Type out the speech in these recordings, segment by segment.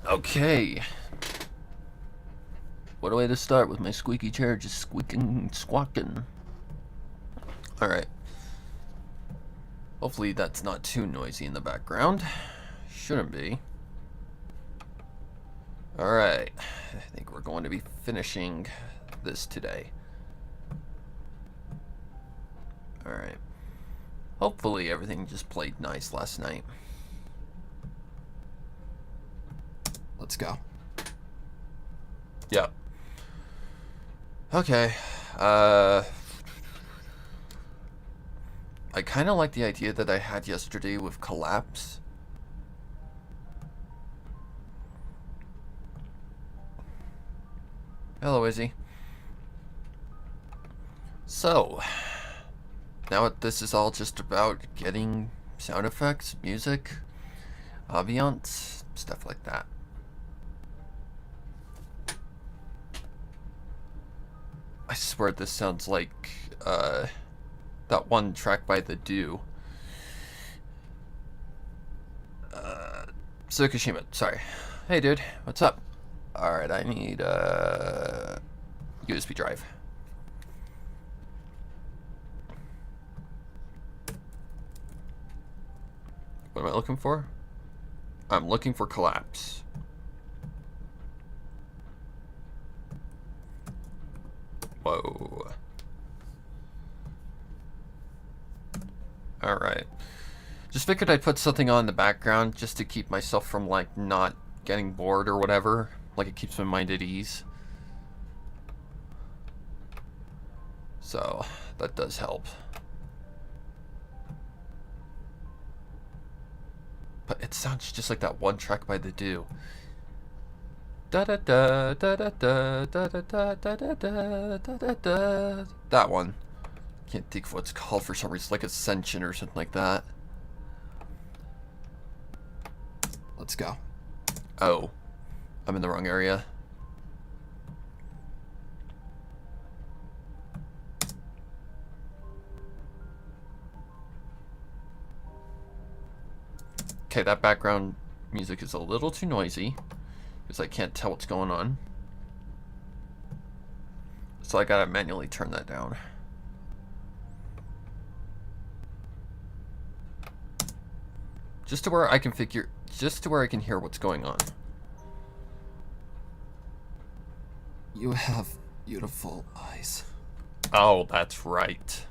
Okay. What a way to start with my squeaky chair just squeaking, squawking. Alright. Hopefully that's not too noisy in the background. Shouldn't be. Alright. I think we're going to be finishing this today. Alright. Hopefully everything just played nice last night. Let's go. Yep. Okay. I kind of like the idea that I had yesterday with collapse. Hello, Izzy. So, now this is all just about getting sound effects, music, ambiance, stuff like that. I swear this sounds like that one track by The Do. Tsukishima, sorry. Hey dude, what's up? Alright, I need USB drive. What am I looking for? I'm looking for collapse. Whoa. Alright. Just figured I'd put something on in the background just to keep myself from, like, not getting bored or whatever. Like, it keeps my mind at ease. So, that does help. But it sounds just like that one track by The Do. Da da da da da da da da da da da da da da. That one. Can't think of what it's called for some reason, like Ascension or something like that. Let's go. Oh, I'm in the wrong area. Okay, that background music is a little too noisy because I can't tell what's going on. So I gotta manually turn that down. Just to where I can hear what's going on. You have beautiful eyes. Oh, that's right.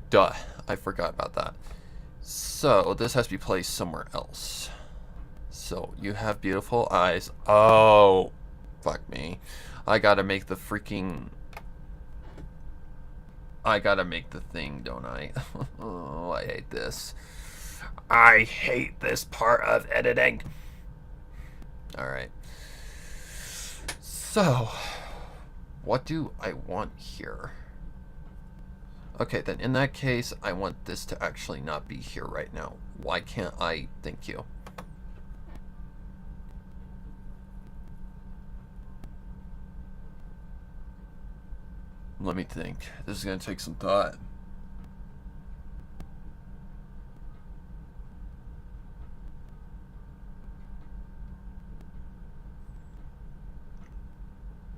Duh, I forgot about that. So, this has to be placed somewhere else. So, you have beautiful eyes. Oh, fuck me. I gotta make the freaking... I gotta make the thing, don't I? Oh, I hate this. I hate this part of editing. Alright. So, what do I want here? Okay, then in that case, I want this to actually not be here right now. Why can't I? Thank you. Let me think. This is going to take some thought.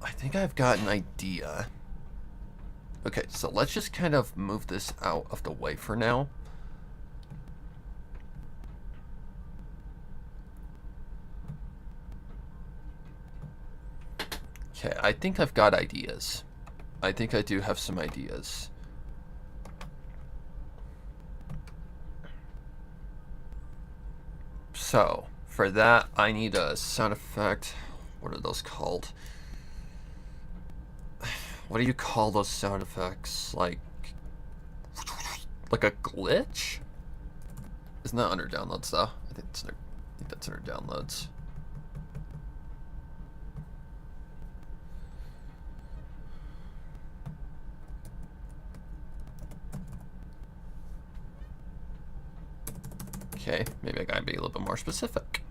I think I've got an idea. Okay, so let's just kind of move this out of the way for now. Okay, I think I've got ideas. I think I do have some ideas. So, for that, I need a sound effect. What are those called? What do you call those sound effects? Like a glitch? Isn't that under downloads though? I think that's under downloads. Okay, maybe I gotta be a little bit more specific.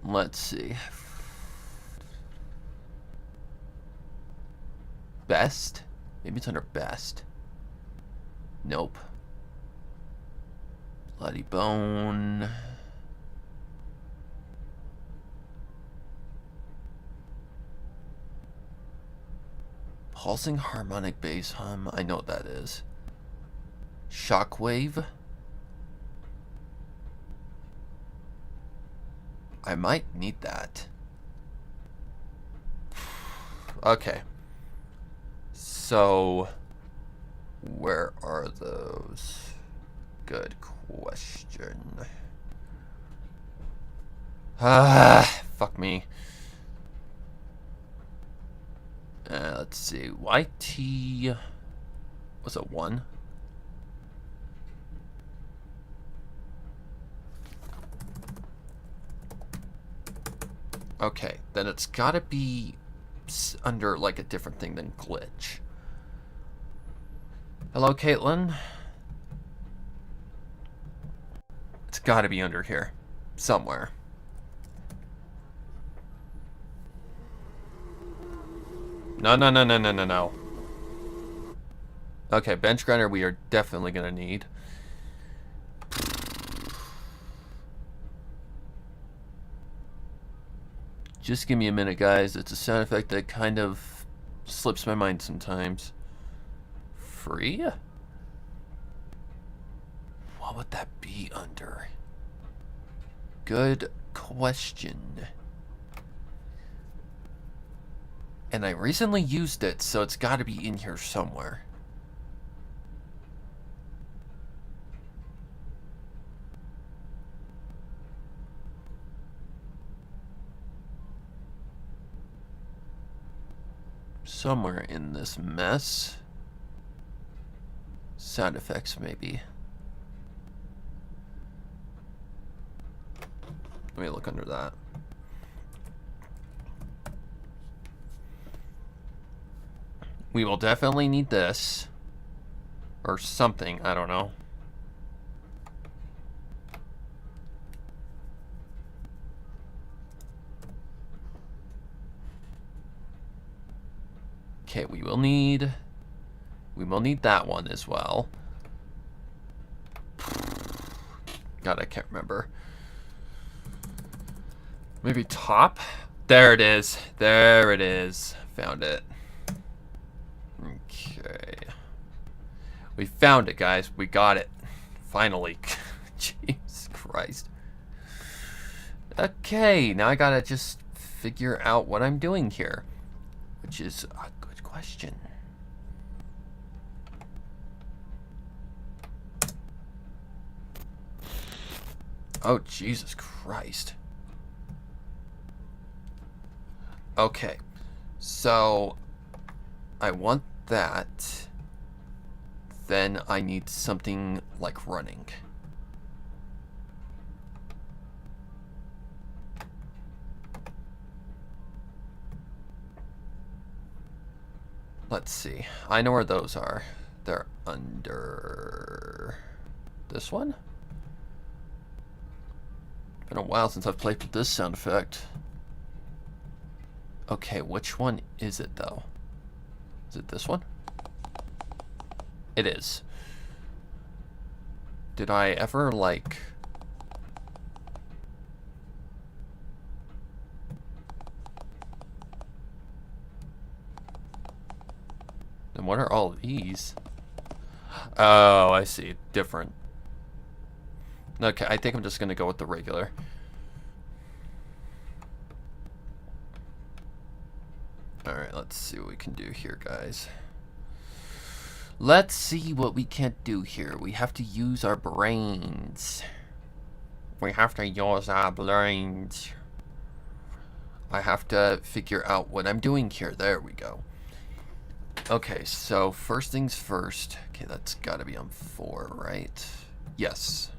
Let's see. Best? Maybe it's under best. Nope. Bloody Bone. Pulsing harmonic bass hum. I know what that is. Shockwave. I might need that. Okay. So, where are those? Good question. Fuck me. Let's see. YT. Was it 1? Okay, then it's gotta be under like a different thing than glitch. Hello, Caitlin. It's gotta be under here. Somewhere. No. Okay, bench grinder we are definitely gonna need. Just give me a minute, guys. It's a sound effect that kind of slips my mind sometimes. Free? What would that be under? Good question. And I recently used it, so it's got to be in here somewhere. Somewhere in this mess. Sound effects, maybe. Let me look under that. We will definitely need this. Or something, I don't know. Okay, we will need that one as well. God, I can't remember. Maybe top? There it is. There it is. Found it. Okay. We found it, guys. We got it. Finally. Jesus Christ. Okay, now I gotta just figure out what I'm doing here. Which is a good question. Oh, Jesus Christ. Okay. So, I want that. Then I need something like running. Let's see. I know where those are. They're under this one? Been a while since I've played with this sound effect. Okay, which one is it though? Is it this one? It is. Did I ever like... And what are all of these? Oh, I see. Different. Okay, I think I'm just gonna go with the regular. Alright, let's see what we can do here, guys. Let's see what we can do here. We have to use our brains. We have to use our brains. I have to figure out what I'm doing here. There we go. Okay, so first things first. Okay, that's gotta be on 4, right? Yes.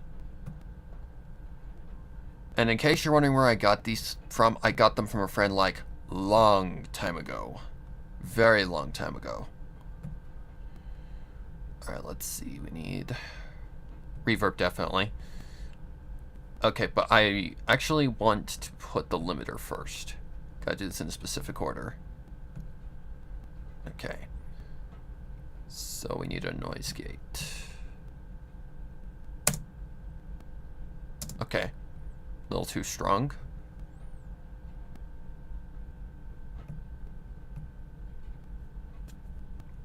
And in case you're wondering where I got these from, I got them from a friend like long time ago. Very long time ago. Alright, let's see. We need reverb, definitely. Okay, but I actually want to put the limiter first. Gotta do this in a specific order. Okay. So we need a noise gate. Okay. A little too strong.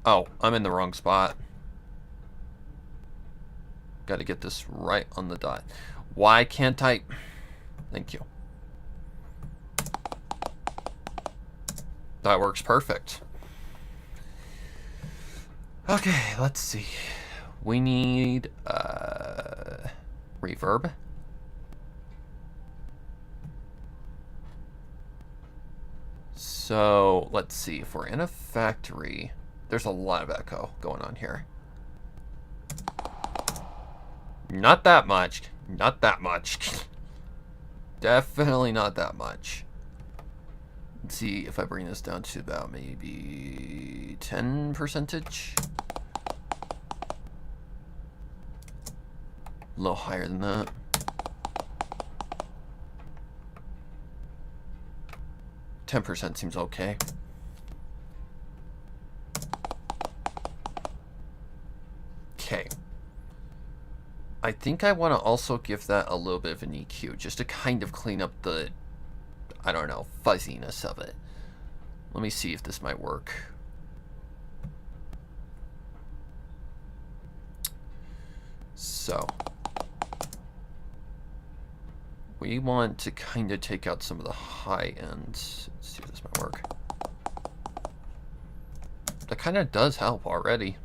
Oh, I'm in the wrong spot. Got to get this right on the dot. Why can't I? Thank you. That works perfect. Okay, let's see. We need reverb. So let's see. If we're in a factory, there's a lot of echo going on here. Not that much. Not that much. Definitely not that much. Let's see if I bring this down to about maybe 10%. A little higher than that. %10 seems okay. Okay. I think I want to also give that a little bit of an EQ, just to kind of clean up the, I don't know, fuzziness of it. Let me see if this might work. So, we want to kind of take out some of the high ends. Let's see if this might work. That kind of does help already.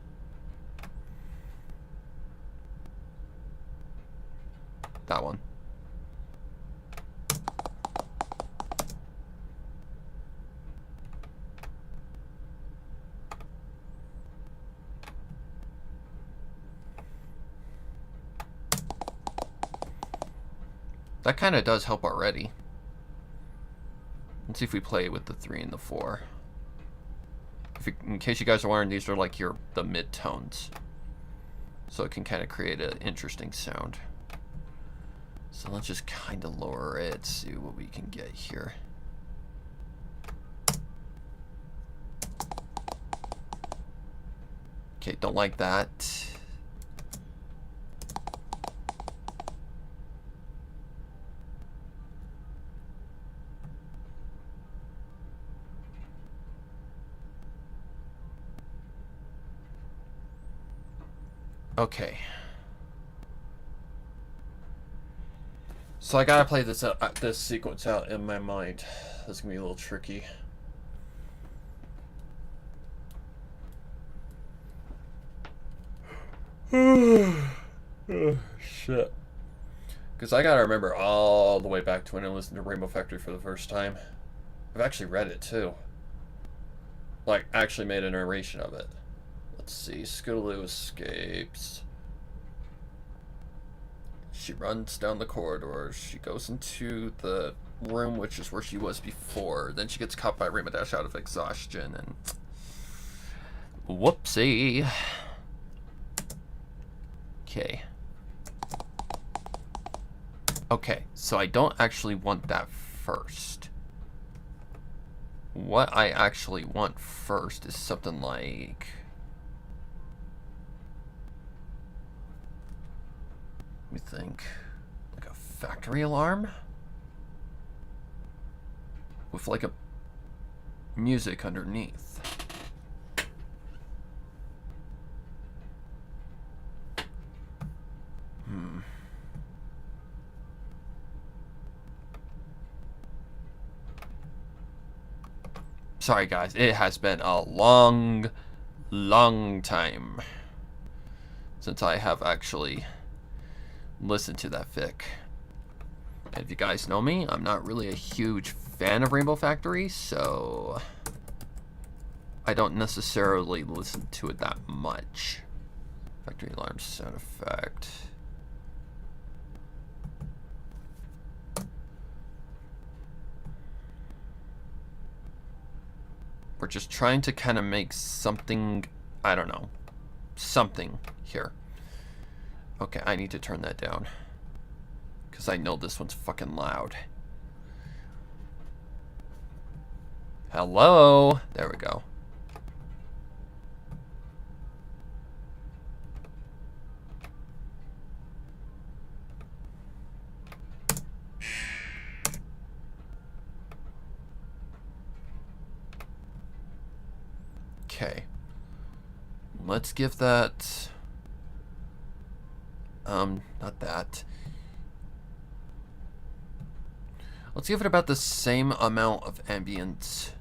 That one. That kind of does help already. Let's see if we play with the 3 and the 4. In case you guys are wondering, these are like the mid-tones. So it can kind of create an interesting sound. So let's just kind of lower it, see what we can get here. Okay, don't like that. Okay. So I gotta play this this sequence out in my mind. This is gonna be a little tricky. Oh, shit. Because I gotta remember all the way back to when I listened to Rainbow Factory for the first time. I've actually read it too. Like, actually made a narration of it. Let's see. Scootaloo escapes. She runs down the corridors. She goes into the room, which is where she was before. Then she gets caught by Rainbow out of exhaustion, and whoopsie. Okay. Okay, so I don't actually want that first. What I actually want first is something like... Let me think. Like a factory alarm? With like a music underneath. Sorry guys, it has been a long time since I have actually listened to that fic. And if you guys know me, I'm not really a huge fan of Rainbow Factory, so I don't necessarily listen to it that much. Factory alarm sound effect. We're just trying to kind of make something, I don't know, something here. Okay, I need to turn that down. Because I know this one's fucking loud. Hello? There we go. Okay. Let's give that... not that. Let's give it about the same amount of ambient...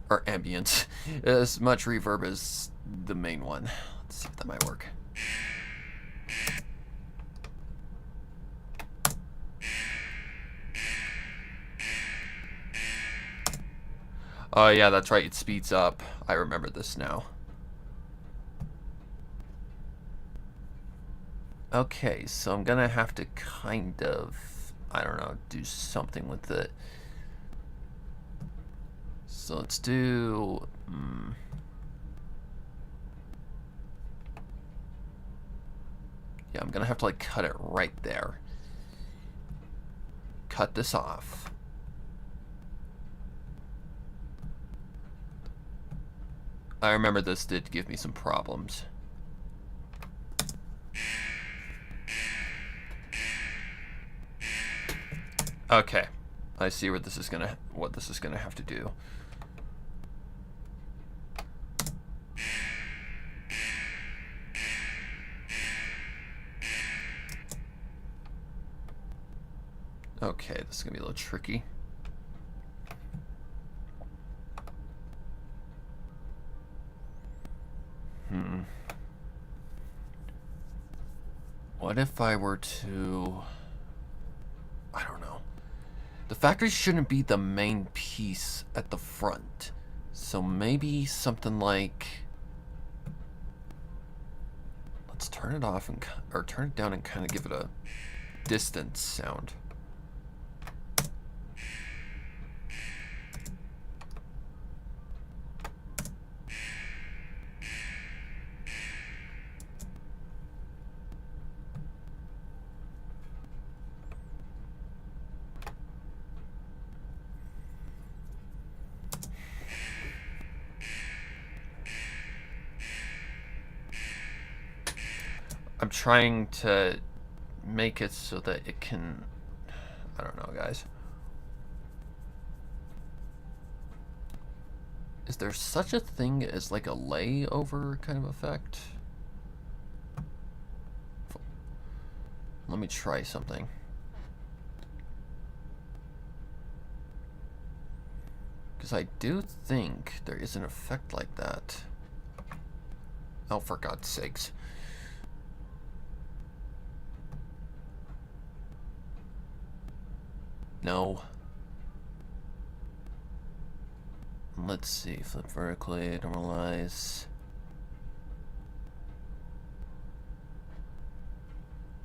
Or ambient. As much reverb as the main one. Let's see if that might work. Oh yeah, that's right, it speeds up. I remember this now. Okay, so I'm gonna have to kind of, I don't know, do something with it. So let's do... Yeah, I'm gonna have to like cut it right there. Cut this off. I remember this did give me some problems. Okay, I see what this is gonna have to do. Okay, this is gonna be a little tricky. What if I were to... I don't know. The factory shouldn't be the main piece at the front. So maybe something like... Let's turn it off and... Or turn it down and kind of give it a distance sound. I'm trying to make it so that it can... I don't know, guys. Is there such a thing as like a layover kind of effect? Let me try something. Because I do think there is an effect like that. Oh, for God's sakes. No. Let's see. Flip vertically, normalize.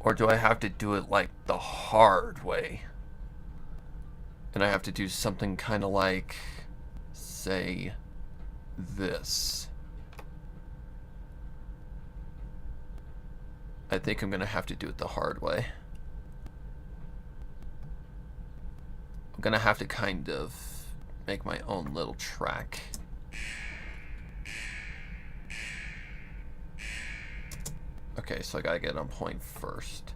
Or do I have to do it like the hard way? And I have to do something kind of like, say, this. I think I'm going to have to do it the hard way. I'm going to have to kind of make my own little track. Okay, so I gotta get on point first.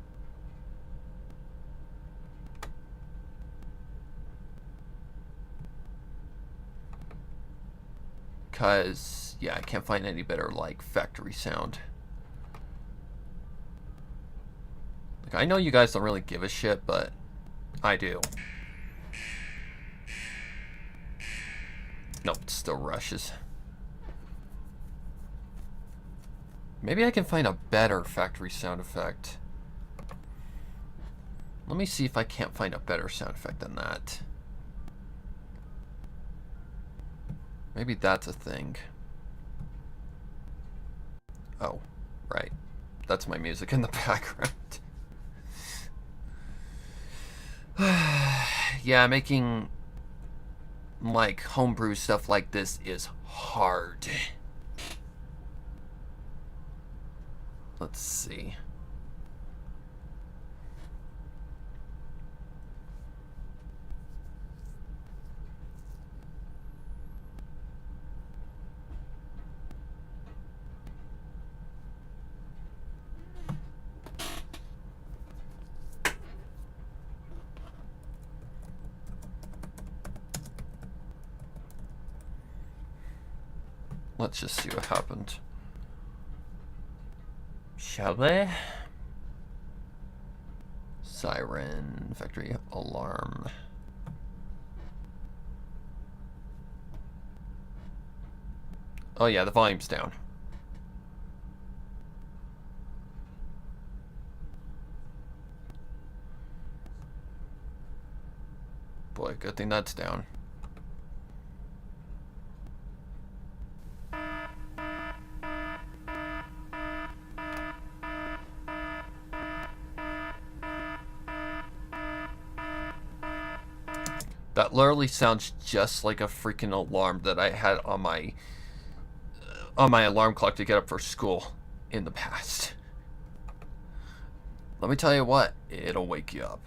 Cause, yeah, I can't find any better, like, factory sound. Like, I know you guys don't really give a shit, but I do. Nope, it still rushes. Maybe I can find a better factory sound effect. Let me see if I can't find a better sound effect than that. Maybe that's a thing. Oh, right. That's my music in the background. Yeah, making like homebrew stuff like this is hard. Let's see. Let's just see what happened. Shall we? Siren, factory alarm. Oh yeah, the volume's down. Boy, good thing that's down. That literally sounds just like a freaking alarm that I had on my alarm clock to get up for school in the past. Let me tell you what, it'll wake you up.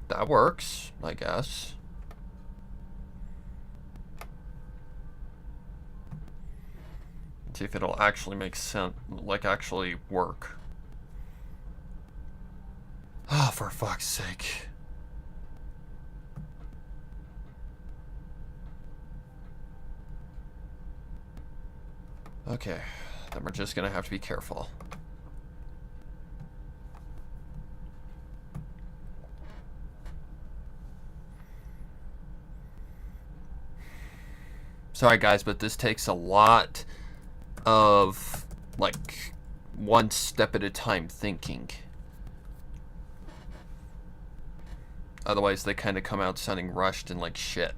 That works, I guess. Let's see if it'll actually make sense, like actually work. Oh, for fuck's sake. Okay, then we're just gonna have to be careful. Sorry guys, but this takes a lot of, like, one step at a time thinking. Otherwise they kind of come out sounding rushed and like shit.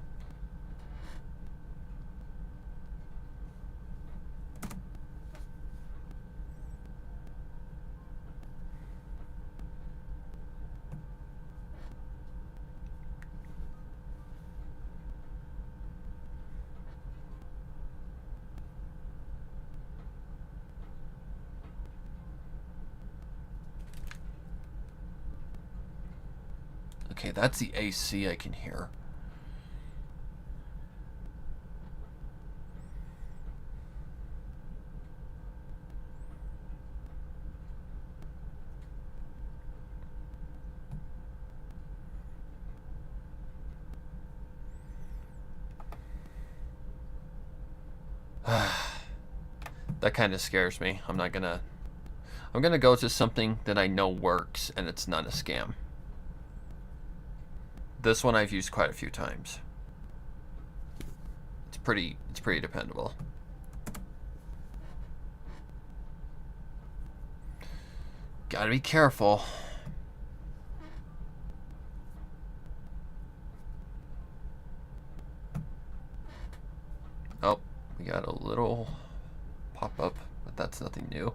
Okay, that's the AC I can hear. That kind of scares me. I'm gonna go to something that I know works and it's not a scam. This one I've used quite a few times. It's pretty dependable. Gotta be careful. Oh, we got a little pop-up, but that's nothing new.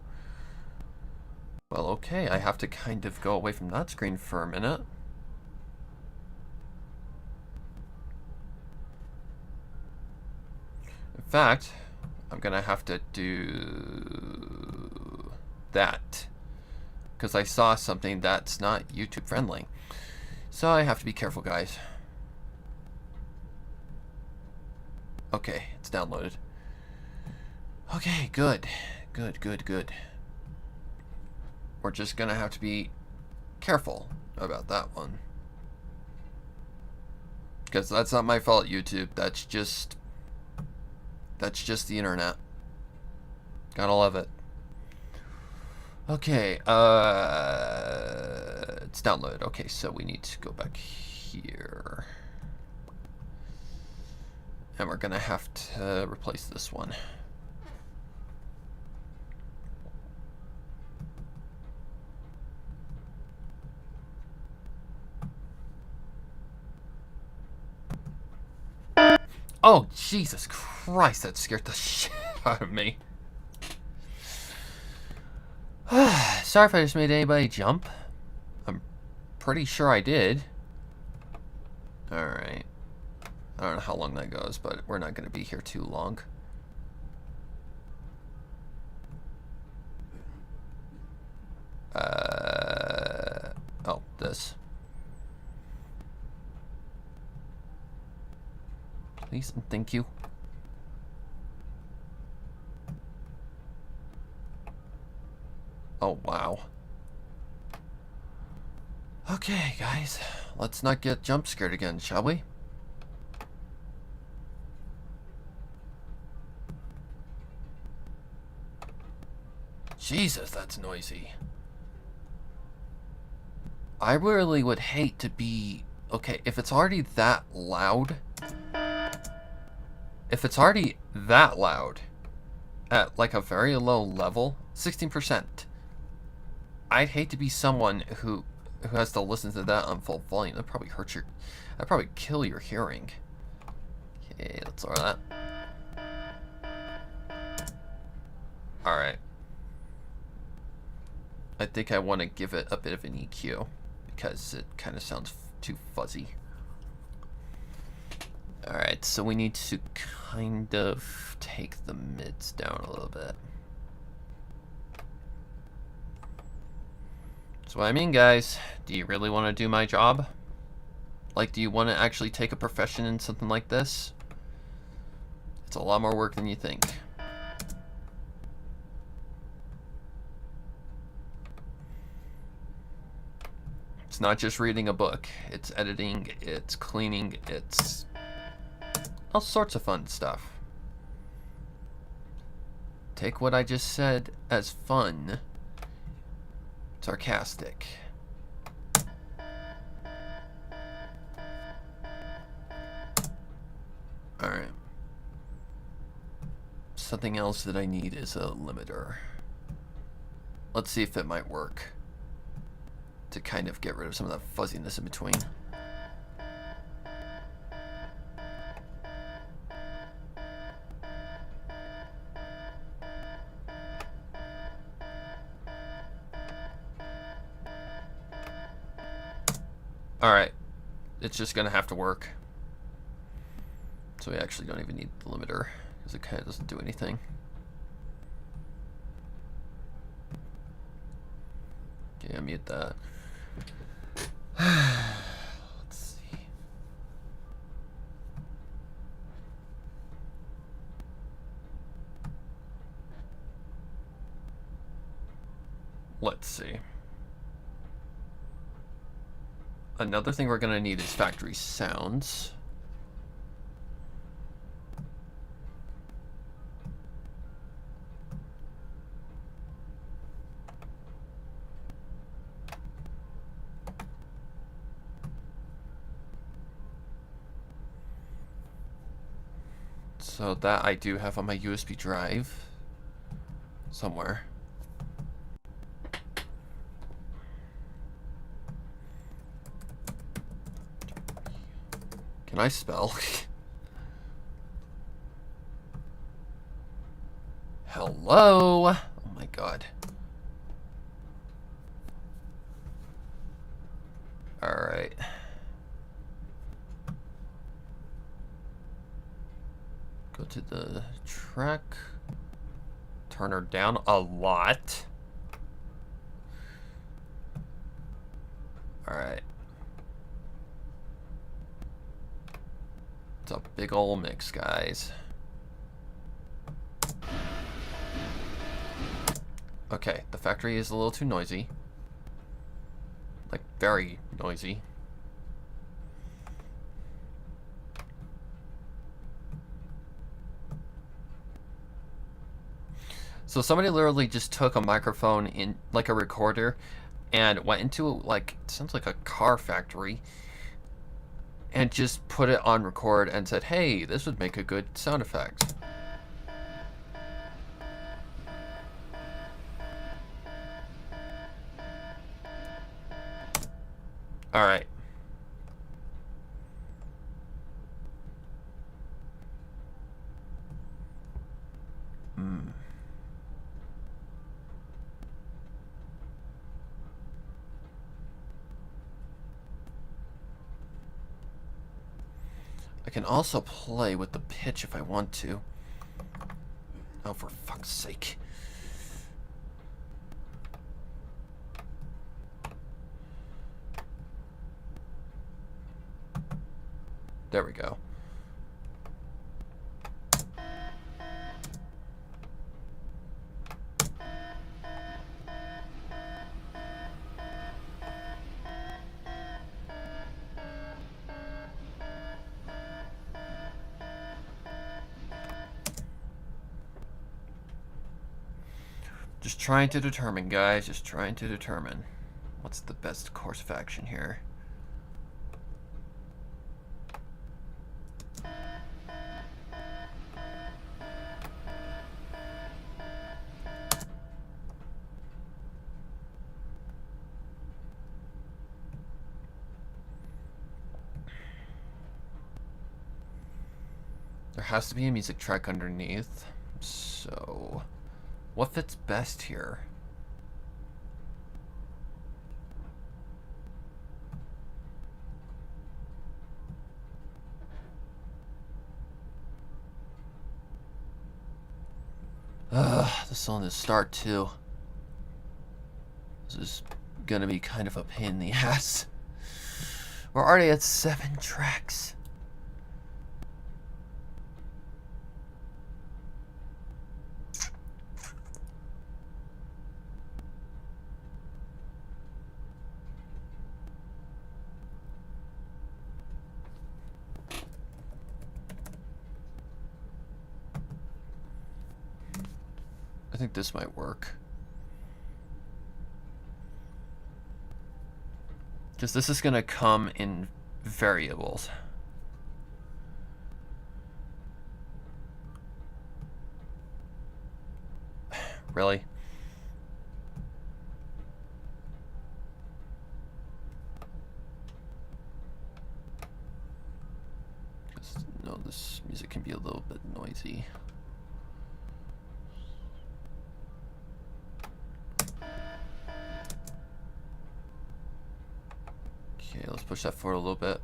Well, okay, I have to kind of go away from that screen for a minute. In fact, I'm gonna have to do that because I saw something that's not YouTube friendly. So I have to be careful, guys. Okay, it's downloaded. Okay, good. Good. We're just gonna have to be careful about that one. Because that's not my fault, YouTube. That's just the internet. Gotta love it. Okay, it's downloaded. Okay, so we need to go back here. And we're gonna have to replace this one. Oh, Jesus Christ, that scared the shit out of me. Sorry if I just made anybody jump. I'm pretty sure I did. Alright. I don't know how long that goes, but we're not going to be here too long. Oh, this. Please and thank you. Oh, wow. Okay, guys. Let's not get jump scared again, shall we? Jesus, that's noisy. I really would hate to be... Okay, if it's already that loud... If it's already that loud, at like a very low level, 16%, I'd hate to be someone who has to listen to that on full volume. That'd probably hurt your... That'd probably kill your hearing. Okay, let's lower that. Alright. I think I want to give it a bit of an EQ, because it kind of sounds too fuzzy. Alright, so we need to kind of take the mids down a little bit. So what I mean, guys, do you really want to do my job? Like, do you want to actually take a profession in something like this? It's a lot more work than you think. It's not just reading a book. It's editing, it's cleaning, it's all sorts of fun stuff. Take what I just said as fun, sarcastic. Alright. Something else that I need is a limiter. Let's see if it might work to kind of get rid of some of that fuzziness in between. Alright, it's just gonna have to work. So we actually don't even need the limiter, because it kind of doesn't do anything. Okay, I'll mute that. Let's see. Let's see. Another thing we're gonna need is factory sounds. So that I do have on my USB drive somewhere. Can I spell? Hello? Oh my god. Alright. Go to the track. Turn her down a lot. Alright. It's a big ol' mix, guys. Okay, the factory is a little too noisy. Like, very noisy. So somebody literally just took a microphone in, like a recorder, and went into, like, it sounds like a car factory, and just put it on record and said, hey, this would make a good sound effect. Alright. I can also play with the pitch if I want to. Oh, for fuck's sake. There we go. Just trying to determine, guys. Just trying to determine what's the best course of action here. There has to be a music track underneath. So, what fits best here? The song is start too. This is gonna be kind of a pain in the ass. We're already at 7 tracks. I think this might work. Because this is going to come in variables. Really? Because, no, this music can be a little bit noisy. Okay, let's push that forward a little bit.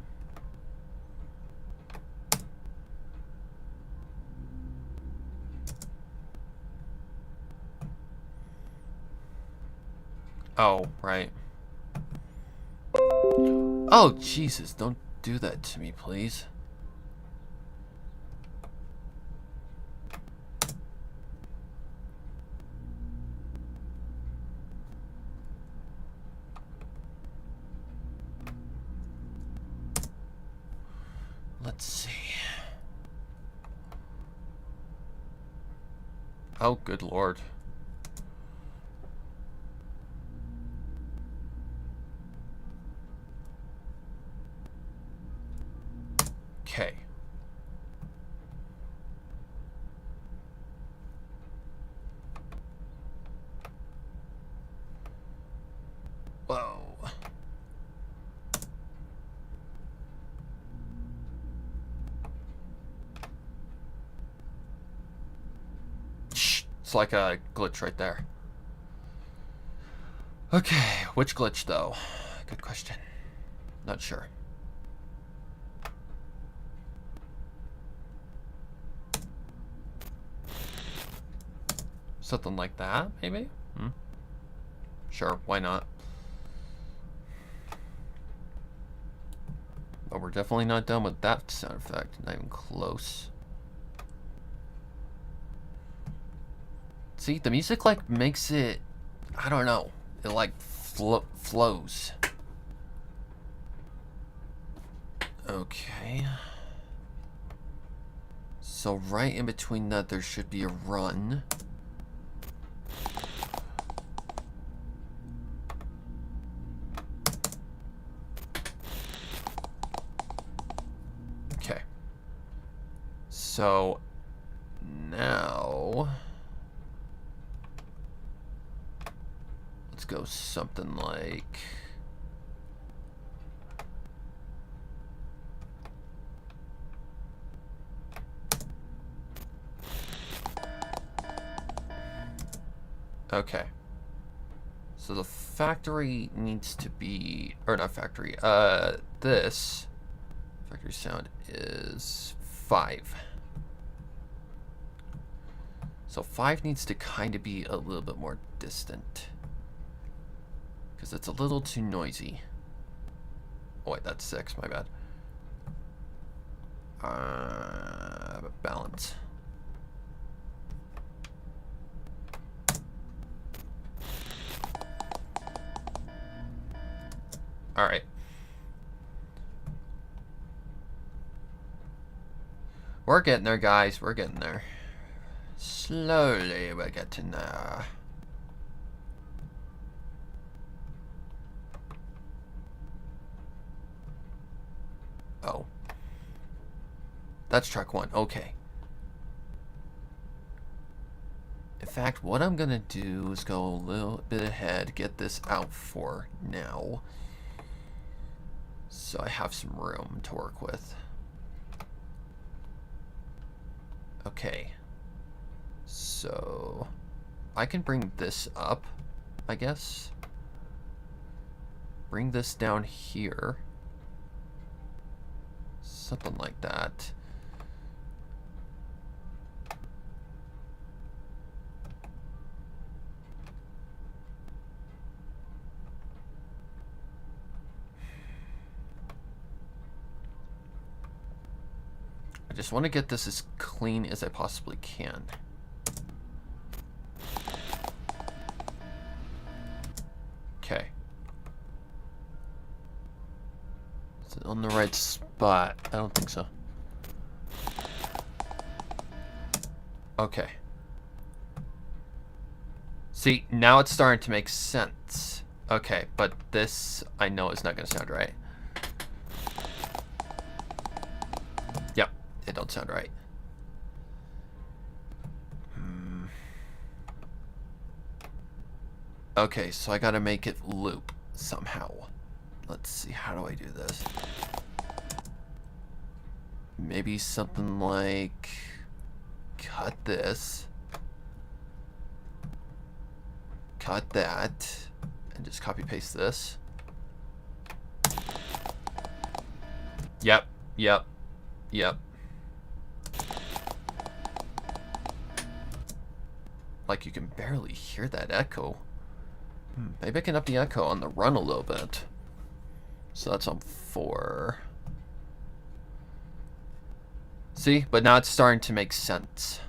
Oh, right. Oh, Jesus, don't do that to me, please. Let's see. Oh, good Lord. Okay. Whoa. It's like a glitch right there. Okay, which glitch though? Good question. Not sure. Something like that, maybe? Sure, why not? But we're definitely not done with that sound effect. Not even close. See, the music, like, makes it... I don't know. It, like, flows. Okay. So, right in between that, there should be a run. Okay. So, now... let's go something like... okay. So the factory needs to be... or not factory. This... factory sound is 5. So 5 needs to kind of be a little bit more distant. Because it's a little too noisy. Oh wait, that's 6, my bad. Balance. Alright. We're getting there, guys. We're getting there. Slowly, we're getting there. That's track 1. Okay. In fact, what I'm gonna do is go a little bit ahead, get this out for now, so I have some room to work with. Okay. So I can bring this up, I guess. Bring this down here. Something like that. I just want to get this as clean as I possibly can. Okay. Is it on the right spot? I don't think so. Okay. See, now it's starting to make sense. Okay, but this I know is not going to sound right. Yep, it don't sound right. Okay, so I got to make it loop somehow. Let's see, how do I do this? Maybe something like cut this, cut that, and just copy paste this. Yep. Like you can barely hear that echo. Maybe I can up the echo on the run a little bit. So that's on 4. See? But now it's starting to make sense.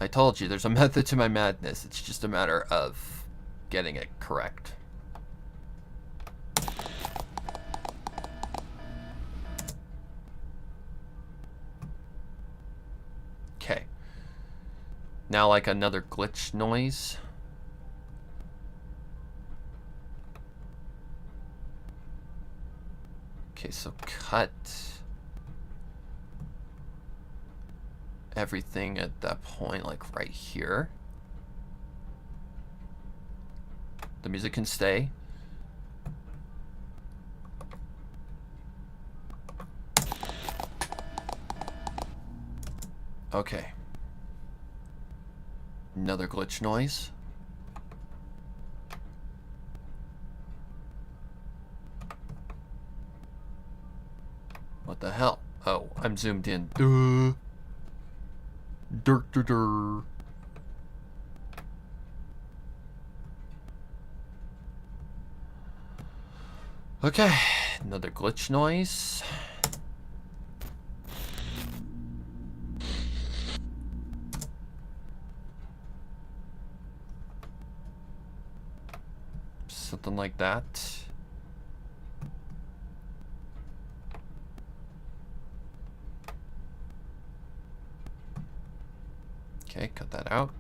I told you, there's a method to my madness. It's just a matter of getting it correct. Okay. Now like another glitch noise. Okay, so cut everything at that point, like right here. The music can stay. Okay. Another glitch noise. What the hell? Oh, I'm zoomed in. Duh. Dur. Okay, another glitch noise. Something like that. Okay, cut that out.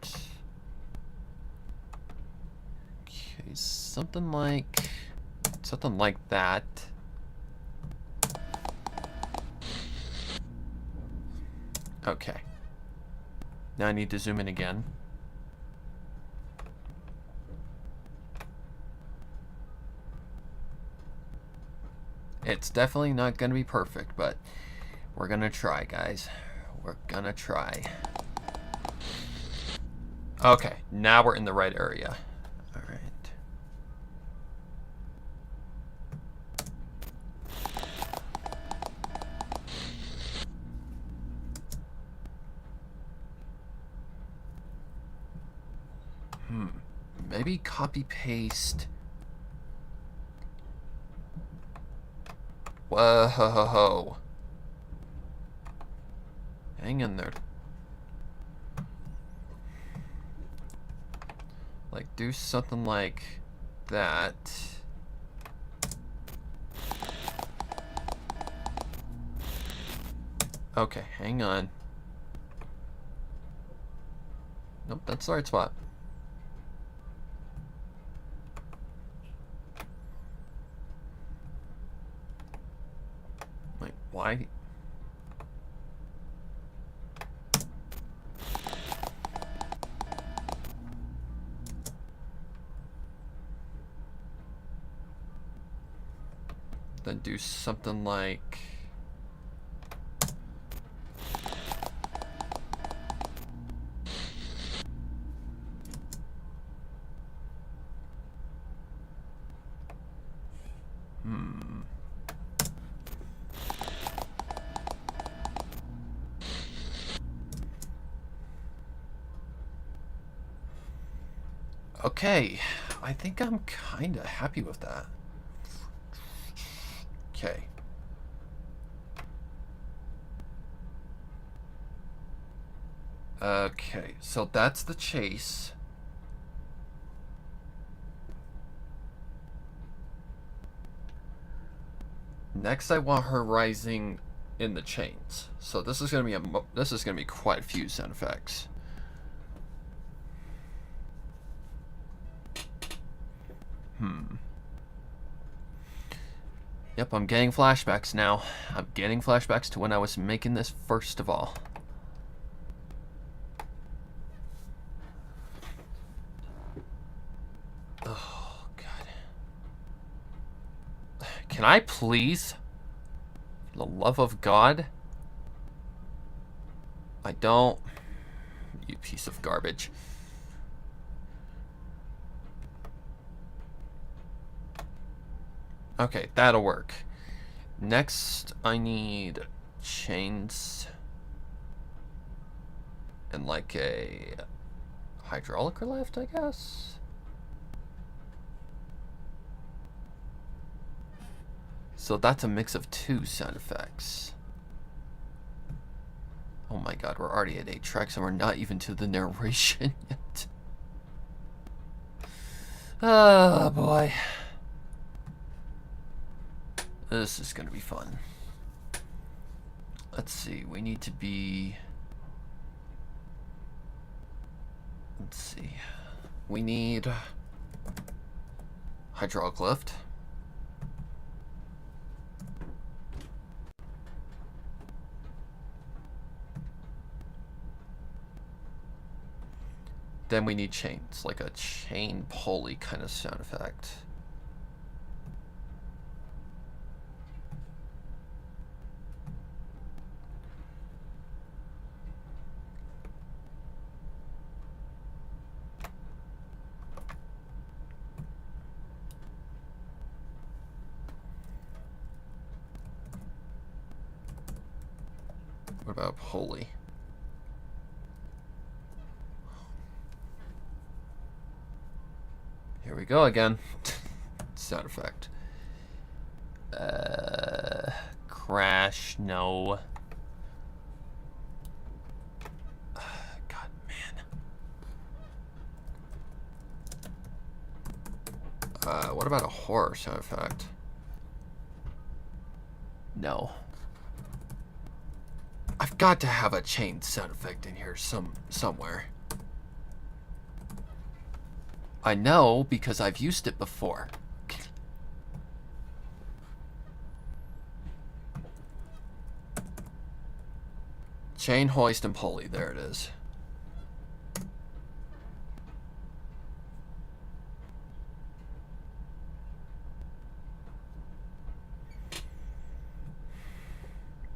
Okay, something like that. Okay. Now I need to zoom in again. It's definitely not going to be perfect, but we're going to try, guys. We're going to try. Okay, now we're in the right area. All right. Maybe copy paste. Whoa. Hang in there. Like, do something like that. Okay, hang on. Nope, that's the right spot. Wait, Why? Then do something like... Okay, I think I'm kind of happy with that. Okay. Okay, so that's the chase. Next, I want her rising in the chains. So this is gonna be quite a few sound effects. Yep, I'm getting flashbacks now. I'm getting flashbacks to when I was making this first of all. Oh, God. Can I please? For the love of God? I don't... You piece of garbage. Okay, that'll work. Next, I need chains and like a hydraulic lift, I guess. So that's a mix of 2 sound effects. Oh my God, we're already at 8 tracks and we're not even to the narration yet. Oh boy. This is gonna be fun. Let's see, we need to be... Let's see. We need hydraulic lift. Then we need chains, like a chain pulley kind of sound effect. What about pulley? Here we go again. Sound effect. Crash, no. God, man. What about a horror sound effect? No. I've got to have a chain sound effect in here somewhere. I know because I've used it before. Chain, hoist, and pulley. There it is.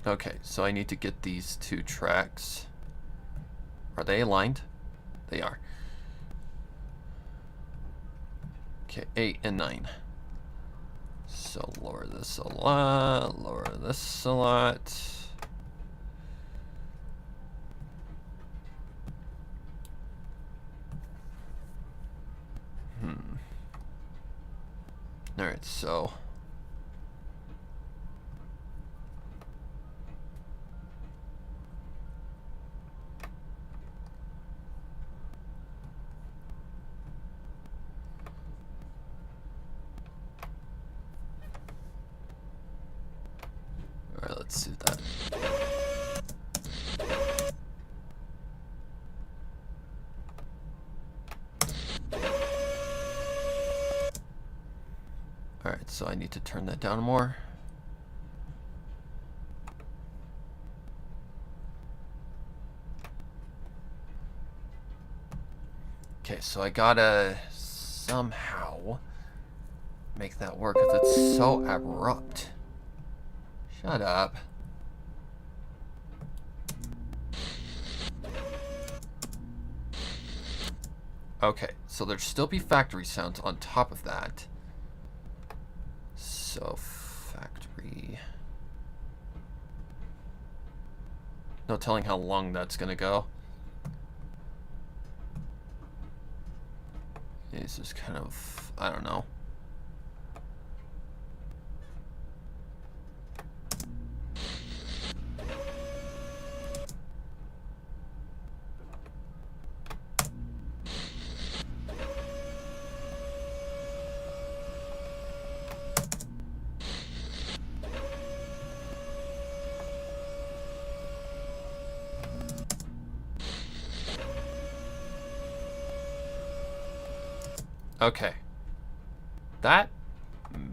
Okay, so I need to get these 2 tracks. Are they aligned? They are. Okay, 8 and 9. So lower this a lot, lower this a lot. Alright, so... Alright, let's do that. Alright, so I need to turn that down more. so I gotta somehow make that work because it's so abrupt. Shut up. Okay, so there'd still be factory sounds on top of that. So, factory. No telling how long that's gonna go. It's just kind of, I don't know. Okay. That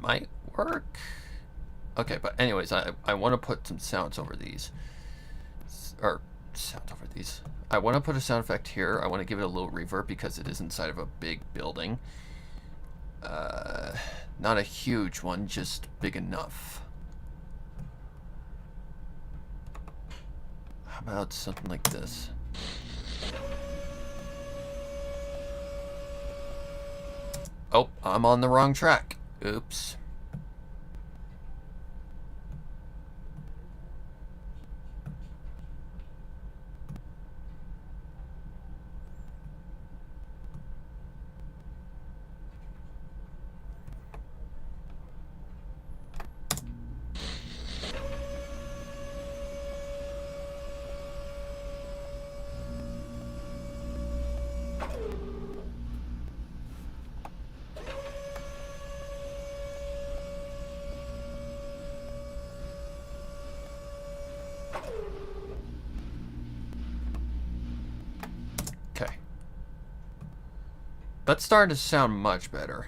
might work. Okay, but anyways, I want to put some sounds over these. Or, sounds over these. I want to put a sound effect here. I want to give it a little reverb because it is inside of a big building. Not a huge one, just big enough. How about something like this? Oh, I'm on the wrong track. Oops. Okay. That's starting to sound much better.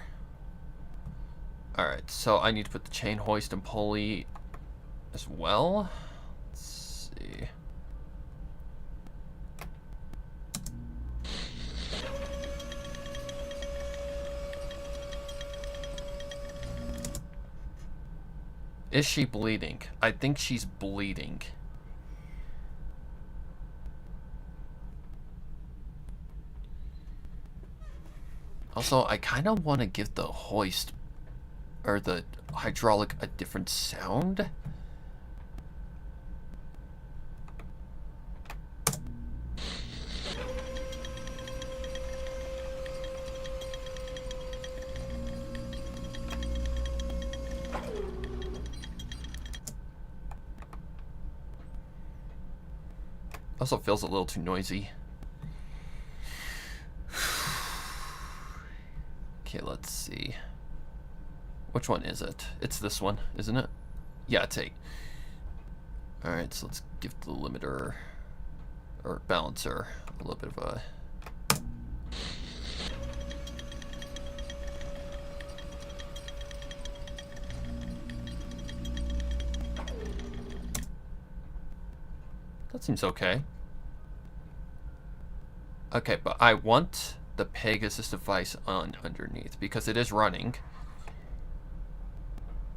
Alright, so I need to put the chain hoist and pulley as well. Let's see. Is she bleeding? I think she's bleeding. Also, I kind of want to give the hoist or the hydraulic a different sound. Also feels a little too noisy. Okay, let's see. Which one is it? It's this one, isn't it? Yeah, it's 8. Alright, so let's give the limiter or balancer a little bit of a... That seems okay. Okay, but I want the Pegasus device on underneath because it is running.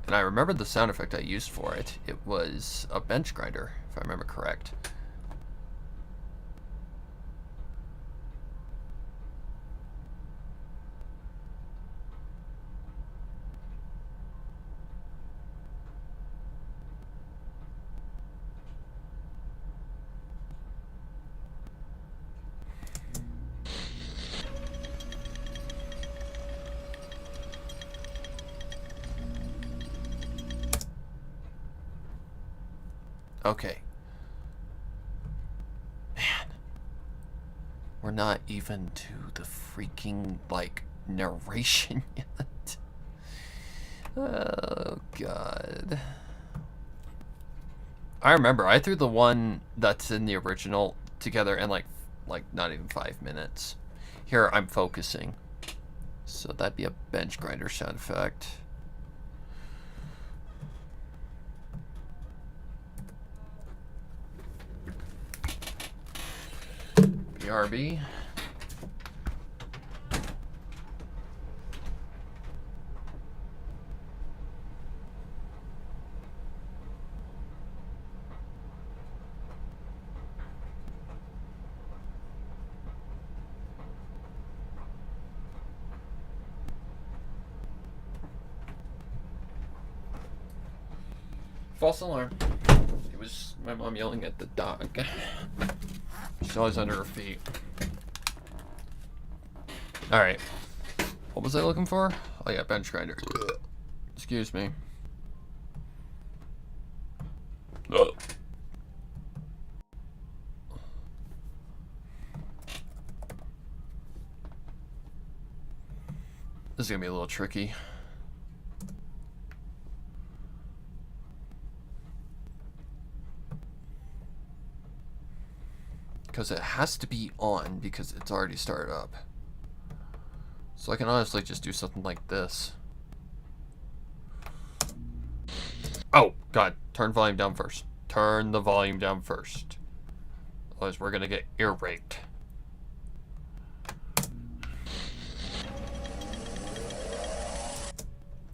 And I remember the sound effect I used for it. It was a bench grinder, if I remember correct. Okay. Man. We're not even to the freaking, like, narration yet. Oh, God. I remember, I threw the one that's in the original together in, like not even 5 minutes. Here, I'm focusing. So that'd be a bench grinder sound effect. BRB. False alarm. It was my mom yelling at the dog. She's always under her feet. Alright. What was I looking for? Oh yeah, bench grinder. Excuse me. Ugh. This is gonna be a little tricky. Because it has to be on because it's already started up. So I can honestly just do something like this. Oh, God. Turn volume down first. Turn the volume down first. Otherwise we're gonna get ear raped.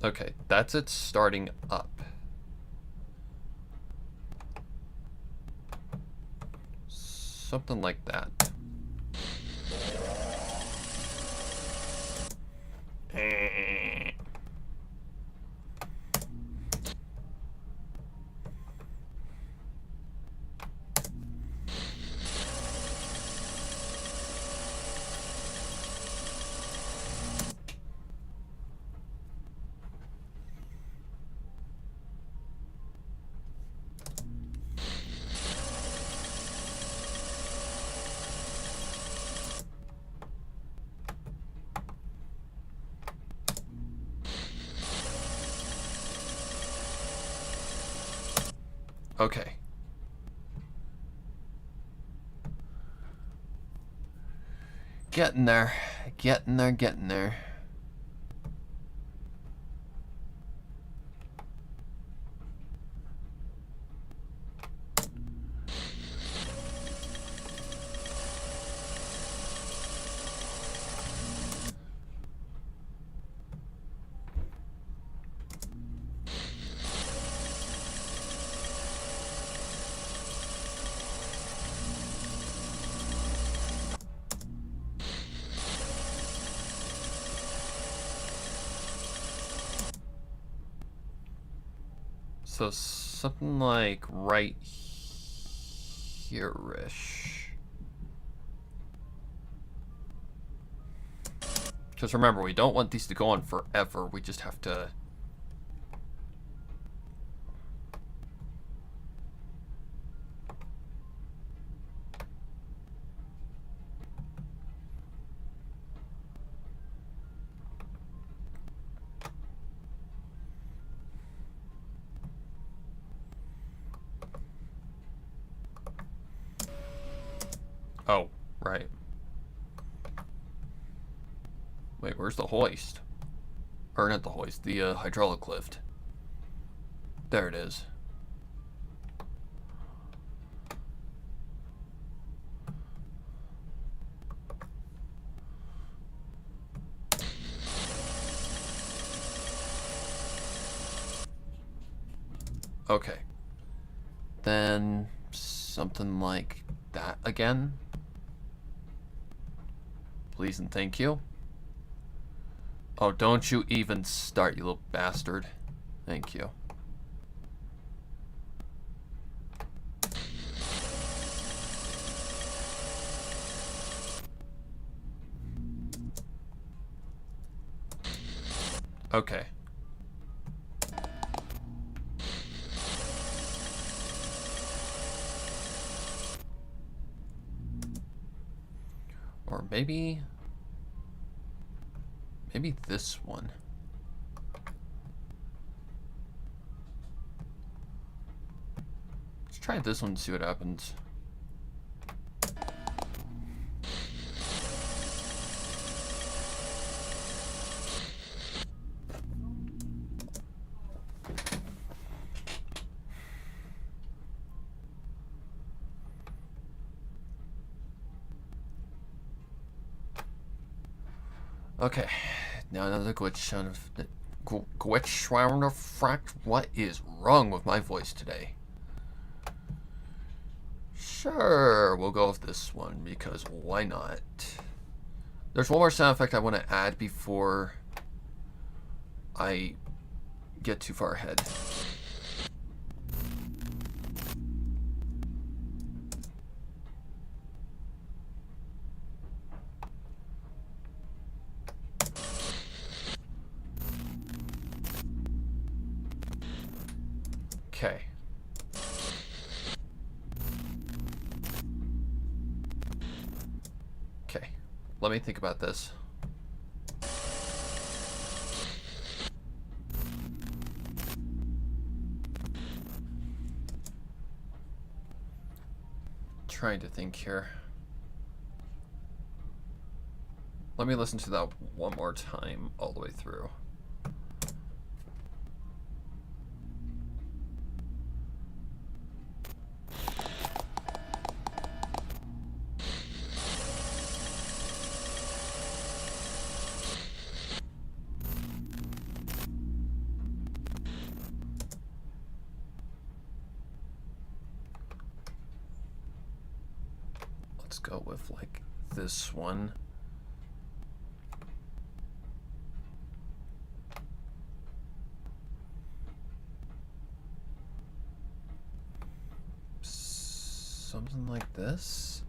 Okay, that's it starting up. Something like that. Okay. Getting there. Getting there, getting there. So something like right here-ish. Because remember, we don't want these to go on forever. We just have to... Oh, right. Wait, where's the hoist? Or not the hoist, the hydraulic lift. There it is. Okay. Then something like that again. Please and thank you. Oh, don't you even start, you little bastard. Thank you. Okay. Or maybe this one. Let's try this one and see what happens. Okay, now another glitch sound of glitch sound of fract. What is wrong with my voice today? Sure, we'll go with this one because why not? There's one more sound effect I want to add before I get too far ahead. Okay. Okay. Let me think about this. Trying to think here. Let me listen to that one more time all the way through. Let's go with like this one. Something like this.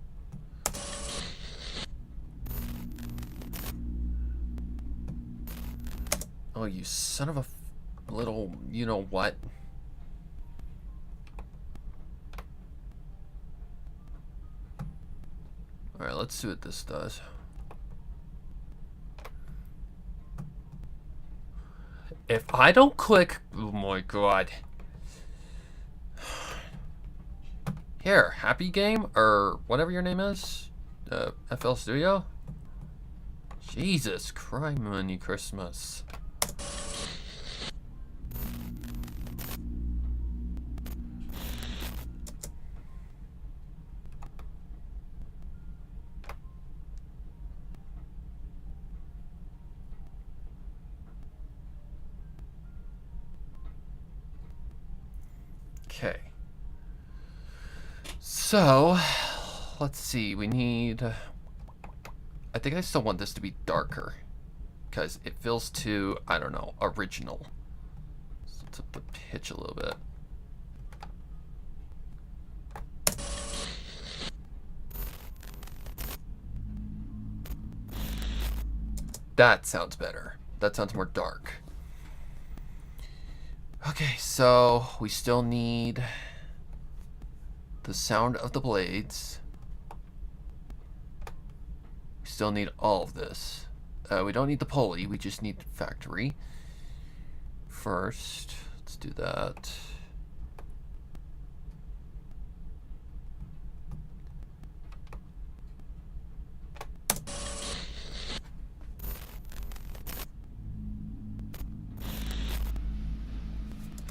Oh, you son of a little, you know what? Alright, let's see what this does. If I don't click, oh my god. Here, Happy Game, or whatever your name is, FL Studio? Jesus Christ, Money Christmas. Okay. So, let's see, we need... I think I still want this to be darker, because it feels too, I don't know, original. So let's up the pitch a little bit. That sounds better. That sounds more dark. Okay, so we still need the sound of the blades. We still need all of this. We don't need the pulley, we just need the factory. First, let's do that.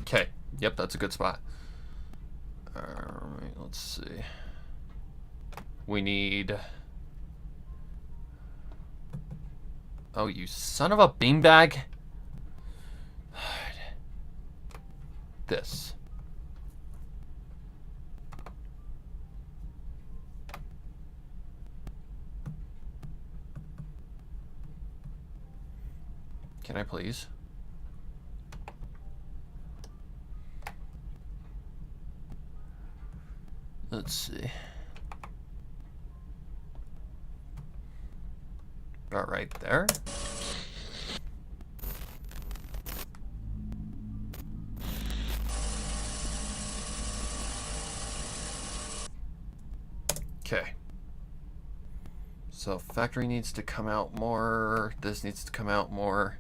Okay, yep, that's a good spot. Alright, let's see. We need... Oh, you son of a beanbag! This. Can I please? Let's see. About right there. Okay. So factory needs to come out more. This needs to come out more.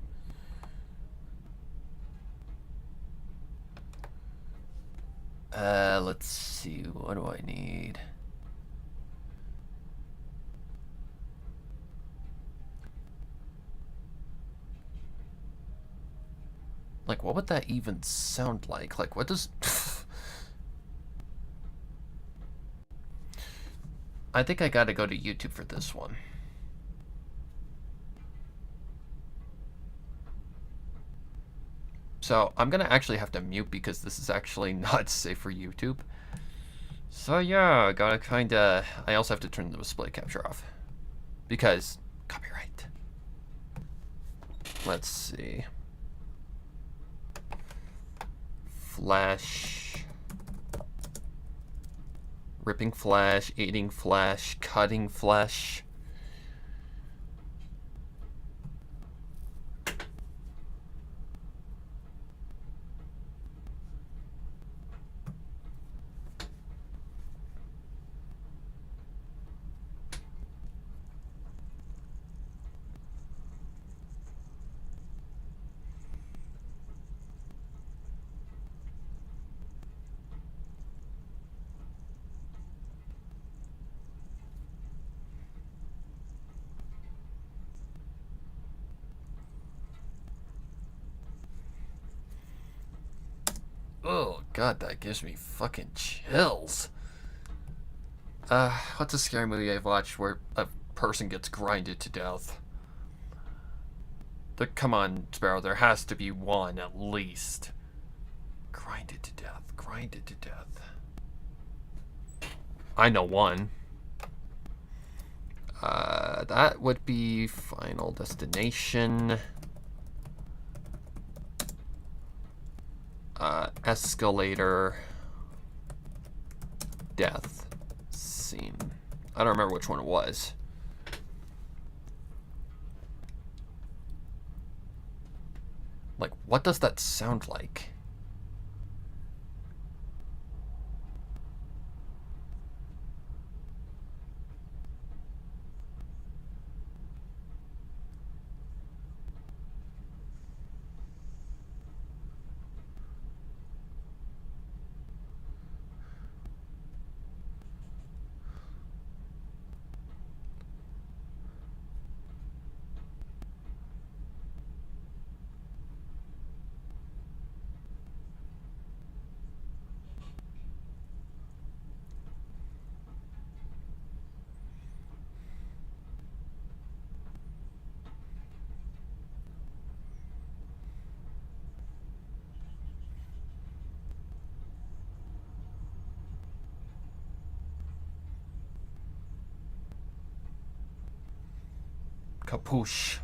Let's see. What do I need? Like, what would that even sound like? Like, what does... I think I gotta go to YouTube for this one. So, I'm gonna actually have to mute because this is actually not safe for YouTube. So yeah, gotta kinda... I also have to turn the display capture off. Because, copyright. Let's see. Flash. Ripping flash, eating flash, cutting flash. god, that gives me fucking chills. What's a scary movie I've watched where a person gets grinded to death? Come on, Sparrow, there has to be one at least. Grinded to death, grinded to death. I know one. That would be Final Destination. Escalator. Death scene. I don't remember which one it was. Like, what does that sound like? Capuche.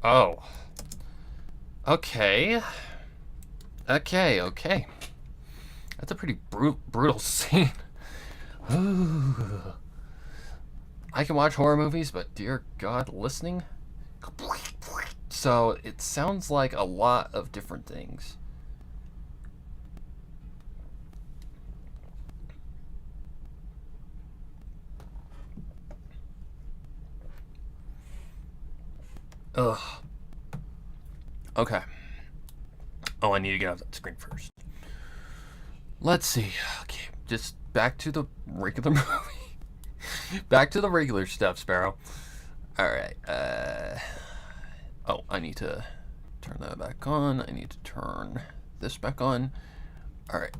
Oh. Okay. Okay. That's a pretty brutal scene. Ooh. I can watch horror movies, but dear God, listening? So it sounds like a lot of different things. Ugh. Okay. Oh, I need to get off that screen first. Let's see. Okay, just back to the regular movie. Back to the regular stuff, Sparrow. Alright, oh, I need to turn that back on. I need to turn this back on. Alright.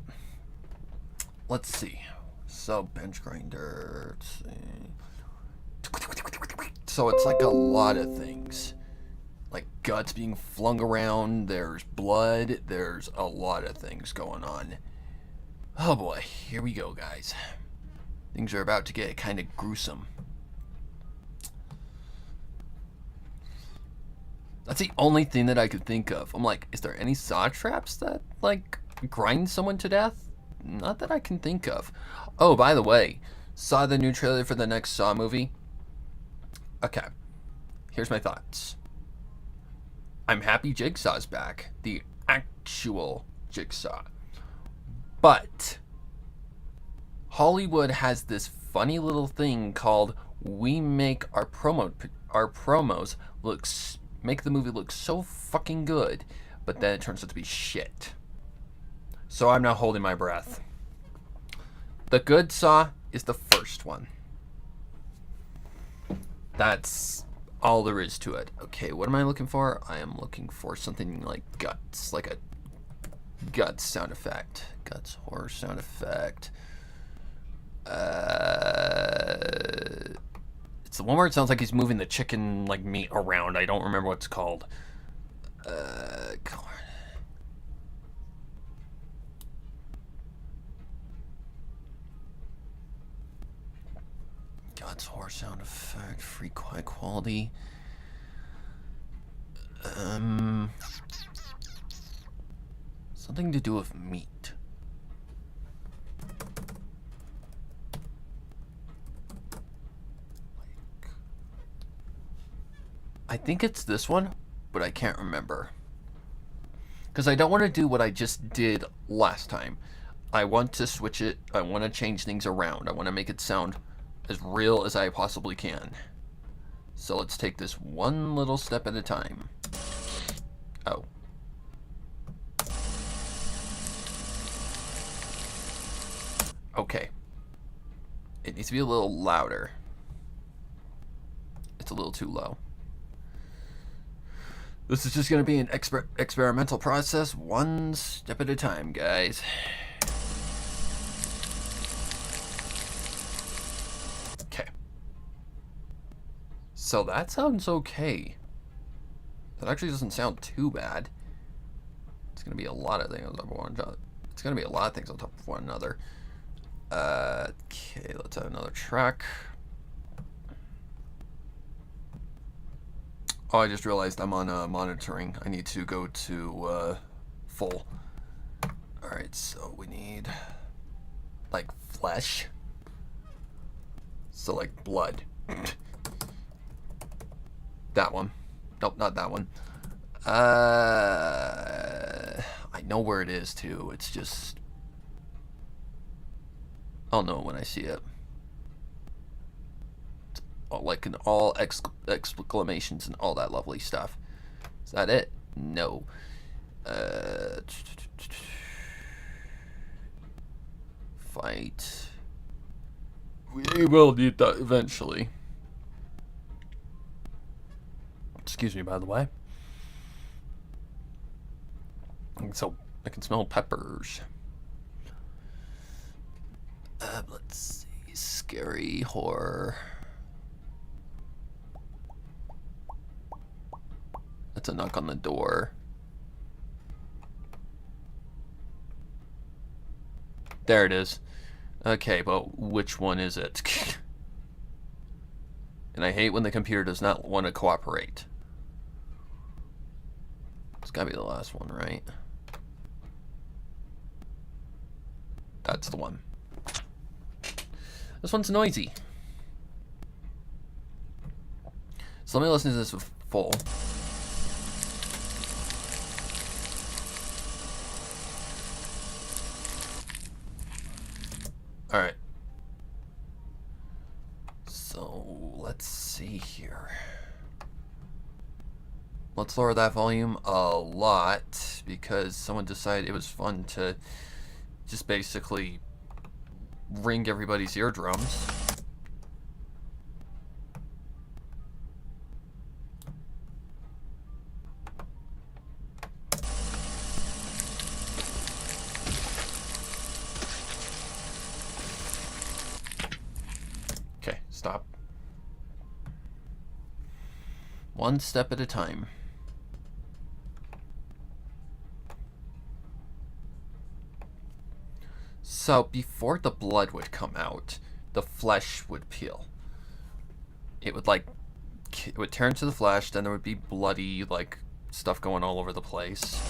Let's see. So, bench grinder. Let's see. So, it's like a lot of things. Like guts being flung around, there's blood, there's a lot of things going on. Oh boy, here we go, guys. Things are about to get kind of gruesome. That's the only thing that I could think of. I'm like, is there any saw traps that, like, grind someone to death? Not that I can think of. Oh, by the way, saw the new trailer for the next Saw movie? Okay, here's my thoughts. I'm happy Jigsaw's back. The actual Jigsaw. But Hollywood has this funny little thing called we make our promos look make the movie look so fucking good, but then it turns out to be shit. So I'm not holding my breath. The good Saw is the first one. That's all there is to it. Okay, what am I looking for? I am looking for something like guts, like a guts sound effect. Guts horror sound effect. It's the one where it sounds like he's moving the chicken like meat around. I don't remember what it's called. Guts horror sound effect. Free high quality. Something to do with meat. I think it's this one, but I can't remember. Because I don't want to do what I just did last time. I want to switch it. I want to change things around. I want to make it sound as real as I possibly can. So let's take this one little step at a time. Oh. Okay. It needs to be a little louder. It's a little too low. This is just going to be an experimental process, one step at a time, guys. Okay. So that sounds okay. That actually doesn't sound too bad. It's going to be a lot of things on top of one another. It's going to be a lot of things on top of one another. Okay, let's add another track. Oh, I just realized I'm on monitoring. I need to go to full. Alright, so we need like flesh. So like blood. That one. Nope, not that one. I know where it is too. It's just I'll know when I see it. Like in all exclamations and all that lovely stuff. Is that it? No. Fight. We will need that eventually. Excuse me, by the way. So I can smell peppers. Let's see. Scary horror. That's a knock on the door. There it is. Okay, but which one is it? And I hate when the computer does not want to cooperate. It's gotta be the last one, right? That's the one. This one's noisy. So let me listen to this with full. Alright. So, let's see here. Let's lower that volume a lot, because someone decided it was fun to just basically ring everybody's eardrums. Okay, stop. One step at a time. So before the blood would come out, the flesh would peel. It would it would turn to the flesh, then there would be bloody like stuff going all over the place.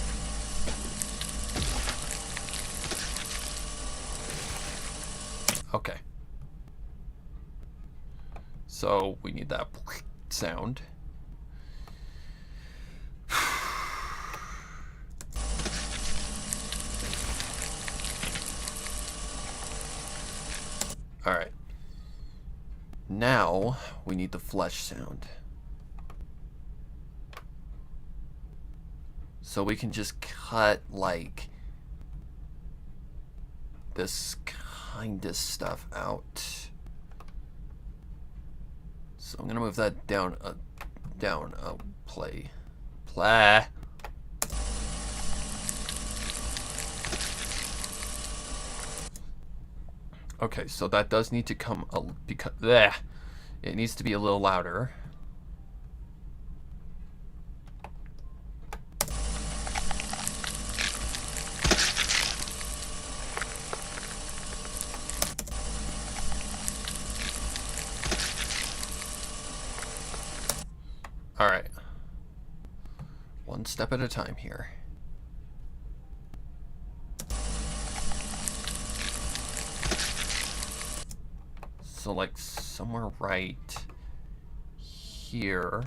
Okay. So we need that sound. Alright. Now we need the flesh sound. So we can just cut, like, this kind of stuff out. So I'm gonna move that down a play. Okay, so that does need to come because it needs to be a little louder. All right. One step at a time here. So like somewhere right here.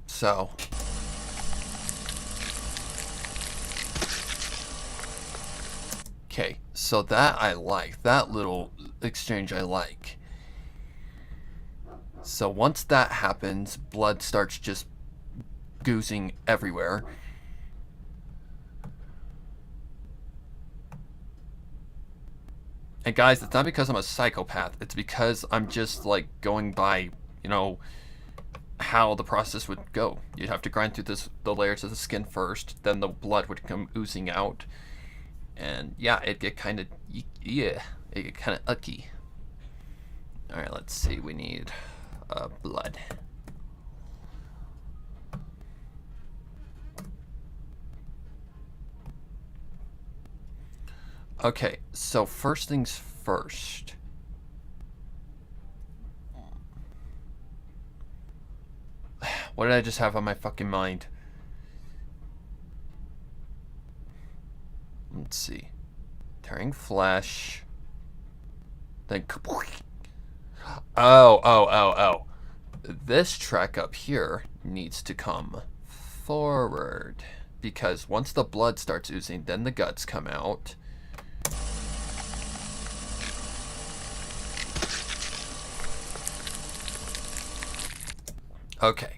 So okay, so that I like. That little exchange I like. So once that happens, blood starts just goozing everywhere. And guys, it's not because I'm a psychopath. It's because I'm just like going by, you know, how the process would go. You'd have to grind through the layers of the skin first, then the blood would come oozing out. And yeah, it get kind of, it get kind of ucky. All right, let's see. We need blood. Okay, so first things first. What did I just have on my fucking mind? Let's see. Tearing flesh. Then... Oh. This track up here needs to come forward. Because once the blood starts oozing, then the guts come out. Okay.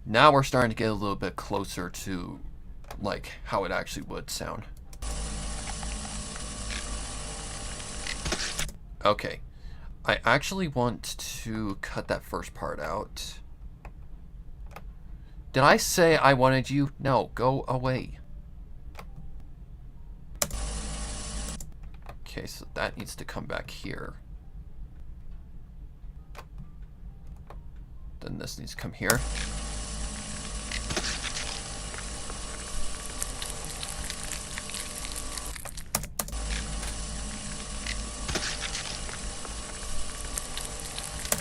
Now we're starting to get a little bit closer to, like, how it actually would sound. Okay. I actually want to cut that first part out. Did I say I wanted you? No, go away. Okay, so that needs to come back here. Then this needs to come here.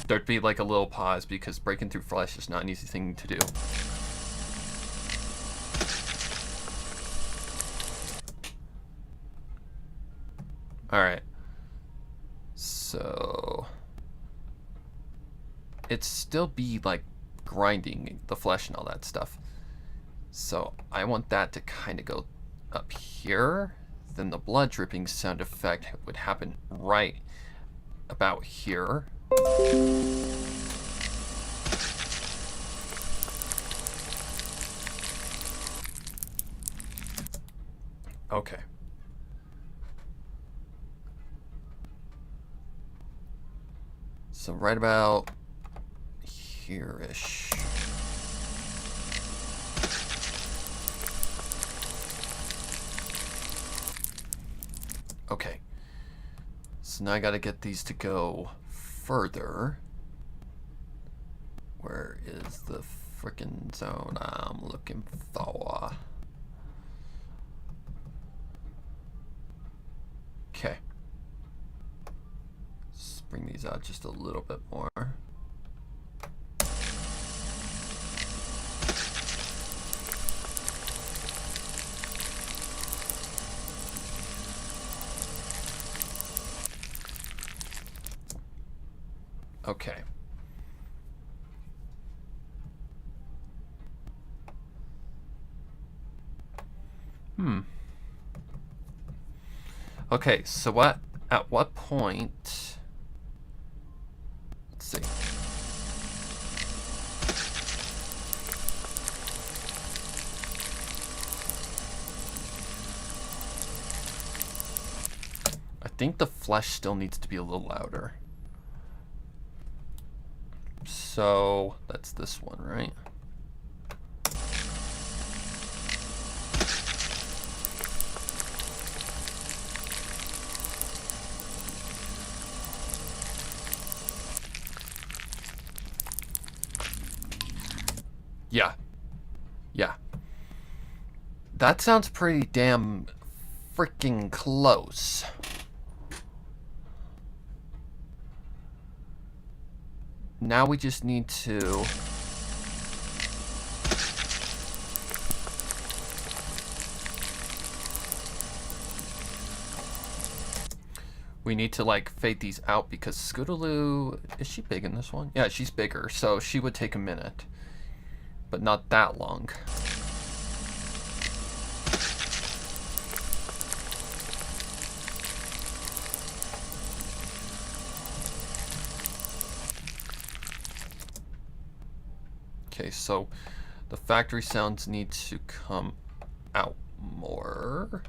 There'd be like a little pause because breaking through flesh is not an easy thing to do. Alright. So it'd still be like grinding the flesh and all that stuff. So I want that to kind of go up here. Then the blood dripping sound effect would happen right about here. Okay. So right about here-ish. Okay. So now I gotta get these to go further. Where is the frickin' zone I'm looking for? Okay. Let's bring these out just a little bit more. Okay. Okay, so at what point... Let's see. I think the flesh still needs to be a little louder. So, that's this one, right? Yeah. Yeah. That sounds pretty damn freaking close. Now we just need to... We need to, like, fade these out because Scootaloo... Is she big in this one? Yeah, she's bigger, so she would take a minute. But not that long. Okay, so the factory sounds need to come out more.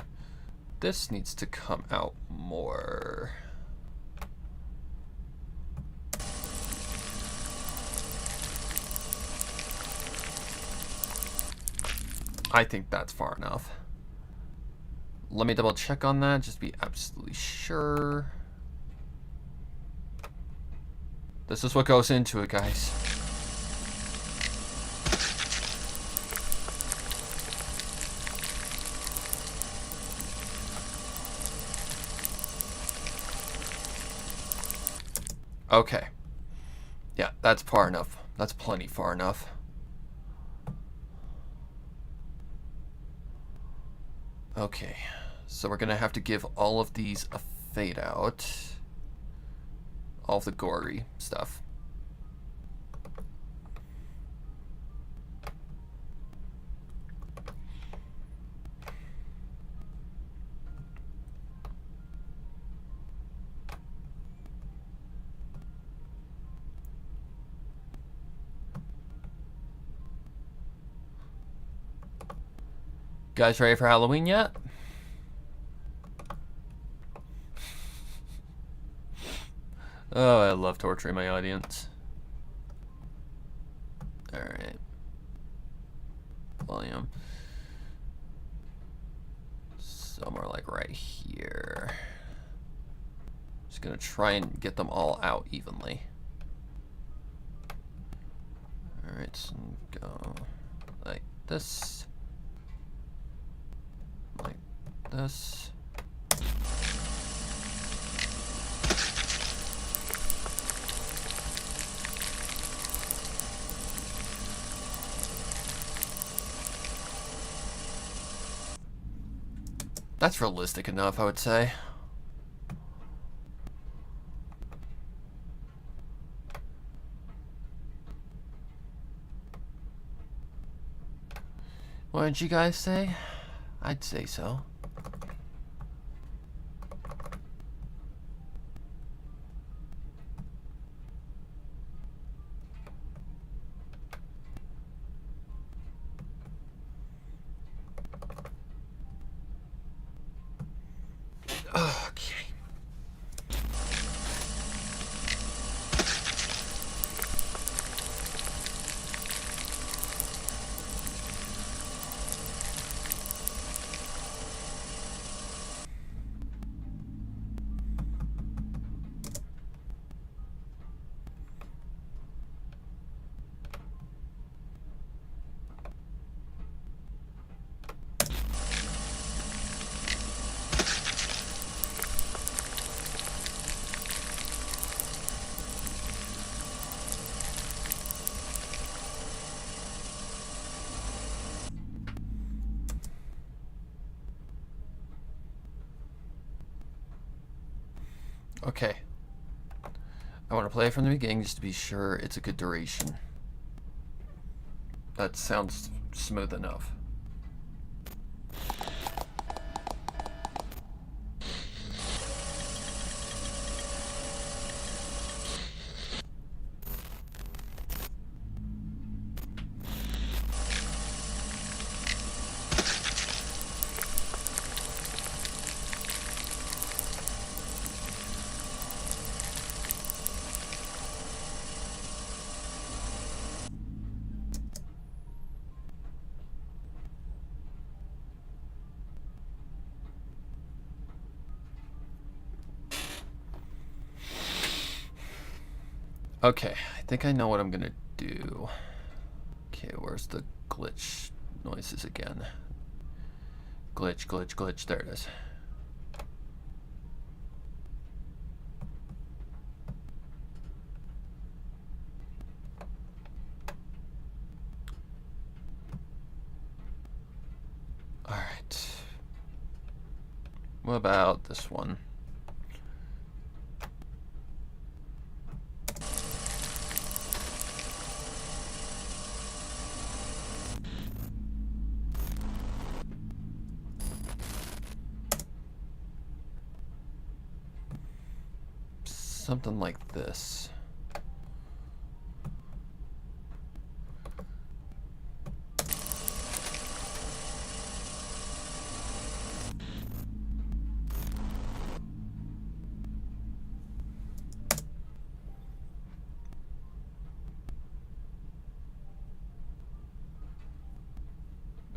This needs to come out more. I think that's far enough. Let me double check on that, just to be absolutely sure. This is what goes into it, guys. Okay. Yeah, that's far enough. That's plenty far enough. Okay, so we're gonna have to give all of these a fade out. All of the gory stuff. Guys ready for Halloween yet? Oh, I love torturing my audience. Alright. Volume. Somewhere like right here. Just gonna try and get them all out evenly. Alright, so go like this. Like this. That's realistic enough, I would say. What did you guys say? I'd say so. Okay. Okay. I want to play it from the beginning just to be sure it's a good duration. That sounds smooth enough. Okay, I think I know what I'm gonna do. Okay, where's the glitch noises again? Glitch, glitch, glitch. There it is. Alright. What about this one? Something like this.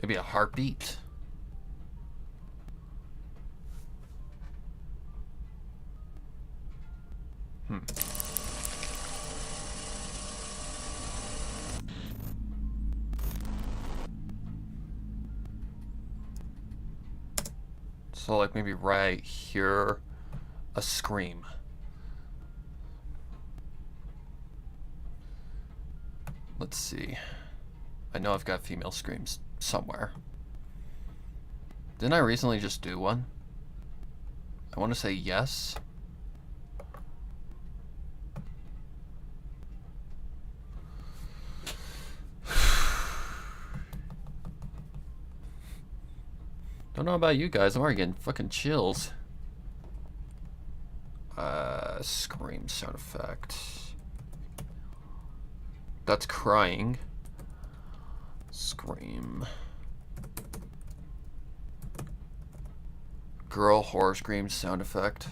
Maybe a heartbeat? So like maybe right here, a scream. Let's see. I know I've got female screams somewhere. Didn't I recently just do one? I want to say yes. Don't know about you guys, I'm already getting fucking chills. Scream sound effect. That's crying. Scream. Girl horror scream sound effect.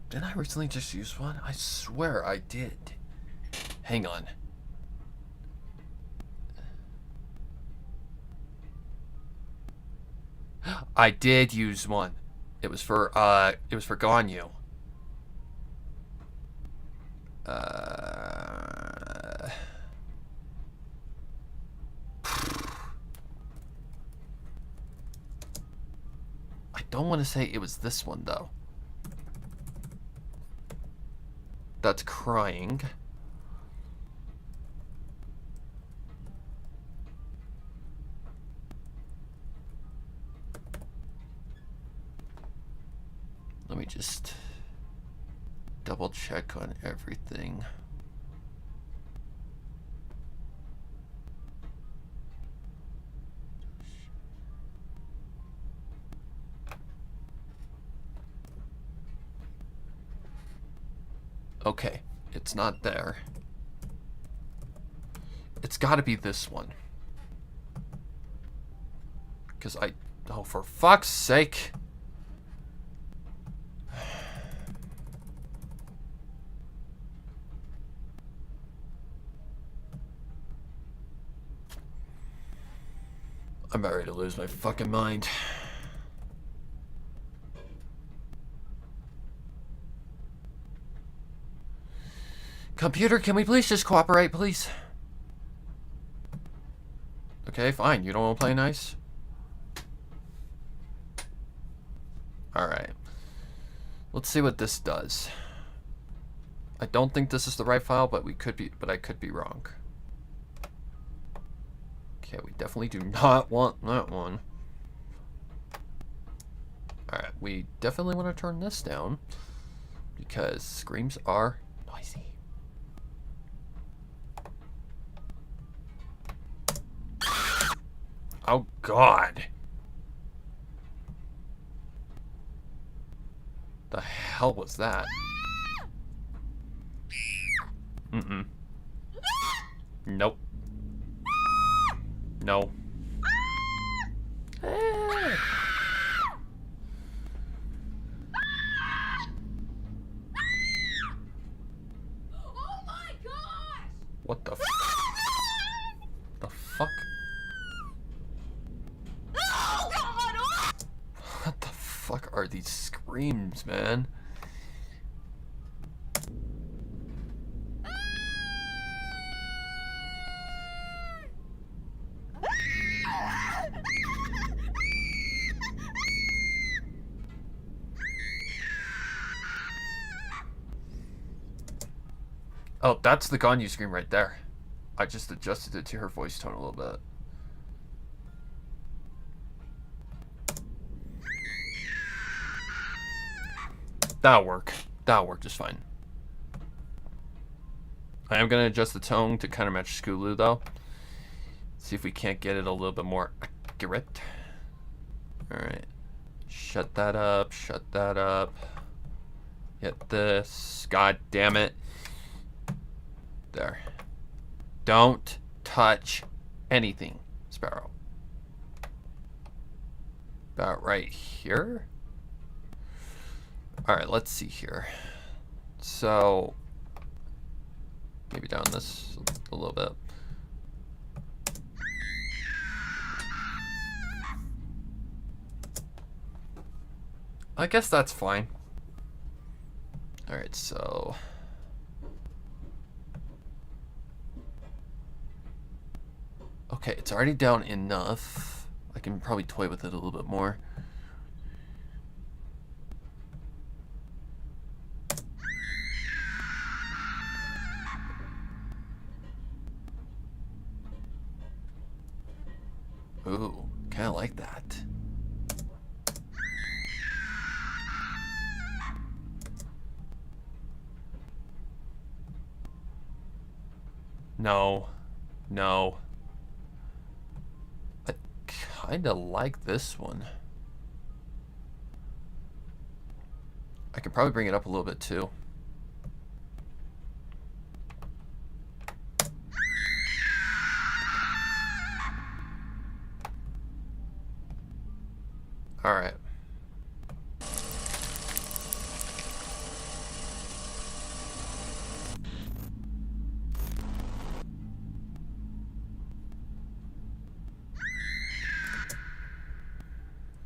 Didn't I recently just use one? I swear I did. Hang on. I did use one. It was for Ganyu. I don't want to say it was this one though. That's crying. Let me just double check on everything. Okay, it's not there. It's gotta be this one. Because oh, for fuck's sake. I'm about ready to lose my fucking mind. Computer, can we please just cooperate, please? Okay, fine. You don't want to play nice? Alright. Let's see what this does. I don't think this is the right file, but I could be wrong. Okay, we definitely do not want that one. Alright, we definitely want to turn this down because screams are noisy. Oh God. The hell was that? Mm-mm. Nope. No. What the fuck? What the fuck are these screams, man? Oh, that's the Ganyu scream right there. I just adjusted it to her voice tone a little bit. That'll work. That'll work just fine. I am going to adjust the tone to kind of match Skulu, though. See if we can't get it a little bit more accurate. Alright. Shut that up. Shut that up. Hit this. God damn it. There. Don't touch anything, Sparrow. About right here? Alright, let's see here. So, maybe down this a little bit. I guess that's fine. Alright, so... Okay, it's already down enough. I can probably toy with it a little bit more. Ooh, kind of like that. No. No. I kind of like this one. I could probably bring it up a little bit too. All right.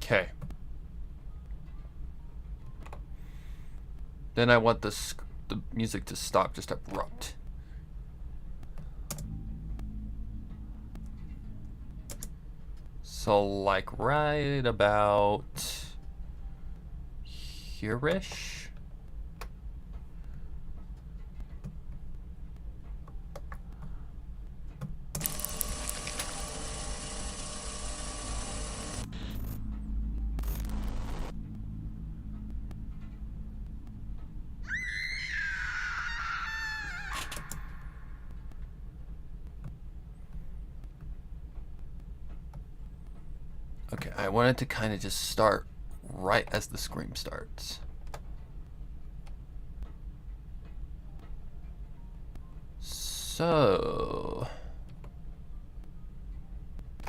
Okay. Then I want the music to stop just abrupt. So like right about here-ish. Okay, I wanted to kind of just start right as the scream starts. So...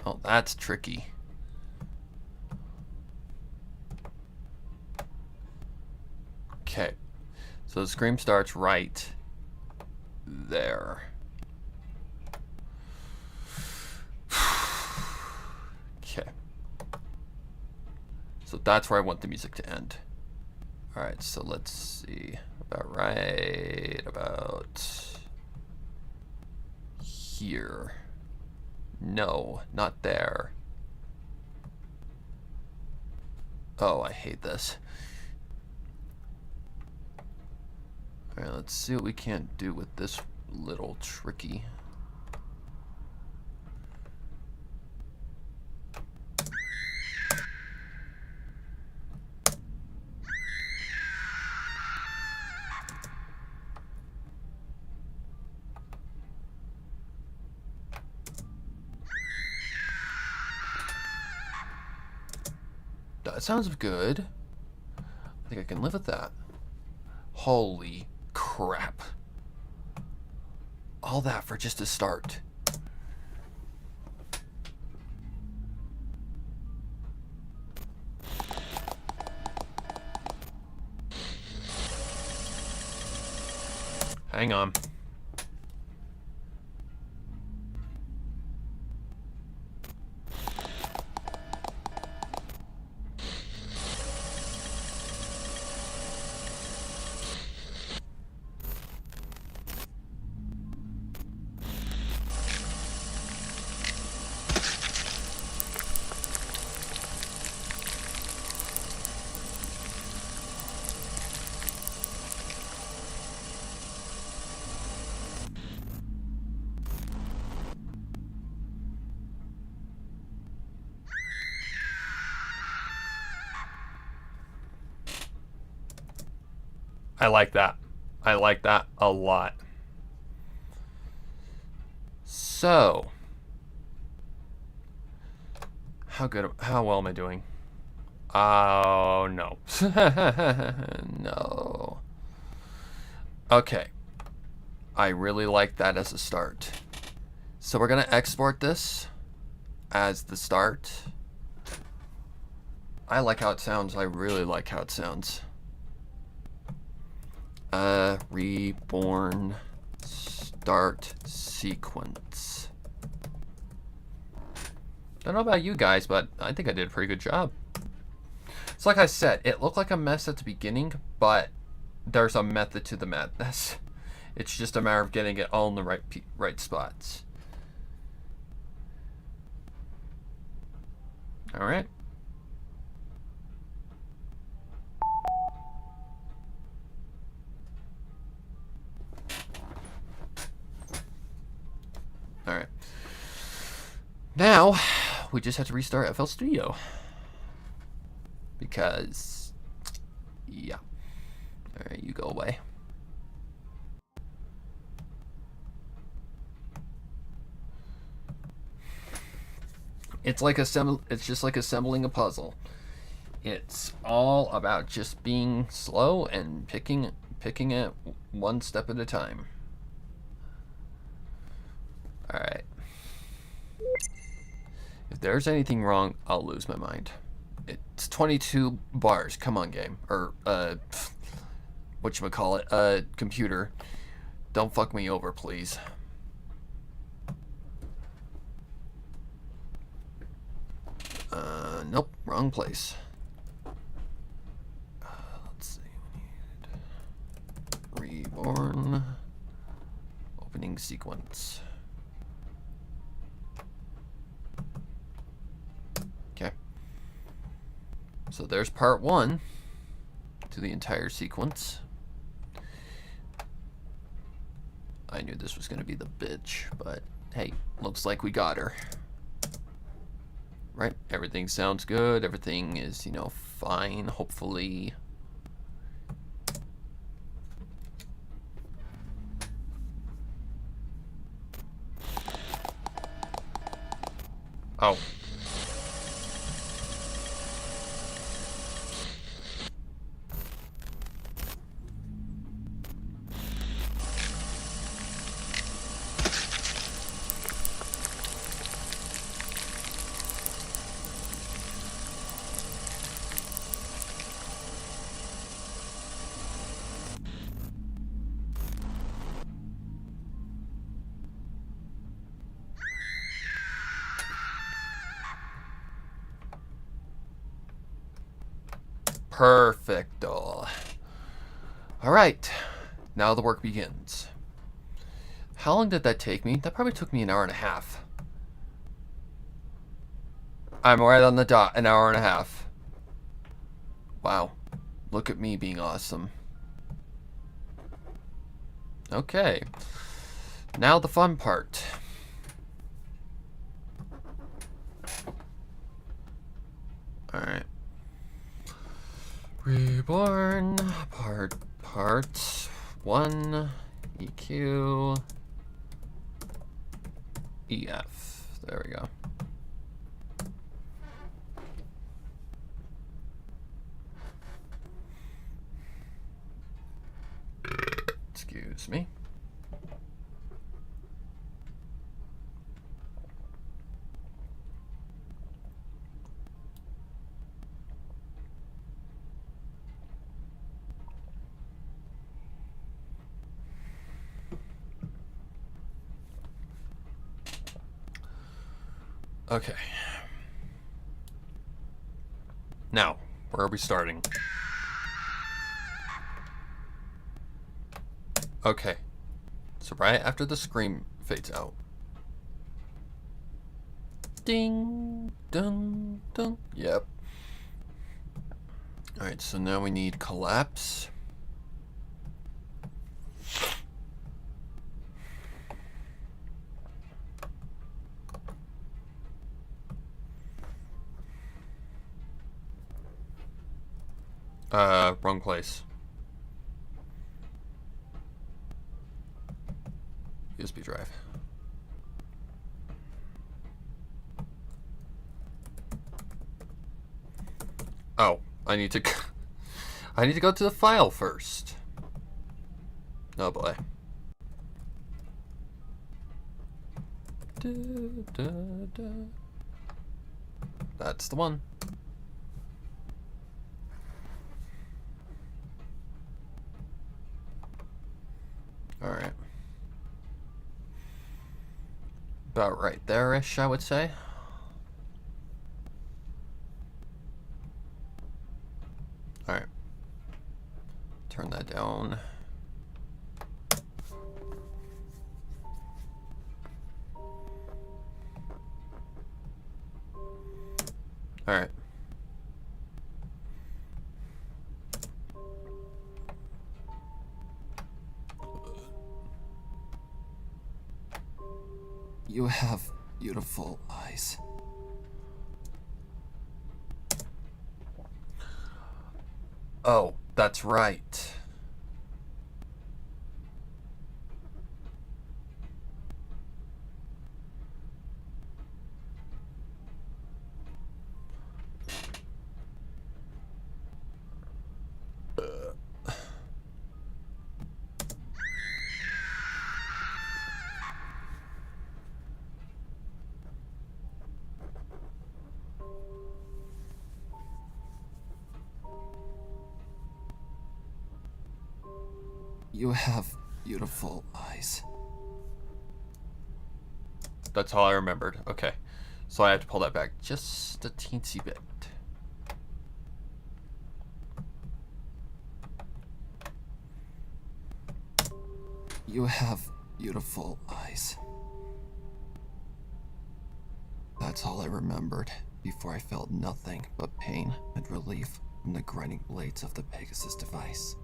Oh, that's tricky. Okay, so the scream starts right there. Okay. So that's where I want the music to end. Alright, so let's see. About right about here. No, not there. Oh, I hate this. Alright, let's see what we can't do with this little tricky. That sounds good. I think I can live with that. Holy crap. All that for just a start. Hang on. I like that. I like that a lot. So, how well am I doing? Oh, no. No. Okay. I really like that as a start. So we're going to export this as the start. I like how it sounds. I really like how it sounds. Reborn start sequence. Don't know about you guys, but I think I did a pretty good job. It's like I said, it looked like a mess at the beginning, but there's a method to the madness. It's just a matter of getting it all in the right spots. All right. All right. Now, we just have to restart FL Studio. Because, yeah. All right, you go away. It's just like assembling a puzzle. It's all about just being slow and picking it one step at a time. All right. If there's anything wrong, I'll lose my mind. It's 22 bars. Come on, game. Or, whatchamacallit, computer. Don't fuck me over, please. Nope, wrong place. Let's see. We need reborn opening sequence. Okay. So there's part 1 to the entire sequence. I knew this was going to be the bitch, but hey, looks like we got her. Right? Everything sounds good. Everything is, you know, fine, hopefully. Oh. Perfecto. All right, now the work begins. How long did that take me? That probably took me an hour and a half. I'm right on the dot, an hour and a half. Wow, look at me being awesome. Okay, now the fun part. All right. Reborn part 1 EQ EF. There we go. Excuse me. Okay. Now, where are we starting? Okay. So right after the scream fades out. Ding, dun, dun. Yep. Alright, so now we need collapse. Wrong place. USB drive. Oh, I need to go to the file first. Oh boy. That's the one. Alright. About right there-ish, I would say. Alright. Turn that down. Alright. You have beautiful eyes. Oh, that's right. You have beautiful eyes. That's all I remembered. Okay. So I have to pull that back just a teensy bit. You have beautiful eyes. That's all I remembered before I felt nothing but pain and relief from the grinding blades of the Pegasus device.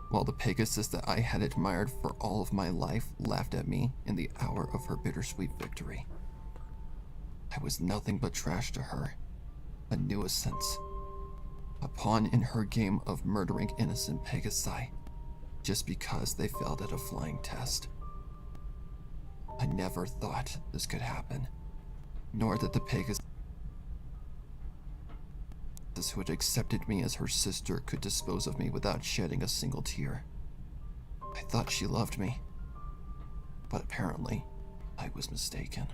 While the Pegasus that I had admired for all of my life laughed at me in the hour of her bittersweet victory. I was nothing but trash to her, a nuisance, a pawn in her game of murdering innocent Pegasi, just because they failed at a flying test. I never thought this could happen, nor that the Pegasus who had accepted me as her sister could dispose of me without shedding a single tear. I thought she loved me, but apparently I was mistaken.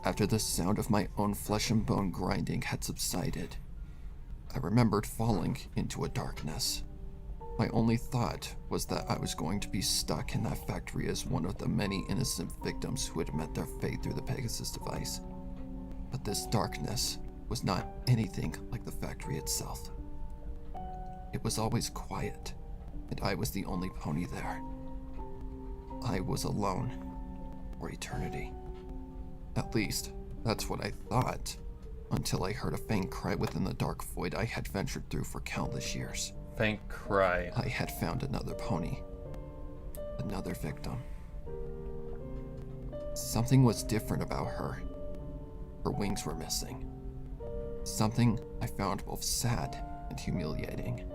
After the sound of my own flesh and bone grinding had subsided, I remembered falling into a darkness. My only thought was that I was going to be stuck in that factory as one of the many innocent victims who had met their fate through the Pegasus device. But this darkness was not anything like the factory itself. It was always quiet, and I was the only pony there. I was alone for eternity. At least, that's what I thought, until I heard a faint cry within the dark void I had ventured through for countless years. Faint cry. I had found another pony. Another victim. Something was different about her. Her wings were missing. Something I found both sad and humiliating.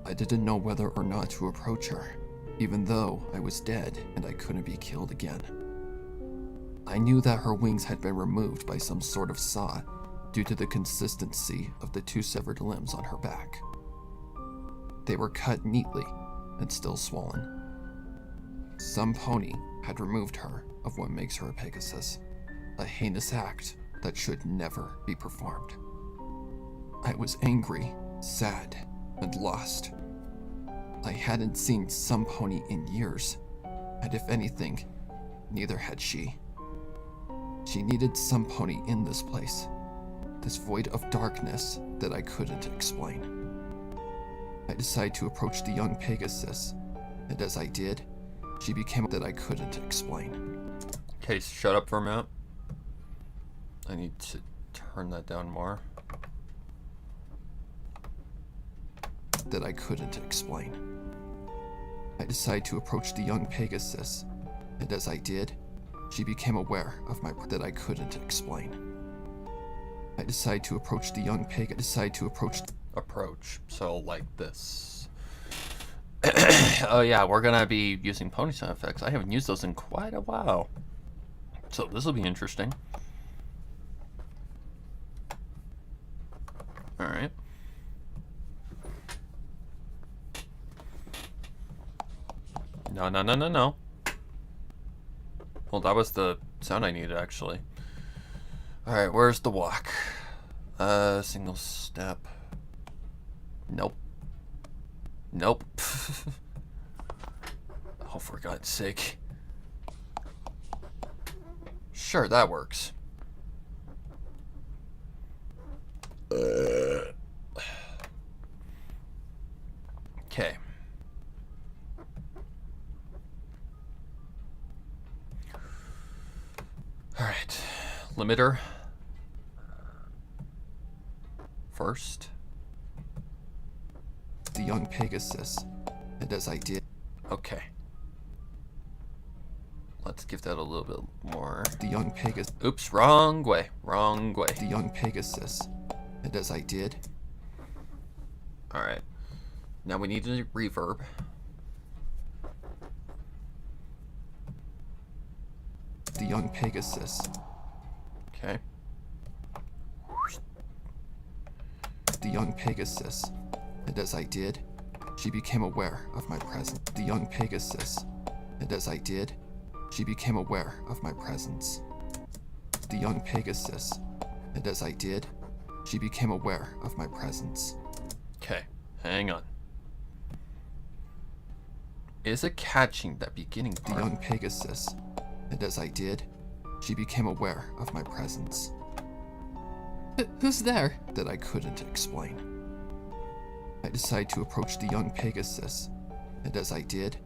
I didn't know whether or not to approach her, even though I was dead and I couldn't be killed again. I knew that her wings had been removed by some sort of saw due to the consistency of the two severed limbs on her back. They were cut neatly, and still swollen. Some pony had removed her of what makes her a Pegasus, a heinous act that should never be performed. I was angry, sad, and lost. I hadn't seen Some Pony in years, and if anything, neither had she. She needed Some Pony in this place, this void of darkness that I couldn't explain. I decided to approach the young Pegasus, and as I did, she became that I couldn't explain. Okay, shut up for a minute. I need to turn that down more. That I couldn't explain. I decided to approach the young Pegasus, and as I did, she became aware of my that I couldn't explain. I decided to approach the young approach, so like this. Oh yeah, we're gonna be using pony sound effects. I haven't used those in quite a while, so this will be interesting. All right. No. Well, that was the sound I needed, actually. Alright, where's the walk? Single step. Nope. Oh, for God's sake. Sure, that works. Okay. Alright, limiter first. The young Pegasus, and as I did. Okay. Let's give that a little bit more. The young Pegasus. Oops, wrong way. The young Pegasus, and as I did. Alright. Now we need a reverb. The young Pegasus. Okay. The young Pegasus, and as I did, she became aware of my presence. The young Pegasus, and as I did, she became aware of my presence. The young Pegasus, and as I did, she became aware of my presence. Okay, hang on. Is it catching that beginning part? The young Pegasus, and as I did, she became aware of my presence. Who's there? That I couldn't explain. I decided to approach the young Pegasus, and as I did,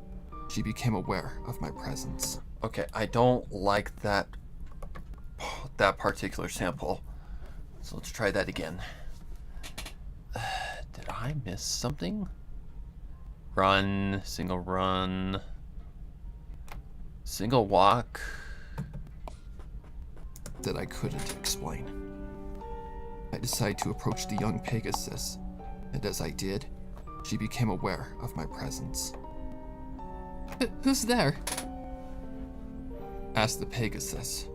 she became aware of my presence. Okay, I don't like that particular sample, so let's try that again. Did I miss something? Run, single walk. That I couldn't explain. I decided to approach the young Pegasus, and as I did, she became aware of my presence. Who's there? Asked the Pegasus.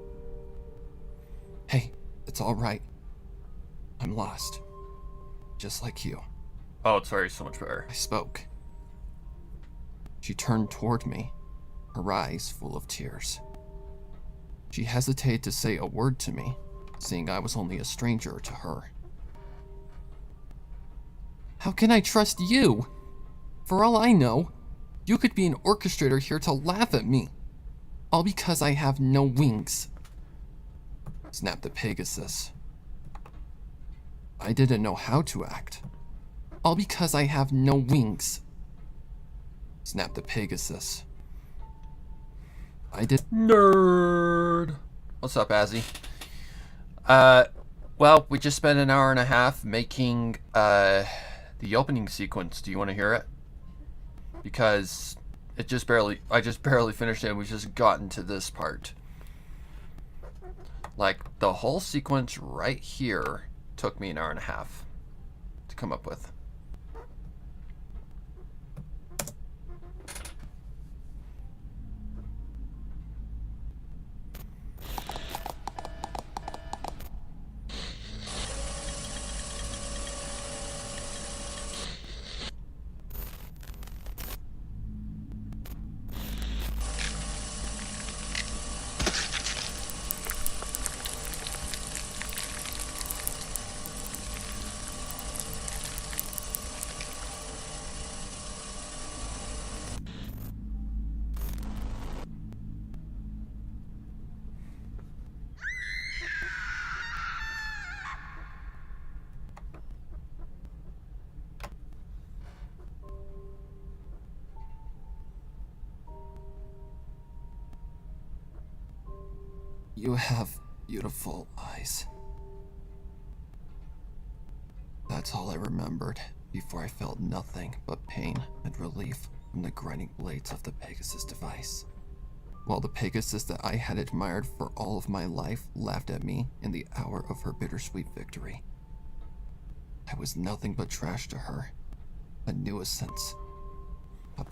Hey, it's all right. I'm lost. Just like you. Oh, it's already so much better. I spoke. She turned toward me, her eyes full of tears. She hesitated to say a word to me, seeing I was only a stranger to her. How can I trust you? For all I know, you could be an orchestrator here to laugh at me. All because I have no wings. Snapped the Pegasus. I didn't know how to act. All because I have no wings. Snapped the Pegasus. I did. Nerd. What's up, Azzy? Well, we just spent an hour and a half making the opening sequence. Do you want to hear it? Because I just barely finished it and we just gotten to this part. Like, the whole sequence right here took me an hour and a half to come up with. You have beautiful eyes. That's all I remembered before I felt nothing but pain and relief from the grinding blades of the Pegasus device. While the Pegasus that I had admired for all of my life laughed at me in the hour of her bittersweet victory. I was nothing but trash to her, a nuisance.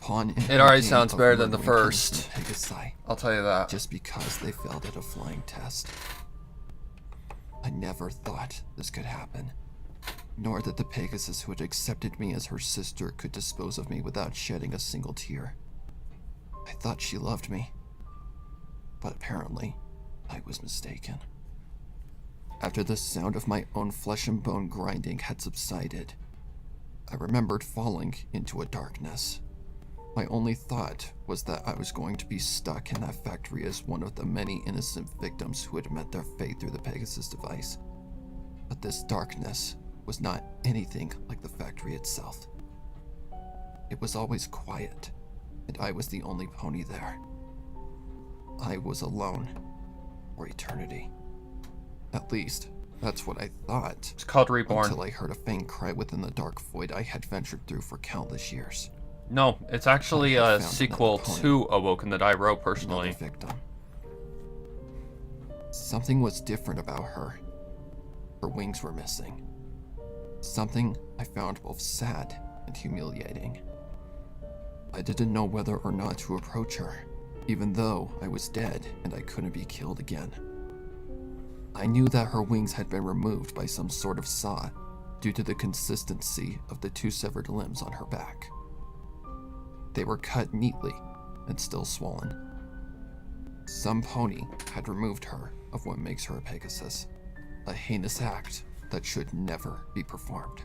It already sounds better than the first. Pegasi, I'll tell you that. Just because they failed at a flying test. I never thought this could happen, nor that the Pegasus who had accepted me as her sister could dispose of me without shedding a single tear. I thought she loved me, but apparently I was mistaken. After the sound of my own flesh and bone grinding had subsided, I remembered falling into a darkness. My only thought was that I was going to be stuck in that factory as one of the many innocent victims who had met their fate through the Pegasus device. But this darkness was not anything like the factory itself. It was always quiet, and I was the only pony there. I was alone for eternity. At least, that's what I thought. It's called Reborn. Until I heard a faint cry within the dark void I had ventured through for countless years. No, it's actually a sequel to Awoken that I wrote personally. Victim. Something was different about her. Her wings were missing. Something I found both sad and humiliating. I didn't know whether or not to approach her, even though I was dead and I couldn't be killed again. I knew that her wings had been removed by some sort of saw due to the consistency of the two severed limbs on her back. They were cut neatly and still swollen. Some pony had removed her of what makes her a Pegasus, a heinous act that should never be performed.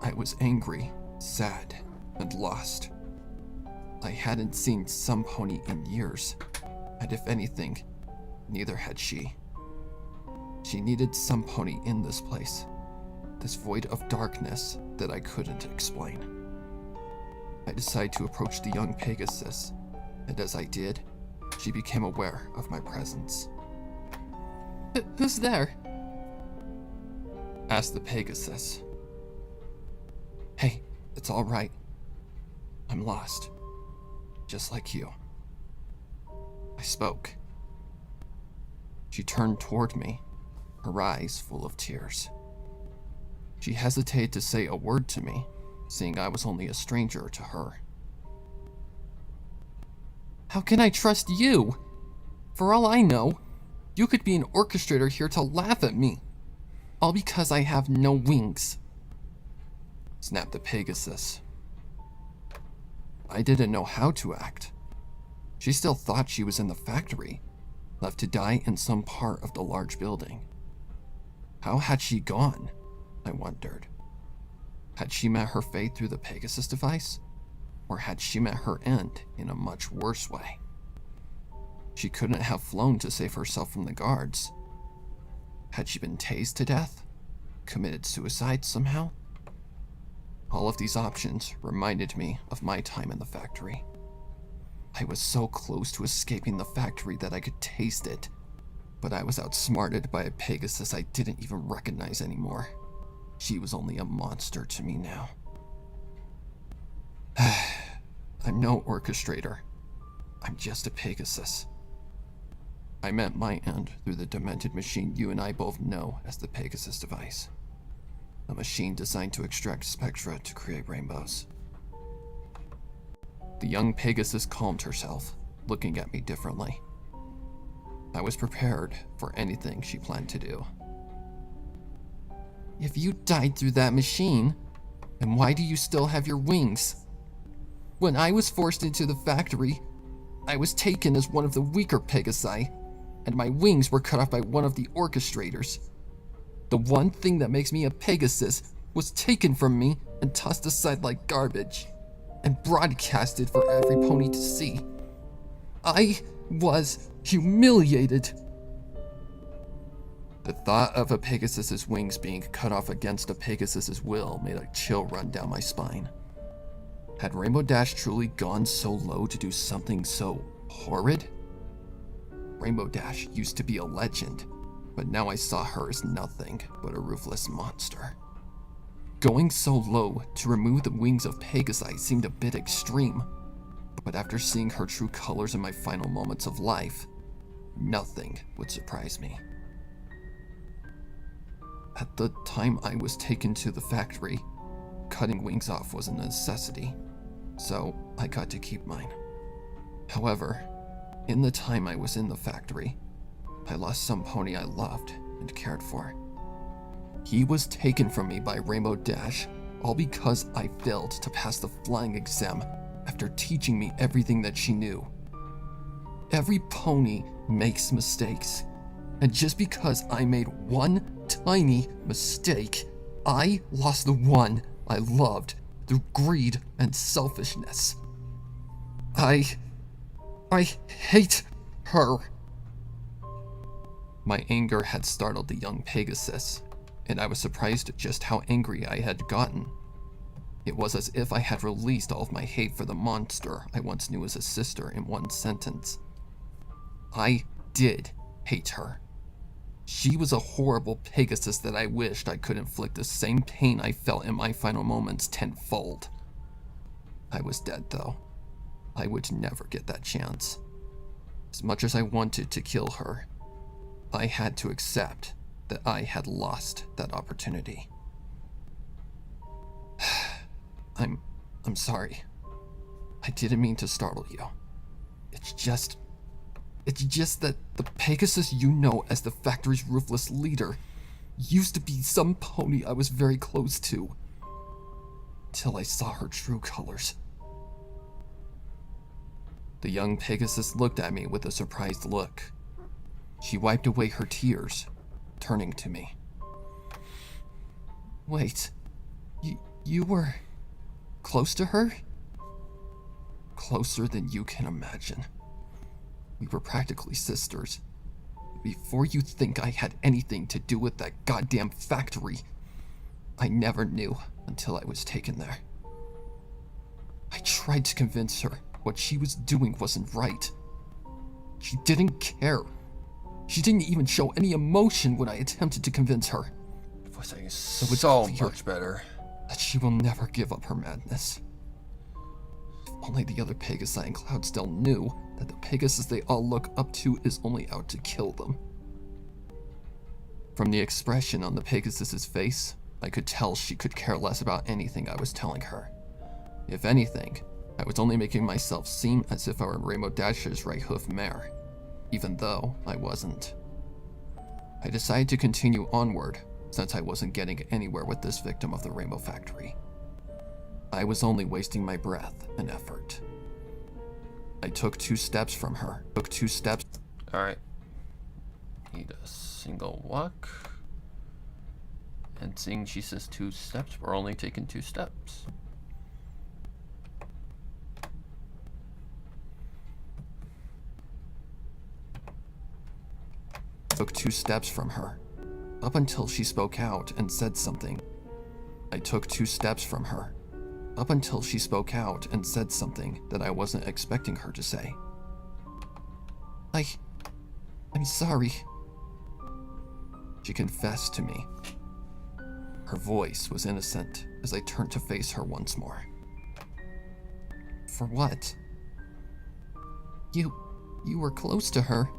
I was angry, sad, and lost. I hadn't seen some pony in years, and if anything, neither had she. She needed some pony in this place, this void of darkness that I couldn't explain. I decided to approach the young Pegasus, and as I did, she became aware of my presence. Who's there? Asked the Pegasus. Hey, it's all right. I'm lost, just like you. I spoke. She turned toward me, her eyes full of tears. She hesitated to say a word to me, seeing I was only a stranger to her. How can I trust you? For all I know, you could be an orchestrator here to laugh at me, all because I have no wings. Snapped the Pegasus. I didn't know how to act. She still thought she was in the factory, left to die in some part of the large building. How had she gone? I wondered. Had she met her fate through the Pegasus device? Or had she met her end in a much worse way? She couldn't have flown to save herself from the guards. Had she been tased to death? Committed suicide somehow? All of these options reminded me of my time in the factory. I was so close to escaping the factory that I could taste it, but I was outsmarted by a Pegasus I didn't even recognize anymore. She was only a monster to me now. I'm no orchestrator. I'm just a Pegasus. I met my end through the demented machine you and I both know as the Pegasus device. A machine designed to extract spectra to create rainbows. The young Pegasus calmed herself, looking at me differently. I was prepared for anything she planned to do. If you died through that machine, then why do you still have your wings? When I was forced into the factory, I was taken as one of the weaker Pegasi, and my wings were cut off by one of the orchestrators. The one thing that makes me a Pegasus was taken from me and tossed aside like garbage, and broadcasted for every pony to see. I was humiliated. The thought of a Pegasus's wings being cut off against a Pegasus's will made a chill run down my spine. Had Rainbow Dash truly gone so low to do something so horrid? Rainbow Dash used to be a legend, but now I saw her as nothing but a ruthless monster. Going so low to remove the wings of Pegasi seemed a bit extreme, but after seeing her true colors in my final moments of life, nothing would surprise me. At the time I was taken to the factory, cutting wings off was a necessity, so I got to keep mine. However, in the time I was in the factory, I lost some pony I loved and cared for. He was taken from me by Rainbow Dash, all because I failed to pass the flying exam after teaching me everything that she knew. Every pony makes mistakes, and just because I made one tiny mistake, I lost the one I loved through greed and selfishness. I hate her. My anger had startled the young Pegasus, and I was surprised at just how angry I had gotten. It was as if I had released all of my hate for the monster I once knew as a sister in one sentence. I did hate her. She was a horrible Pegasus that I wished I could inflict the same pain I felt in my final moments tenfold. I was dead, though. I would never get that chance. As much as I wanted to kill her, I had to accept that I had lost that opportunity. I'm sorry. I didn't mean to startle you. It's just that the Pegasus you know as the factory's ruthless leader used to be some pony I was very close to, till I saw her true colors. The young Pegasus looked at me with a surprised look. She wiped away her tears, turning to me. Wait, you were close to her? Closer than you can imagine. We were practically sisters. Before you think I had anything to do with that goddamn factory, I never knew until I was taken there. I tried to convince her what she was doing wasn't right. She didn't care. She didn't even show any emotion when I attempted to convince her. So much better. That she will never give up her madness. If only the other Pegasi in Cloudsdale knew that the Pegasus they all look up to is only out to kill them. From the expression on the Pegasus's face, I could tell she could care less about anything I was telling her. If anything, I was only making myself seem as if I were Rainbow Dasher's right hoof mare, even though I wasn't. I decided to continue onward, since I wasn't getting anywhere with this victim of the Rainbow Factory. I was only wasting my breath and effort. I took 2 steps from her. Alright. Need a single walk. And seeing she says 2 steps, we're only taking 2 steps. Took 2 steps from her, up until she spoke out and said something. I took 2 steps from her, up until she spoke out and said something that I wasn't expecting her to say. I'm sorry. She confessed to me. Her voice was innocent as I turned to face her once more. For what? You were close to her,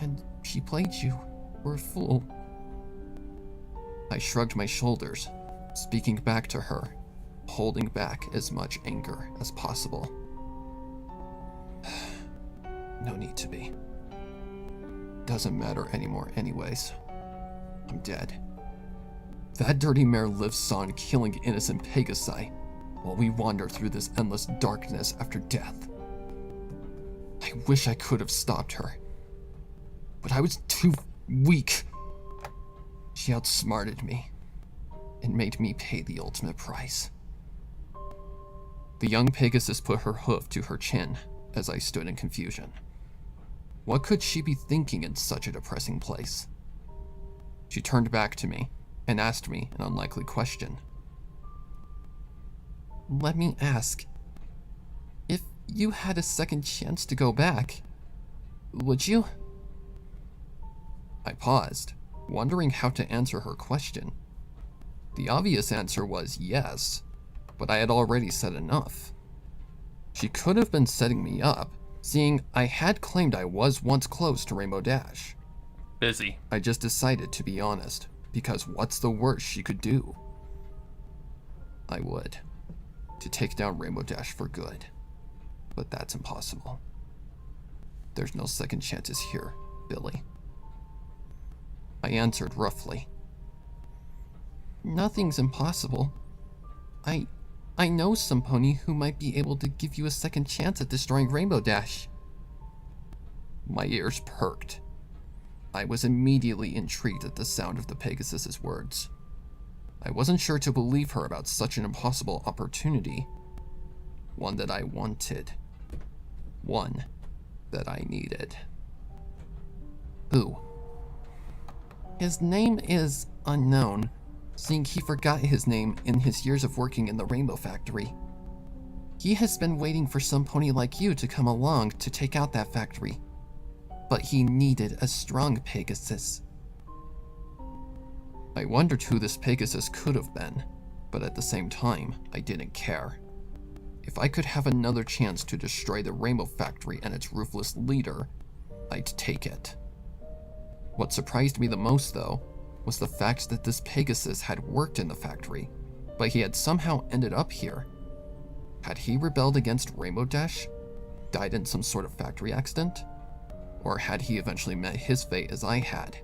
and she played you for a fool. I shrugged my shoulders, speaking back to her, holding back as much anger as possible. No need to be. Doesn't matter anymore anyways. I'm dead. That dirty mare lives on killing innocent Pegasi, while we wander through this endless darkness after death. I wish I could have stopped her, but I was too weak. She outsmarted me and made me pay the ultimate price. The young Pegasus put her hoof to her chin as I stood in confusion. What could she be thinking in such a depressing place? She turned back to me and asked me an unlikely question. Let me ask, if you had a second chance to go back, Would you? I paused, wondering how to answer her question. The obvious answer was yes, but I had already said enough. She could have been setting me up, seeing I had claimed I was once close to Rainbow Dash. Busy. I just decided to be honest, because what's the worst she could do? I would. To take down Rainbow Dash for good. But that's impossible. There's no second chances here, Billy. I answered roughly. Nothing's impossible. I know some pony who might be able to give you a second chance at destroying Rainbow Dash. My ears perked. I was immediately intrigued at the sound of the Pegasus's words. I wasn't sure to believe her about such an impossible opportunity. One that I wanted. One that I needed. Who? His name is unknown, seeing he forgot his name in his years of working in the Rainbow Factory. He has been waiting for some pony like you to come along to take out that factory. But he needed a strong Pegasus. I wondered who this Pegasus could have been, but at the same time, I didn't care. If I could have another chance to destroy the Rainbow Factory and its ruthless leader, I'd take it. What surprised me the most, though, was the fact that this Pegasus had worked in the factory, but he had somehow ended up here. Had he rebelled against Rainbow Dash? Died in some sort of factory accident? Or had he eventually met his fate as I had?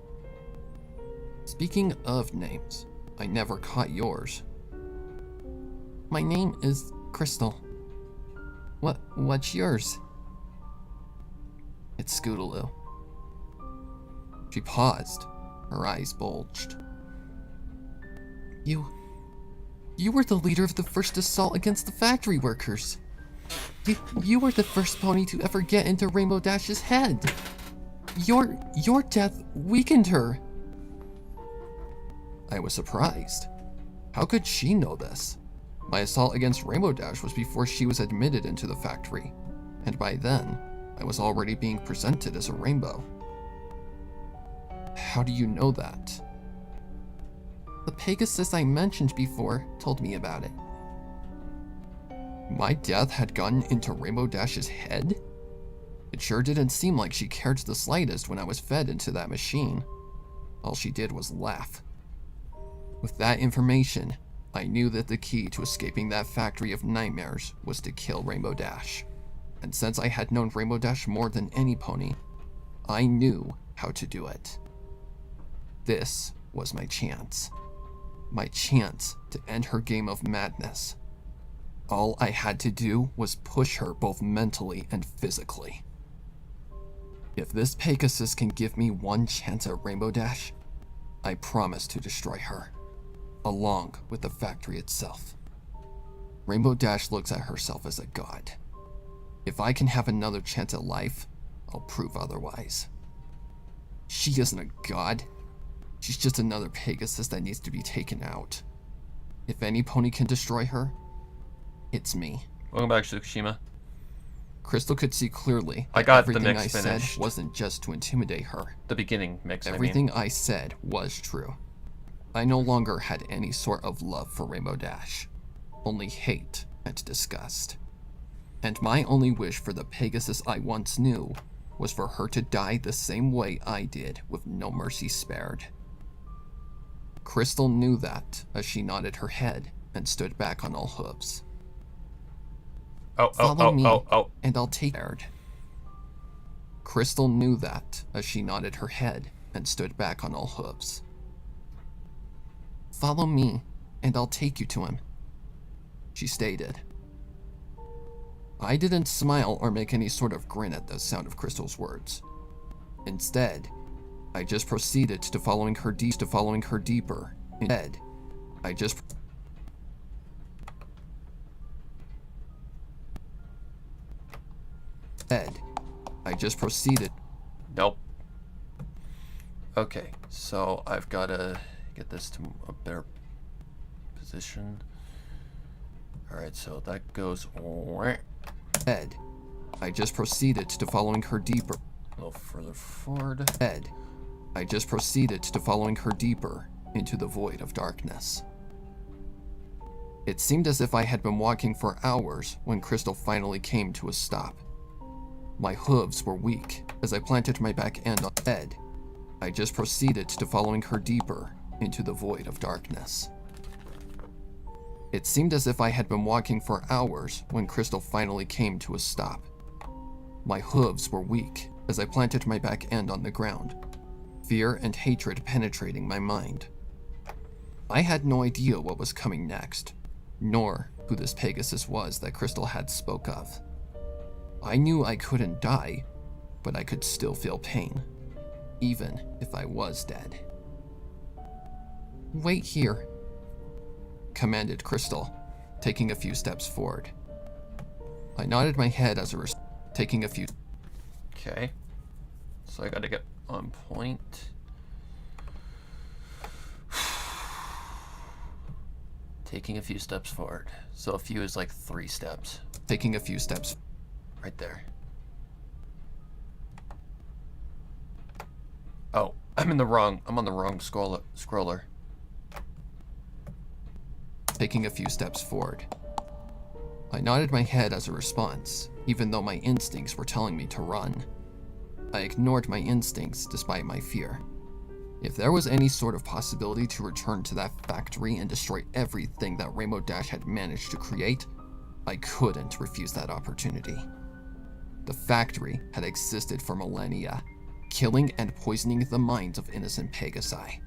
Speaking of names, I never caught yours. My name is Crystal. What's yours? It's Scootaloo. She paused. Her eyes bulged. You were the leader of the first assault against the factory workers. You were the first pony to ever get into Rainbow Dash's head. Your death weakened her. I was surprised. How could she know this? My assault against Rainbow Dash was before she was admitted into the factory, and by then, I was already being presented as a rainbow. How do you know that? The Pegasus I mentioned before told me about it. My death had gotten into Rainbow Dash's head? It sure didn't seem like she cared the slightest when I was fed into that machine. All she did was laugh. With that information, I knew that the key to escaping that factory of nightmares was to kill Rainbow Dash. And since I had known Rainbow Dash more than any pony, I knew how to do it. This was my chance. My chance to end her game of madness. All I had to do was push her both mentally and physically. If this Pegasus can give me one chance at Rainbow Dash, I promise to destroy her, along with the factory itself. Rainbow Dash looks at herself as a god. If I can have another chance at life, I'll prove otherwise. She isn't a god. She's just another Pegasus that needs to be taken out. If any pony can destroy her, it's me. Welcome back, Tsukushima. Crystal could see clearly I that got the everything mix I finished. said wasn't just to intimidate her. The beginning mix, Everything I said was true. I no longer had any sort of love for Rainbow Dash, only hate and disgust. And my only wish for the Pegasus I once knew was for her to die the same way I did, with no mercy spared. Crystal knew that as she nodded her head and stood back on all hooves. Follow me, and I'll take her. Crystal knew that as she nodded her head and stood back on all hooves. Follow me, and I'll take you to him, she stated. I didn't smile or make any sort of grin at the sound of Crystal's words. Instead, I just proceeded to following her deeper. Instead, I just proceeded. Nope. Okay, so I've got to get this to a better position. Alright, so that goes... I just proceeded to following her deeper. A no further forward. Ed, I just proceeded to following her deeper into the void of darkness. It seemed as if I had been walking for hours when Crystal finally came to a stop. My hooves were weak as I planted my back end on Ed. I just proceeded to following her deeper into the void of darkness. It seemed as if I had been walking for hours when Crystal finally came to a stop. My hooves were weak as I planted my back end on the ground, fear and hatred penetrating my mind. I had no idea what was coming next, nor who this Pegasus was that Crystal had spoke of. I knew I couldn't die, but I could still feel pain, even if I was dead. "Wait here," commanded Crystal, taking a few steps forward. I nodded my head as a response, taking a few. Okay. So I gotta get on point. Taking a few steps forward. So a few is like 3 steps. Taking a few steps. Right there. Oh, I'm on the wrong scroller. Taking a few steps forward. I nodded my head as a response, even though my instincts were telling me to run. I ignored my instincts despite my fear. If there was any sort of possibility to return to that factory and destroy everything that Rainbow Dash had managed to create, I couldn't refuse that opportunity. The factory had existed for millennia, killing and poisoning the minds of innocent Pegasi.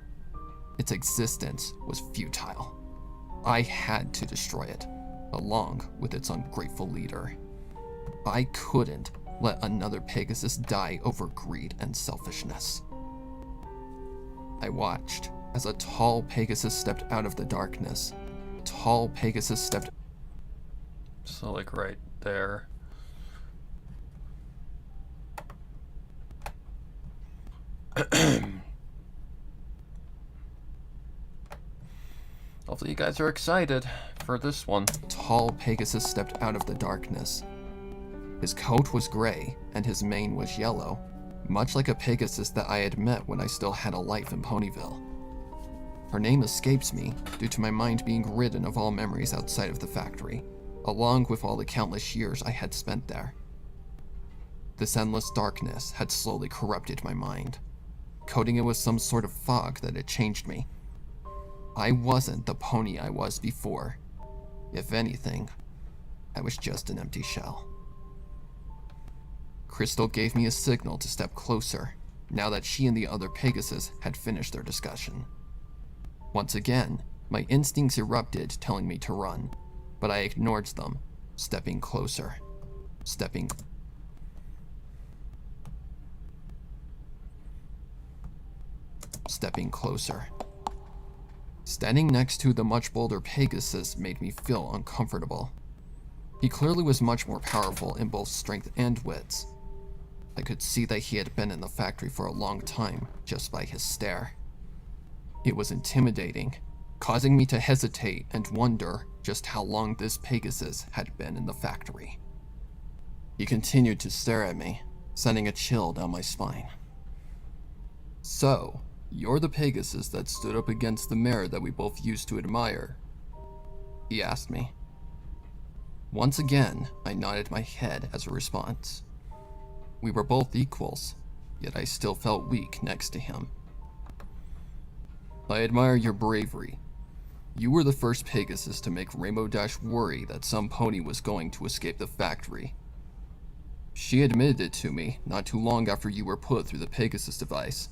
Its existence was futile. I had to destroy it, along with its ungrateful leader. I couldn't let another Pegasus die over greed and selfishness. I watched as a tall Pegasus stepped out of the darkness. Tall Pegasus stepped. So like right there. Hopefully you guys are excited for this one. Tall Pegasus stepped out of the darkness. His coat was gray and his mane was yellow, much like a Pegasus that I had met when I still had a life in Ponyville. Her name escapes me due to my mind being ridden of all memories outside of the factory, along with all the countless years I had spent there. This endless darkness had slowly corrupted my mind, coating it with some sort of fog that had changed me. I wasn't the pony I was before. If anything, I was just an empty shell. Crystal gave me a signal to step closer, now that she and the other Pegasus had finished their discussion. Once again, my instincts erupted, telling me to run, but I ignored them, stepping closer. Stepping closer. Standing next to the much bolder Pegasus made me feel uncomfortable. He clearly was much more powerful in both strength and wits. I could see that he had been in the factory for a long time just by his stare. It was intimidating, causing me to hesitate and wonder just how long this Pegasus had been in the factory. He continued to stare at me, sending a chill down my spine. "So, you're the Pegasus that stood up against the mare that we both used to admire?" he asked me. Once again, I nodded my head as a response. We were both equals, yet I still felt weak next to him. "I admire your bravery. You were the first Pegasus to make Rainbow Dash worry that some pony was going to escape the factory. She admitted it to me not too long after you were put through the Pegasus device.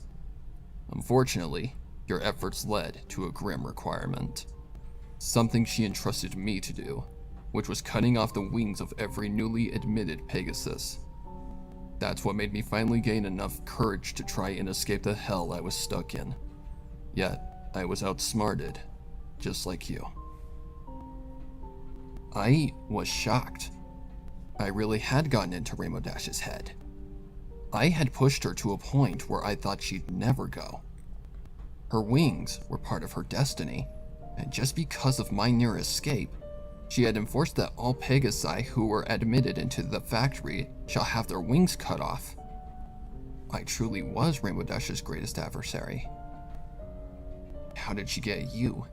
Unfortunately, your efforts led to a grim requirement. Something she entrusted me to do, which was cutting off the wings of every newly admitted Pegasus. That's what made me finally gain enough courage to try and escape the hell I was stuck in. Yet, I was outsmarted, just like you." I was shocked. I really had gotten into Rainbow Dash's head. I had pushed her to a point where I thought she'd never go. Her wings were part of her destiny, and just because of my near escape, she had enforced that all Pegasi who were admitted into the factory shall have their wings cut off. I truly was Rainbow Dash's greatest adversary. How did she get you?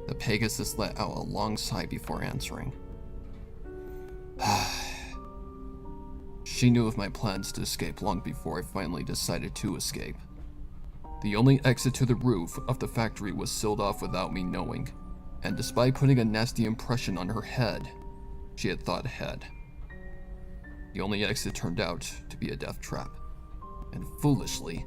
The Pegasus let out a long sigh before answering. She knew of my plans to escape long before I finally decided to escape. The only exit to the roof of the factory was sealed off without me knowing, and despite putting a nasty impression on her head, she had thought ahead. The only exit turned out to be a death trap, and foolishly,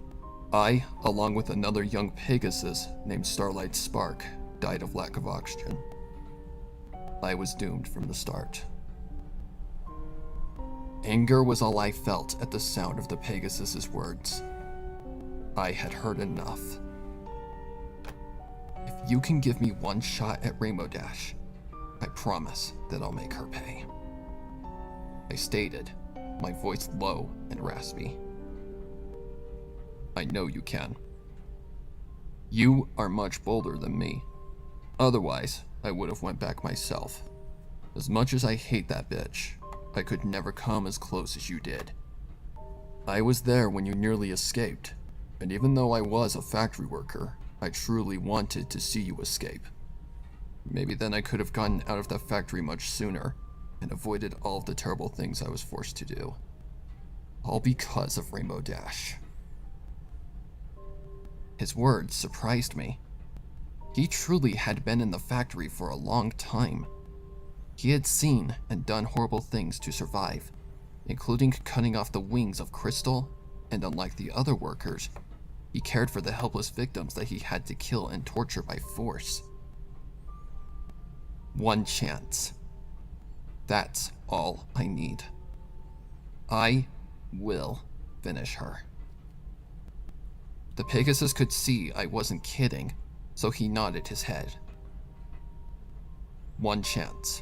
I, along with another young Pegasus named Starlight Spark, died of lack of oxygen. I was doomed from the start. Anger was all I felt at the sound of the Pegasus's words. I had heard enough. If you can give me one shot at Rainbow Dash, I promise that I'll make her pay. I stated, my voice low and raspy. I know you can. You are much bolder than me. Otherwise, I would have went back myself. As much as I hate that bitch, I could never come as close as you did. I was there when you nearly escaped, and even though I was a factory worker, I truly wanted to see you escape. Maybe then I could have gotten out of that factory much sooner and avoided all of the terrible things I was forced to do. All because of Rainbow Dash. His words surprised me. He truly had been in the factory for a long time. He had seen and done horrible things to survive, including cutting off the wings of Crystal, and unlike the other workers, he cared for the helpless victims that he had to kill and torture by force. One chance. That's all I need. I will finish her. The Pegasus could see I wasn't kidding, so he nodded his head. One chance.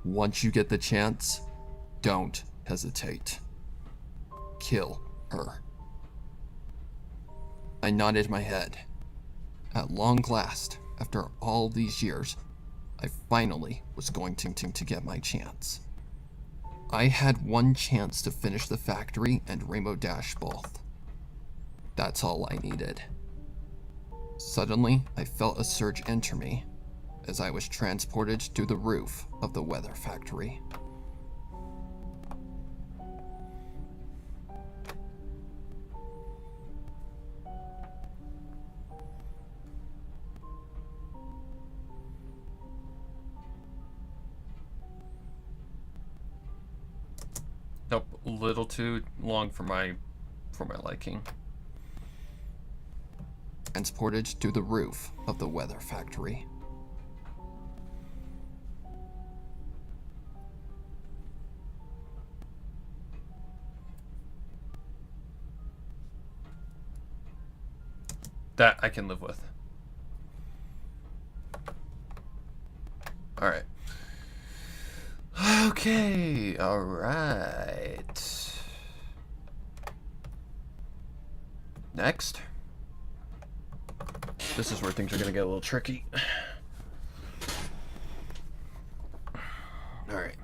Once you get the chance, don't hesitate. Kill her. I nodded my head. At long last, after all these years, I finally was going to get my chance. I had one chance to finish the factory and Rainbow Dash both. That's all I needed. Suddenly, I felt a surge enter me as I was transported to the roof of the weather factory. Nope, a little too long for my liking. Transported to the roof of the weather factory. That I can live with. Alright. Okay, alright. Next. This is where things are going to get a little tricky. Alright.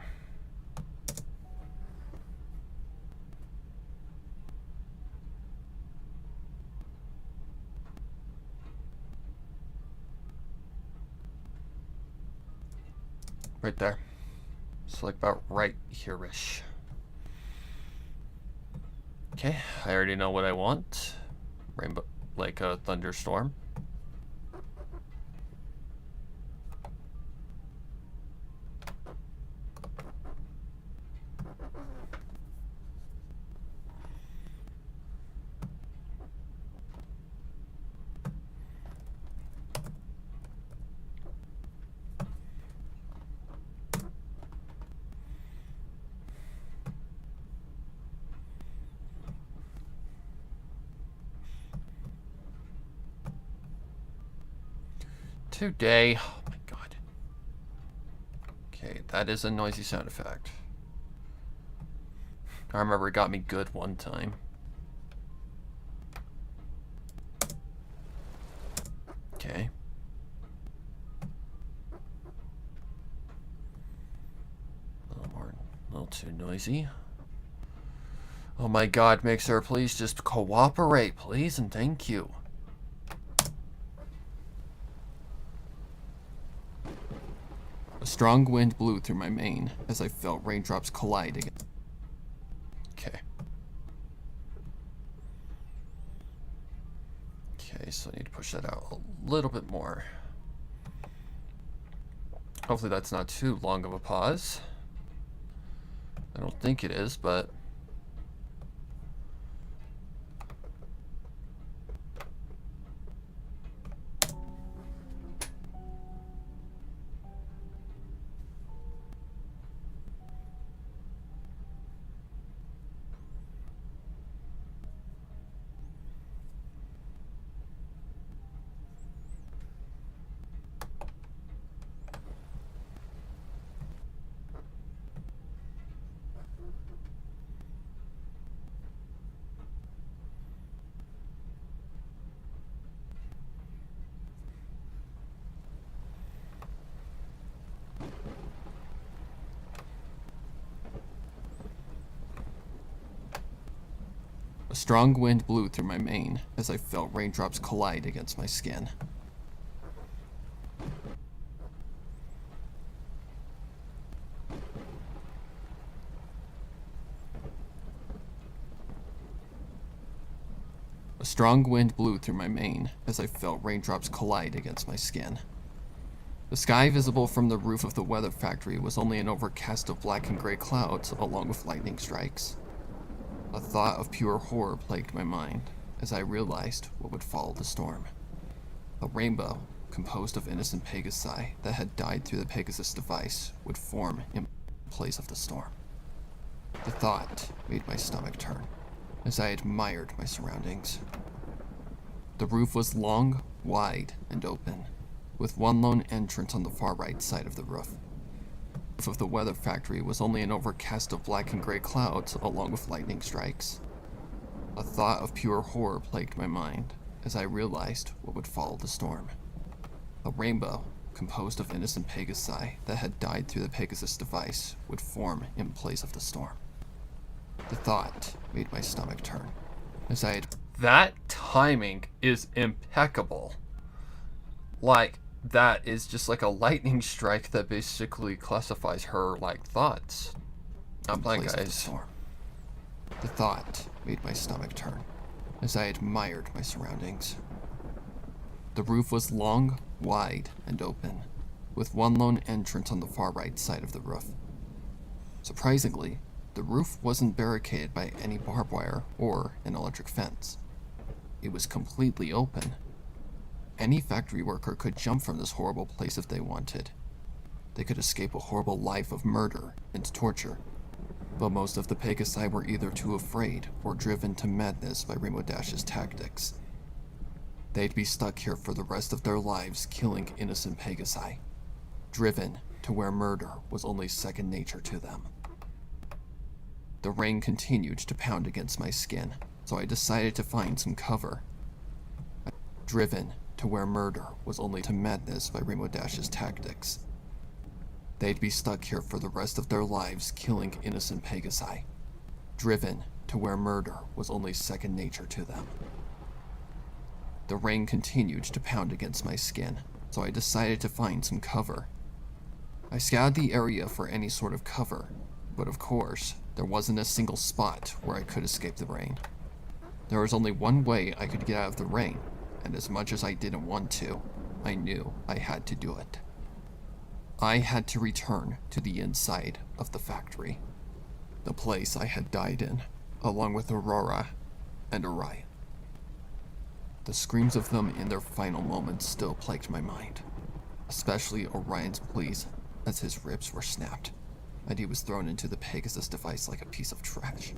Right there. So like about right here-ish. Okay, I already know what I want. Rainbow, like a thunderstorm. Today. Oh my god. Okay, that is a noisy sound effect. I remember it got me good one time. Okay. A little too noisy. Oh my god, Mixer, please just cooperate, please, and thank you. A strong wind blew through my mane as I felt raindrops collide again. Okay. Okay, so I need to push that out a little bit more. Hopefully that's not too long of a pause. I don't think it is, but... A strong wind blew through my mane as I felt raindrops collide against my skin. A strong wind blew through my mane as I felt raindrops collide against my skin. The sky visible from the roof of the weather factory was only an overcast of black and gray clouds along with lightning strikes. A thought of pure horror plagued my mind as I realized what would follow the storm. A rainbow, composed of innocent Pegasi that had died through the Pegasus device, would form in place of the storm. The thought made my stomach turn as I admired my surroundings. The roof was long, wide, and open, with one lone entrance on the far right side of the roof. The roof of the weather factory was only an overcast of black and gray clouds along with lightning strikes. A thought of pure horror plagued my mind as I realized what would follow the storm. A rainbow, composed of innocent Pegasi that had died through the Pegasus device, would form in place of the storm. The thought made my stomach turn as I had... That timing is impeccable. Like, that is just like a lightning strike that basically classifies her, like, thoughts. Not playing, guys. The thought made my stomach turn as I admired my surroundings. The roof was long, wide, and open, with one lone entrance on the far right side of the roof. Surprisingly, the roof wasn't barricaded by any barbed wire or an electric fence. It was completely open. Any factory worker could jump from this horrible place if they wanted. They could escape a horrible life of murder and torture. But most of the Pegasi were either too afraid or driven to madness by Rainbow Dash's tactics. They'd be stuck here for the rest of their lives killing innocent Pegasi, driven to where murder was only second nature to them. The rain continued to pound against my skin, so I decided to find some cover. Driven to where murder was only to madness by Rainbow Dash's tactics. They'd be stuck here for the rest of their lives killing innocent Pegasi, driven to where murder was only second nature to them. The rain continued to pound against my skin, so I decided to find some cover. I scoured the area for any sort of cover, but of course, there wasn't a single spot where I could escape the rain. There was only one way I could get out of the rain, and as much as I didn't want to, I knew I had to do it. I had to return to the inside of the factory, the place I had died in, along with Aurora and Orion. The screams of them in their final moments still plagued my mind, especially Orion's pleas as his ribs were snapped, and he was thrown into the Pegasus device like a piece of trash.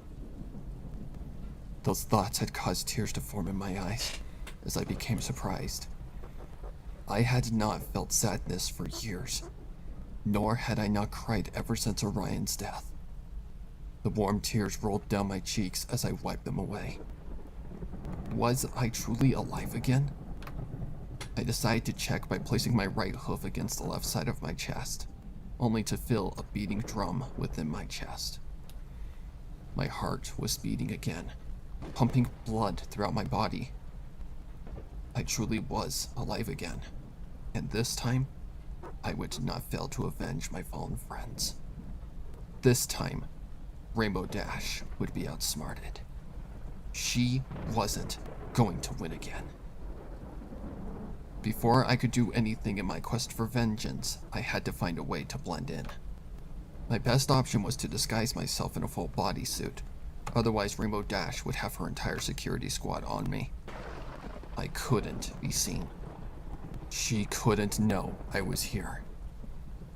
Those thoughts had caused tears to form in my eyes as I became surprised. I had not felt sadness for years, nor had I not cried ever since Orion's death. The warm tears rolled down my cheeks as I wiped them away. Was I truly alive again? I decided to check by placing my right hoof against the left side of my chest, only to feel a beating drum within my chest. My heart was beating again, pumping blood throughout my body. I truly was alive again, and this time, I would not fail to avenge my fallen friends. This time, Rainbow Dash would be outsmarted. She wasn't going to win again. Before I could do anything in my quest for vengeance, I had to find a way to blend in. My best option was to disguise myself in a full bodysuit. Otherwise, Rainbow Dash would have her entire security squad on me. I couldn't be seen. She couldn't know I was here.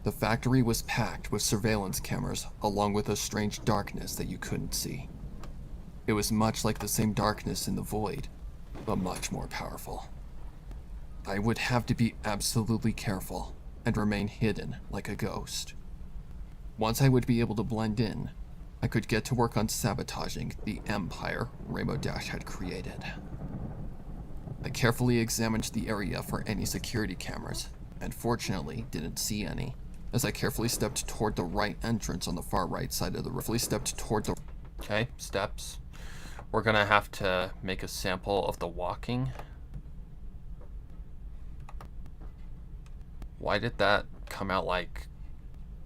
The factory was packed with surveillance cameras, along with a strange darkness that you couldn't see. It was much like the same darkness in the void, but much more powerful. I would have to be absolutely careful and remain hidden like a ghost. Once I would be able to blend in, I could get to work on sabotaging the empire Rainbow Dash had created. I carefully examined the area for any security cameras, and fortunately didn't see any, as I carefully stepped toward the right entrance on the far right side of the roof. Okay, steps. We're gonna have to make a sample of the walking. Why did that come out like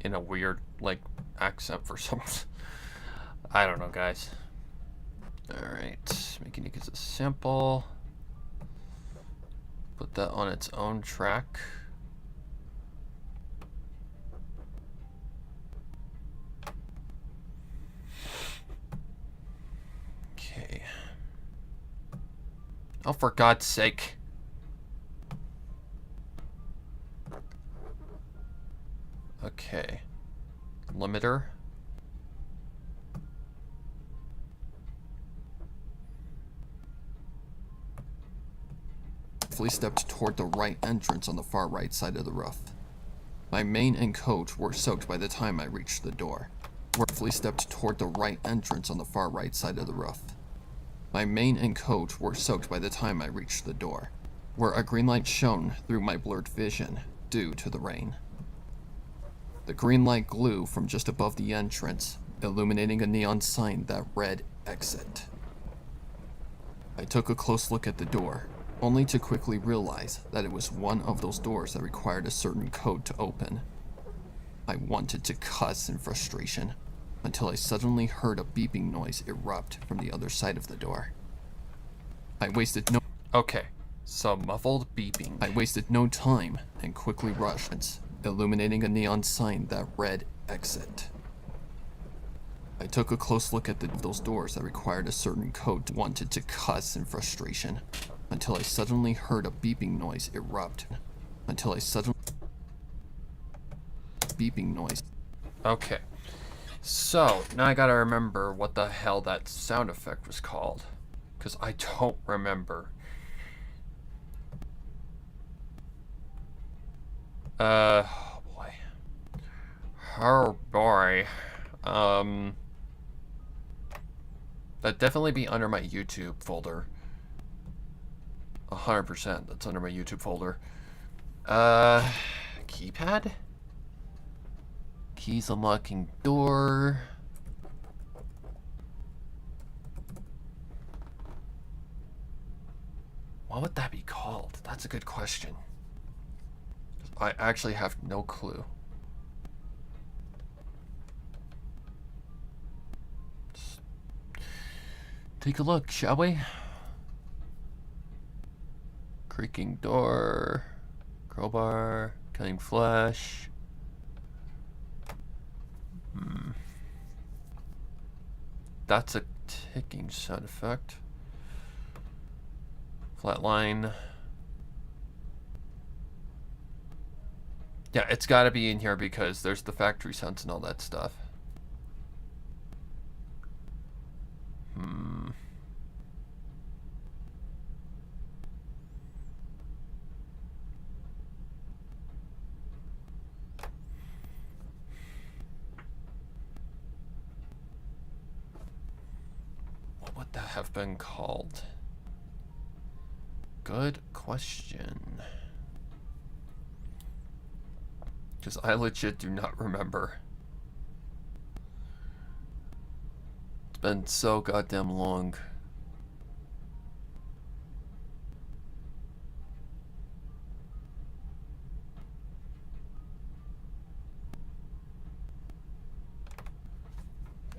in a weird like accent for some? I don't know, guys. Alright, making it as a sample. Put that on its own track. Okay. Oh, for God's sake. Okay. Limiter. Stepped toward the right entrance on the far right side of the roof. My mane and coat were soaked by the time I reached the door. Stepped toward the right entrance on the far right side of the roof. My mane and coat were soaked by the time I reached the door, where a green light shone through my blurred vision due to the rain. The green light glowed from just above the entrance, illuminating a neon sign that read "Exit." I took a close look at the door, only to quickly realize that it was one of those doors that required a certain code to open. I wanted to cuss in frustration, until I suddenly heard a beeping noise erupt from the other side of the door. Okay, so muffled beeping. I wasted no time and quickly rushed, illuminating a neon sign that read "Exit." I took a close look at those doors that required a certain code. Wanted to cuss in frustration, until I suddenly heard a beeping noise erupt. Beeping noise. Okay. So, now I gotta remember what the hell that sound effect was called. Because I don't remember. Oh boy. Oh boy. That'd definitely be under my YouTube folder. 100%, that's under my YouTube folder. Keypad? Keys unlocking door. What would that be called? That's a good question. I actually have no clue. Let's take a look, shall we? Creaking door, crowbar, cutting flesh. That's a ticking sound effect. Flatline. Yeah, it's gotta be in here because there's the factory sounds and all that stuff. What would that have been called? Good question. Because I legit do not remember. been so goddamn long.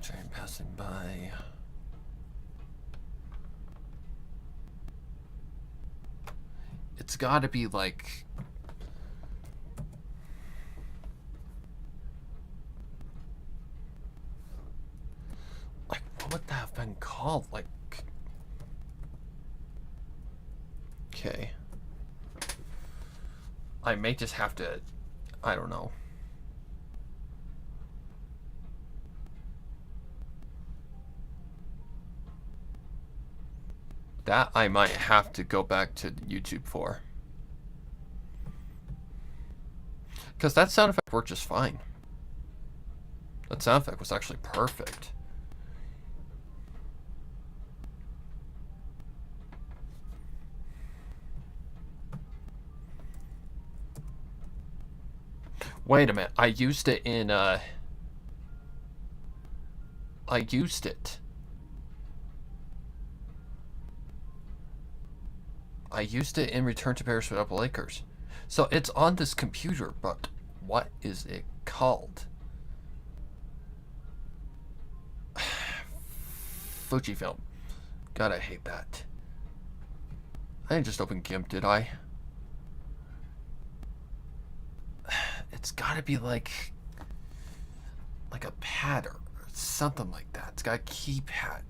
Train passing by. It's gotta be like... what would that have been called? Like... Okay. I may just have to... I don't know. That I might have to go back to YouTube for. Because that sound effect worked just fine. That sound effect was actually perfect. Wait a minute, I used it in, I used it. I used it in Return to Paris with Apple Lakers. So it's on this computer, but what is it called? Fujifilm. God, I hate that. I didn't just open GIMP, did I? It's gotta be like a pad or something like that. It's got a keypad.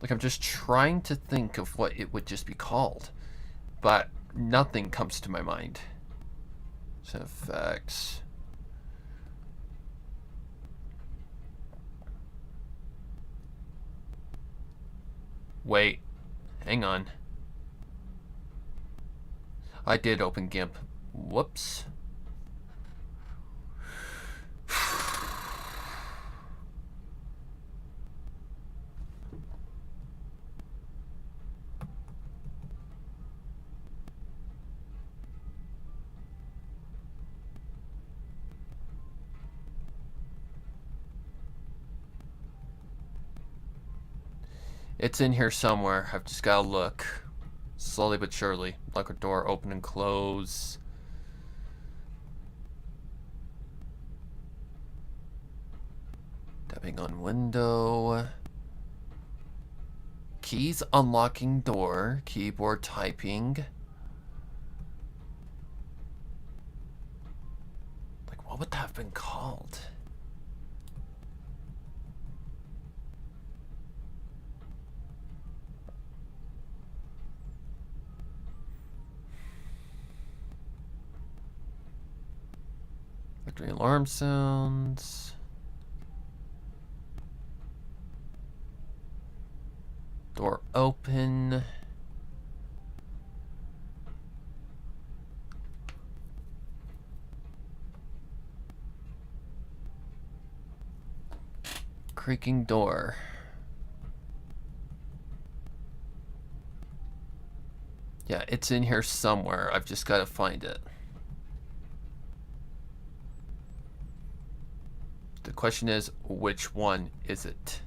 Like, I'm just trying to think of what it would just be called, but nothing comes to my mind. Sound effects. Wait, hang on. I did open GIMP. Whoops. It's in here somewhere. I've just gotta look. Slowly but surely. Like a door open and close. Tapping on window. Keys unlocking door. Keyboard typing. Like, what would that have been called? Factory alarm sounds. Door open. Creaking door. Yeah, it's in here somewhere. I've just got to find it. The question is, which one is it?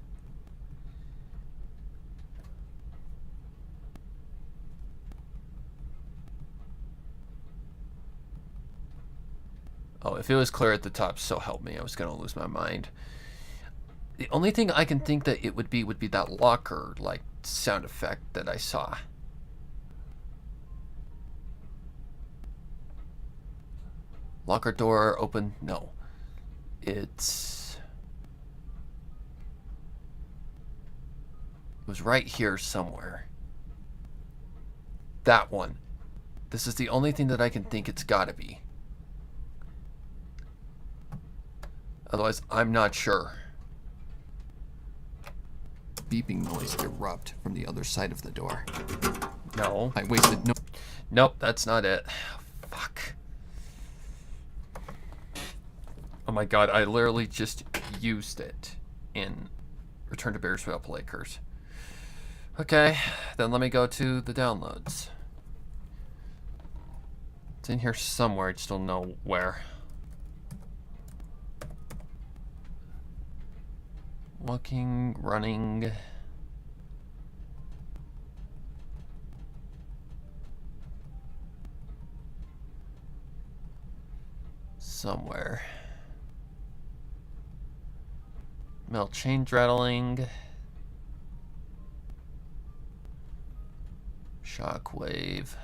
Oh, if it was clear at the top, so help me, I was gonna lose my mind. The only thing I can think that it would be that locker, like, sound effect that I saw. Locker door open? No. It was right here somewhere. That one. This is the only thing that I can think it's gotta be. Otherwise, I'm not sure. Beeping noise erupt from the other side of the door. No. I wasted no... Nope, that's not it. Fuck. Oh my god, I literally just used it in Return to Bears without Lakers. Okay, then let me go to the downloads. It's in here somewhere, I just don't know where. Looking, running. Somewhere. Metal chain rattling. Shockwave.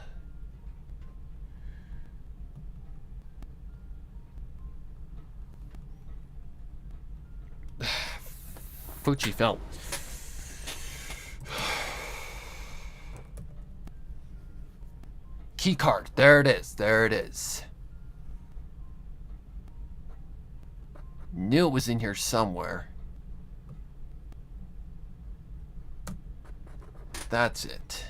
Fuji film. Key card. There it is. There it is. Knew it was in here somewhere. That's it.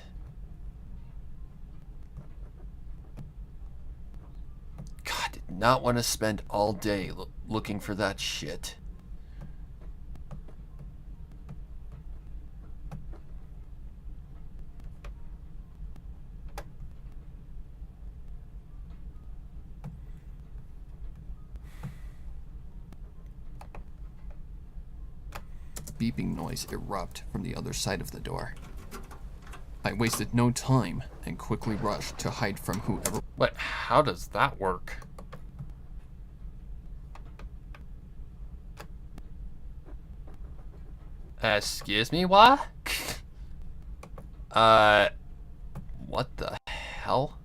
God, did not want to spend all day looking for that shit. Beeping noise erupt from the other side of the door. I wasted no time and quickly rushed to hide from whoever. Wait, how does that work? Excuse me, what? What the hell?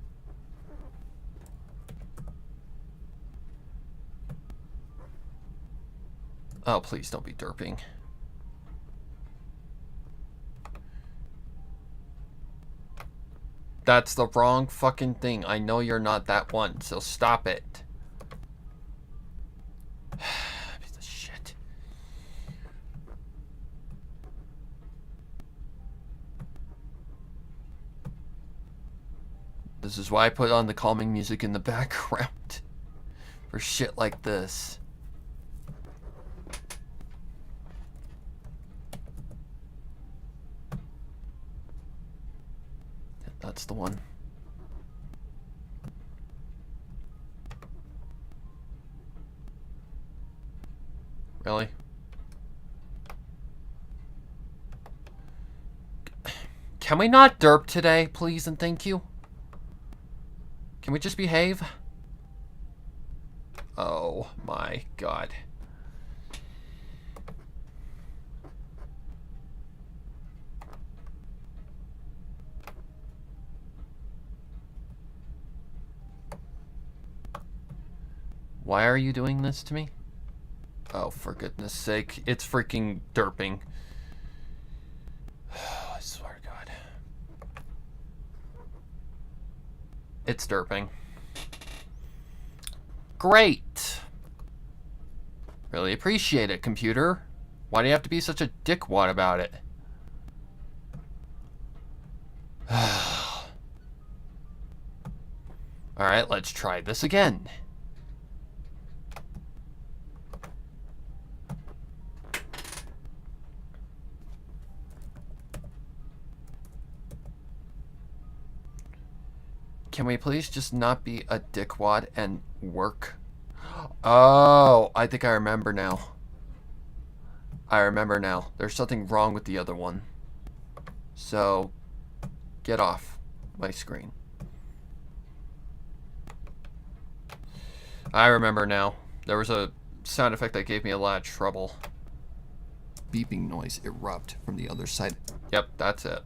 Oh, please don't be derping. That's the wrong fucking thing. I know you're not that one, so stop it. Piece of shit. This is why I put on the calming music in the background. For shit like this. That's the one. Really? Can we not derp today, please and thank you? Can we just behave? Oh my god. Why are you doing this to me? Oh, for goodness sake. It's freaking derping. I swear to God. It's derping. Great. Really appreciate it, computer. Why do you have to be such a dickwad about it? Alright, let's try this again. Can we please just not be a dickwad and work? Oh, I think I remember now. I remember now. There's something wrong with the other one. So, get off my screen. I remember now. There was a sound effect that gave me a lot of trouble. Beeping noise erupt from the other side. Yep, that's it.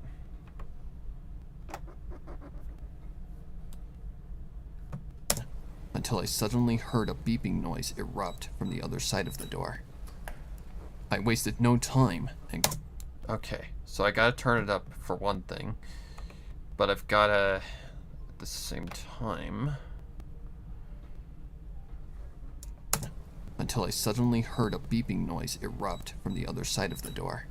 Until I suddenly heard a beeping noise erupt from the other side of the door. I wasted no time and... Okay, so I gotta turn it up for one thing. But I've gotta, at the same time... Until I suddenly heard a beeping noise erupt from the other side of the door.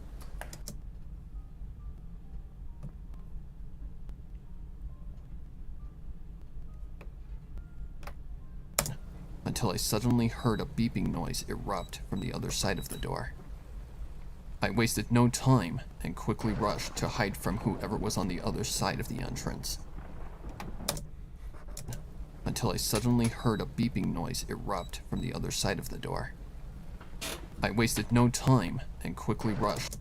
Until I suddenly heard a beeping noise erupt from the other side of the door. I wasted no time and quickly rushed to hide from whoever was on the other side of the entrance, until I suddenly heard a beeping noise erupt from the other side of the door. I wasted no time and quickly rushed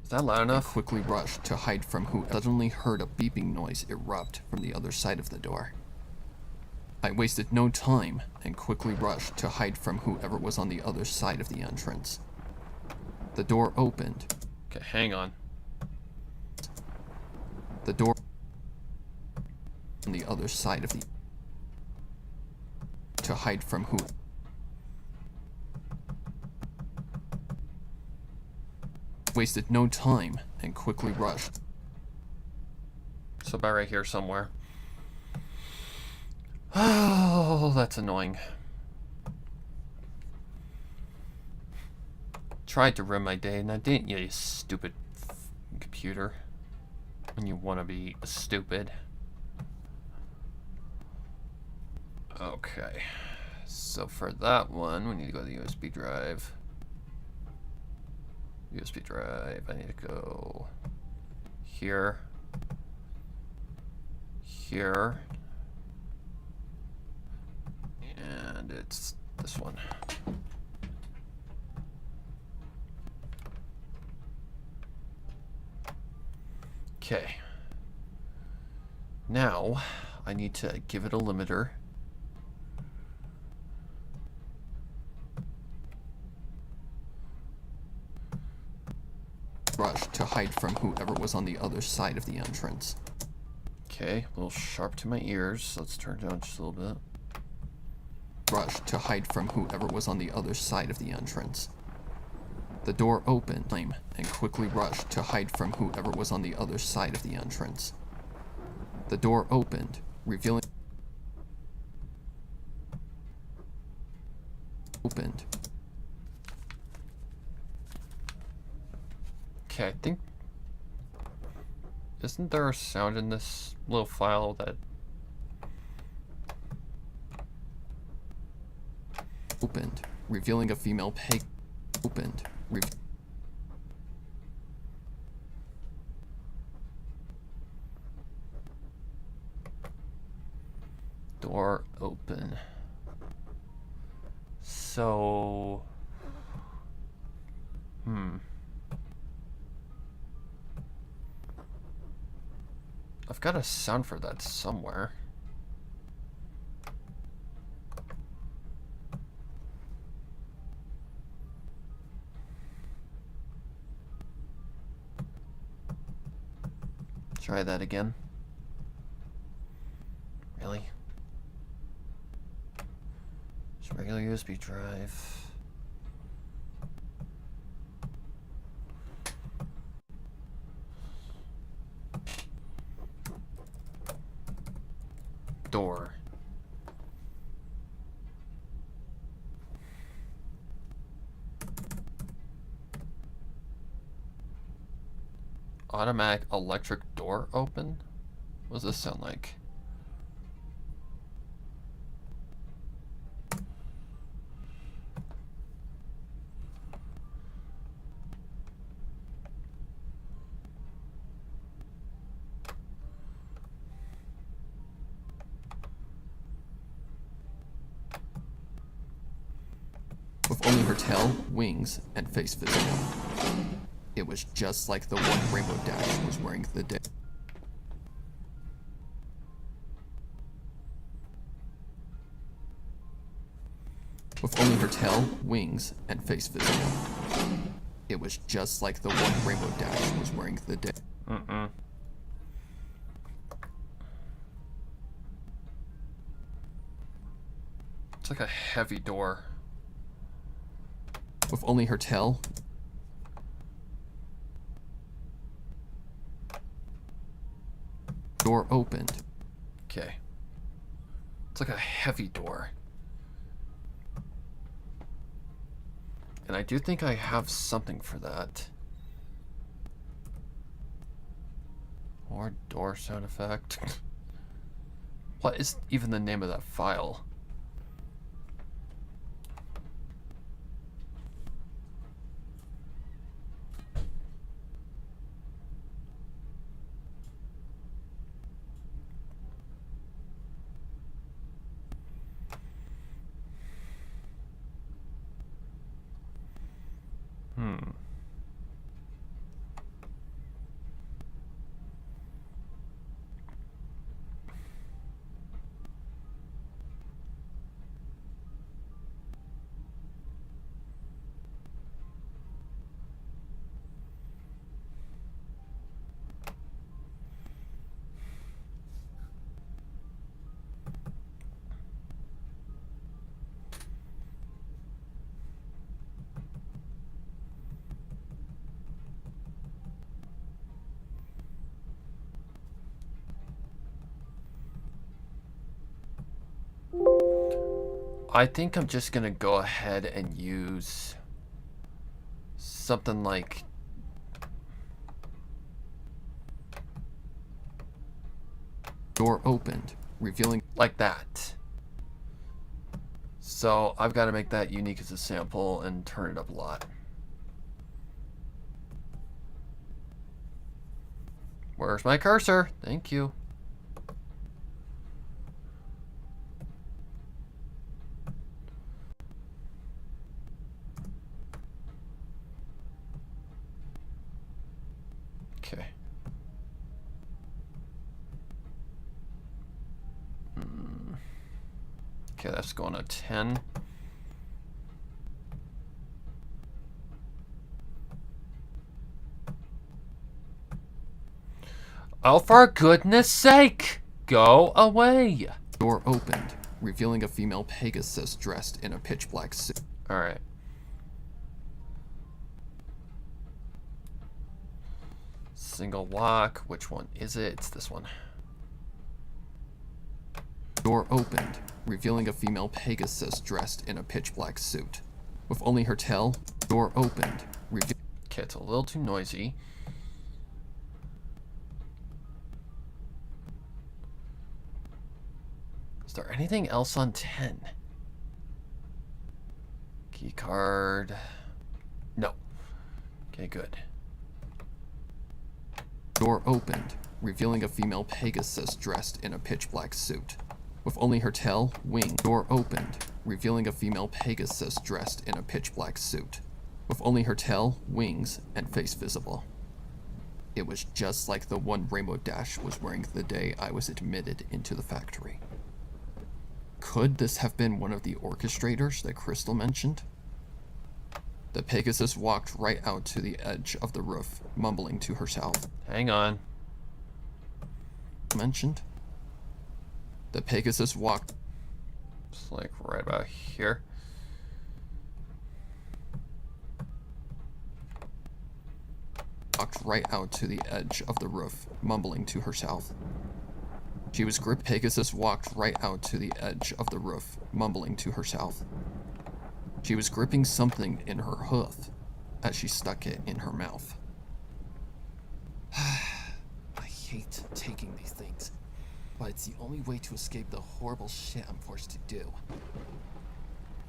Is that loud enough? quickly rushed to hide from who suddenly heard a beeping noise erupt from the other side of the door. I wasted no time and quickly rushed to hide from whoever was on the other side of the entrance. The door opened. Okay, hang on. The door on the other side of the to hide from who wasted no time and quickly rushed. So about right here somewhere. Oh, that's annoying. Tried to ruin my day, now didn't you, you stupid computer? When you want to be stupid. Okay. So for that one, we need to go to the USB drive. USB drive, I need to go here. Here. And it's this one. Okay. Now, I need to give it a limiter. Rush to hide from whoever was on the other side of the entrance. Okay, a little sharp to my ears. Let's turn it down just a little bit. Rush to hide from whoever was on the other side of the entrance. The door opened and quickly rushed to hide from whoever was on the other side of the entrance. The door opened, revealing opened. Okay, I think... Isn't there a sound in this little file that... Opened, revealing a female pig. Opened, door open. So... I've got a sound for that somewhere. Try that again. Really? Just regular USB drive. Door. Automatic electric door open? What does this sound like? with only her tail, wings, and face visible. It was just like the one Rainbow Dash was wearing the day. With only her tail, wings, and face visible. It was just like the one Rainbow Dash was wearing the day. It's like a heavy door. With only her tail. Door opened. Okay. It's like a heavy door. And I do think I have something for that. Or door sound effect. What is even the name of that file? I think I'm just gonna go ahead and use something like Door opened, revealing like that. So I've got to make that unique as a sample and turn it up a lot. Where's my cursor? Thank you. Okay. Okay, that's going to 10. Oh, for goodness sake! Go away! door opened, revealing a female Pegasus dressed in a pitch black suit. Alright. Single lock. Which one is it? It's this one. Door opened, revealing a female Pegasus dressed in a pitch black suit. With only her tail, door opened, Okay, it's a little too noisy. Is there anything else on 10? Key card. No. Okay, good. Door opened, revealing a female Pegasus dressed in a pitch black suit. With only her tail, wing. Door opened, revealing a female Pegasus dressed in a pitch black suit. With only her tail, wings, and face visible. It was just like the one Rainbow Dash was wearing the day I was admitted into the factory. Could this have been one of the orchestrators that Crystal mentioned? The Pegasus walked right out to the edge of the roof, mumbling to herself. Hang on. Mentioned? The Pegasus walked... It's like right about here. Walked right out to the edge of the roof, mumbling to herself. She was gripped. Pegasus walked right out to the edge of the roof, mumbling to herself. She was gripping something in her hoof as she stuck it in her mouth. I hate taking these things, but it's the only way to escape the horrible shit I'm forced to do.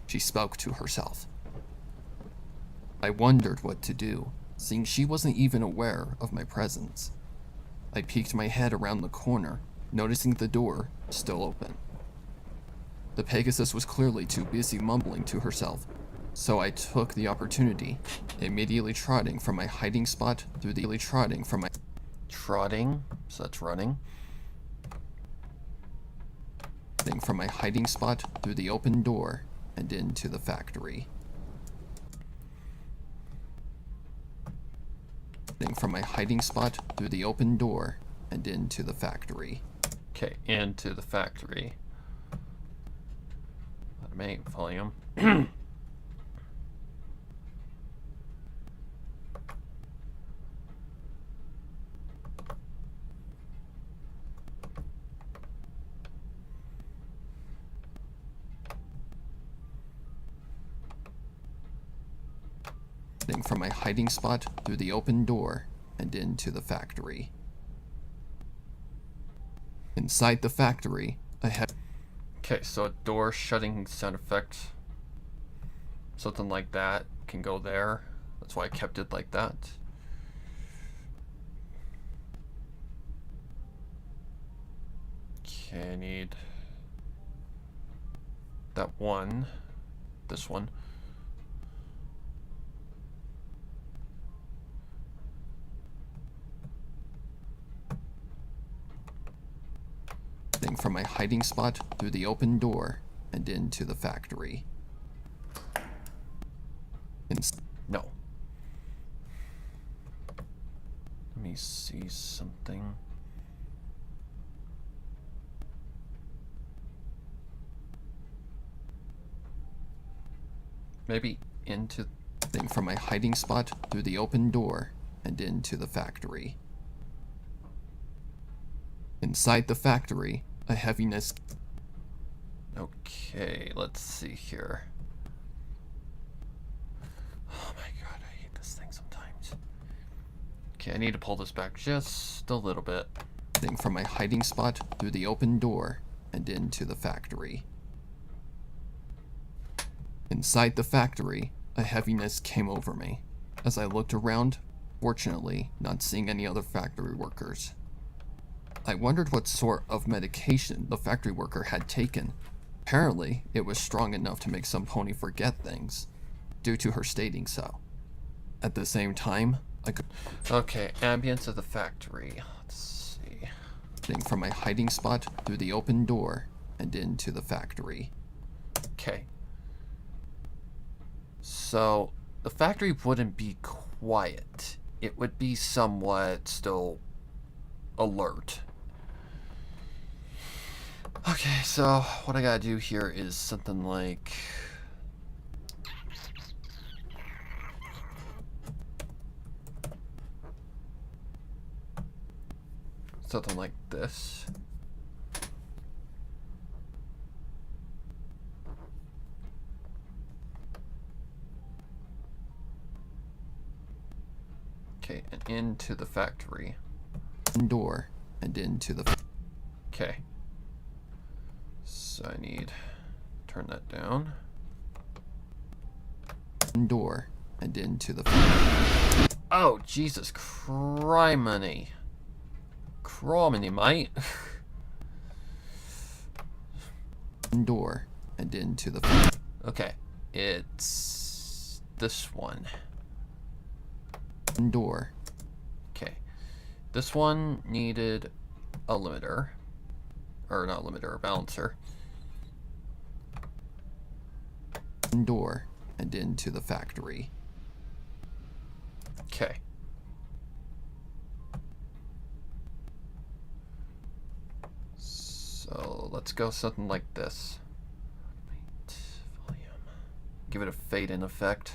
She spoke to herself. I wondered what to do, seeing she wasn't even aware of my presence. I peeked my head around the corner, noticing the door still open. The Pegasus was clearly too busy mumbling to herself, so I took the opportunity, immediately trotting from my hiding spot through the Trotting? So that's running. From my hiding spot through the open door and into the factory. From my hiding spot through the open door and into the factory. Okay, into the factory. Automate volume. From my hiding spot through the open door and into the factory. Inside the factory, I have... Okay, so a door shutting sound effect. Something like that can go there. That's why I kept it like that. Okay, I need that one. This one. From my hiding spot through the open door and into the factory. No. Let me see something. Maybe into... From my hiding spot through the open door and into the factory. Inside the factory, a heaviness... Okay, let's see here. Oh my god, I hate this thing sometimes. Okay, I need to pull this back just a little bit. From my hiding spot through the open door and into the factory. Inside the factory, a heaviness came over me. As I looked around, fortunately not seeing any other factory workers. I wondered what sort of medication the factory worker had taken. Apparently, it was strong enough to make some pony forget things, due to her stating so. At the same time, I could... Okay, ambience of the factory. Let's see. From my hiding spot through the open door and into the factory. Okay. So, the factory wouldn't be quiet. It would be somewhat still alert. Okay, so what I gotta do here is something like... something like this. Okay, and into the factory. Door and into the... Okay. So I need to turn that down. Door and into the... Oh, Jesus criminy. Criminy, mate. Door and into the... Okay, it's this one. Door. Okay. This one needed a limiter. Or not limiter, a balancer. Door and into the factory. Okay. So let's go something like this. Volume. Give it a fade in effect.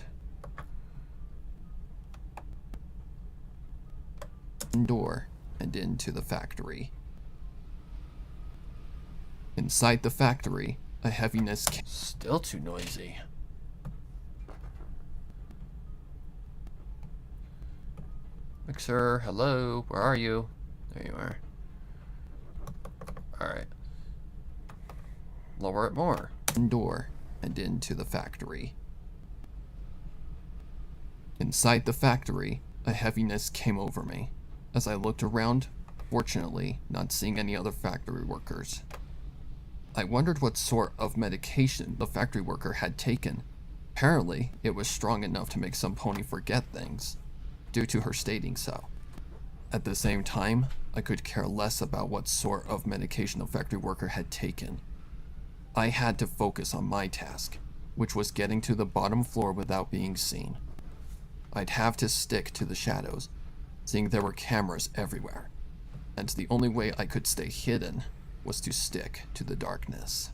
Door and into the factory. Inside the factory, a heaviness... Still too noisy. Mixer, hello, where are you? There you are. Alright. Lower it more. Door and into the factory. Inside the factory, a heaviness came over me. As I looked around, fortunately not seeing any other factory workers. I wondered what sort of medication the factory worker had taken. Apparently, it was strong enough to make some pony forget things, due to her stating so. At the same time, I could care less about what sort of medication the factory worker had taken. I had to focus on my task, which was getting to the bottom floor without being seen. I'd have to stick to the shadows, seeing there were cameras everywhere, and the only way I could stay hidden was to stick to the darkness.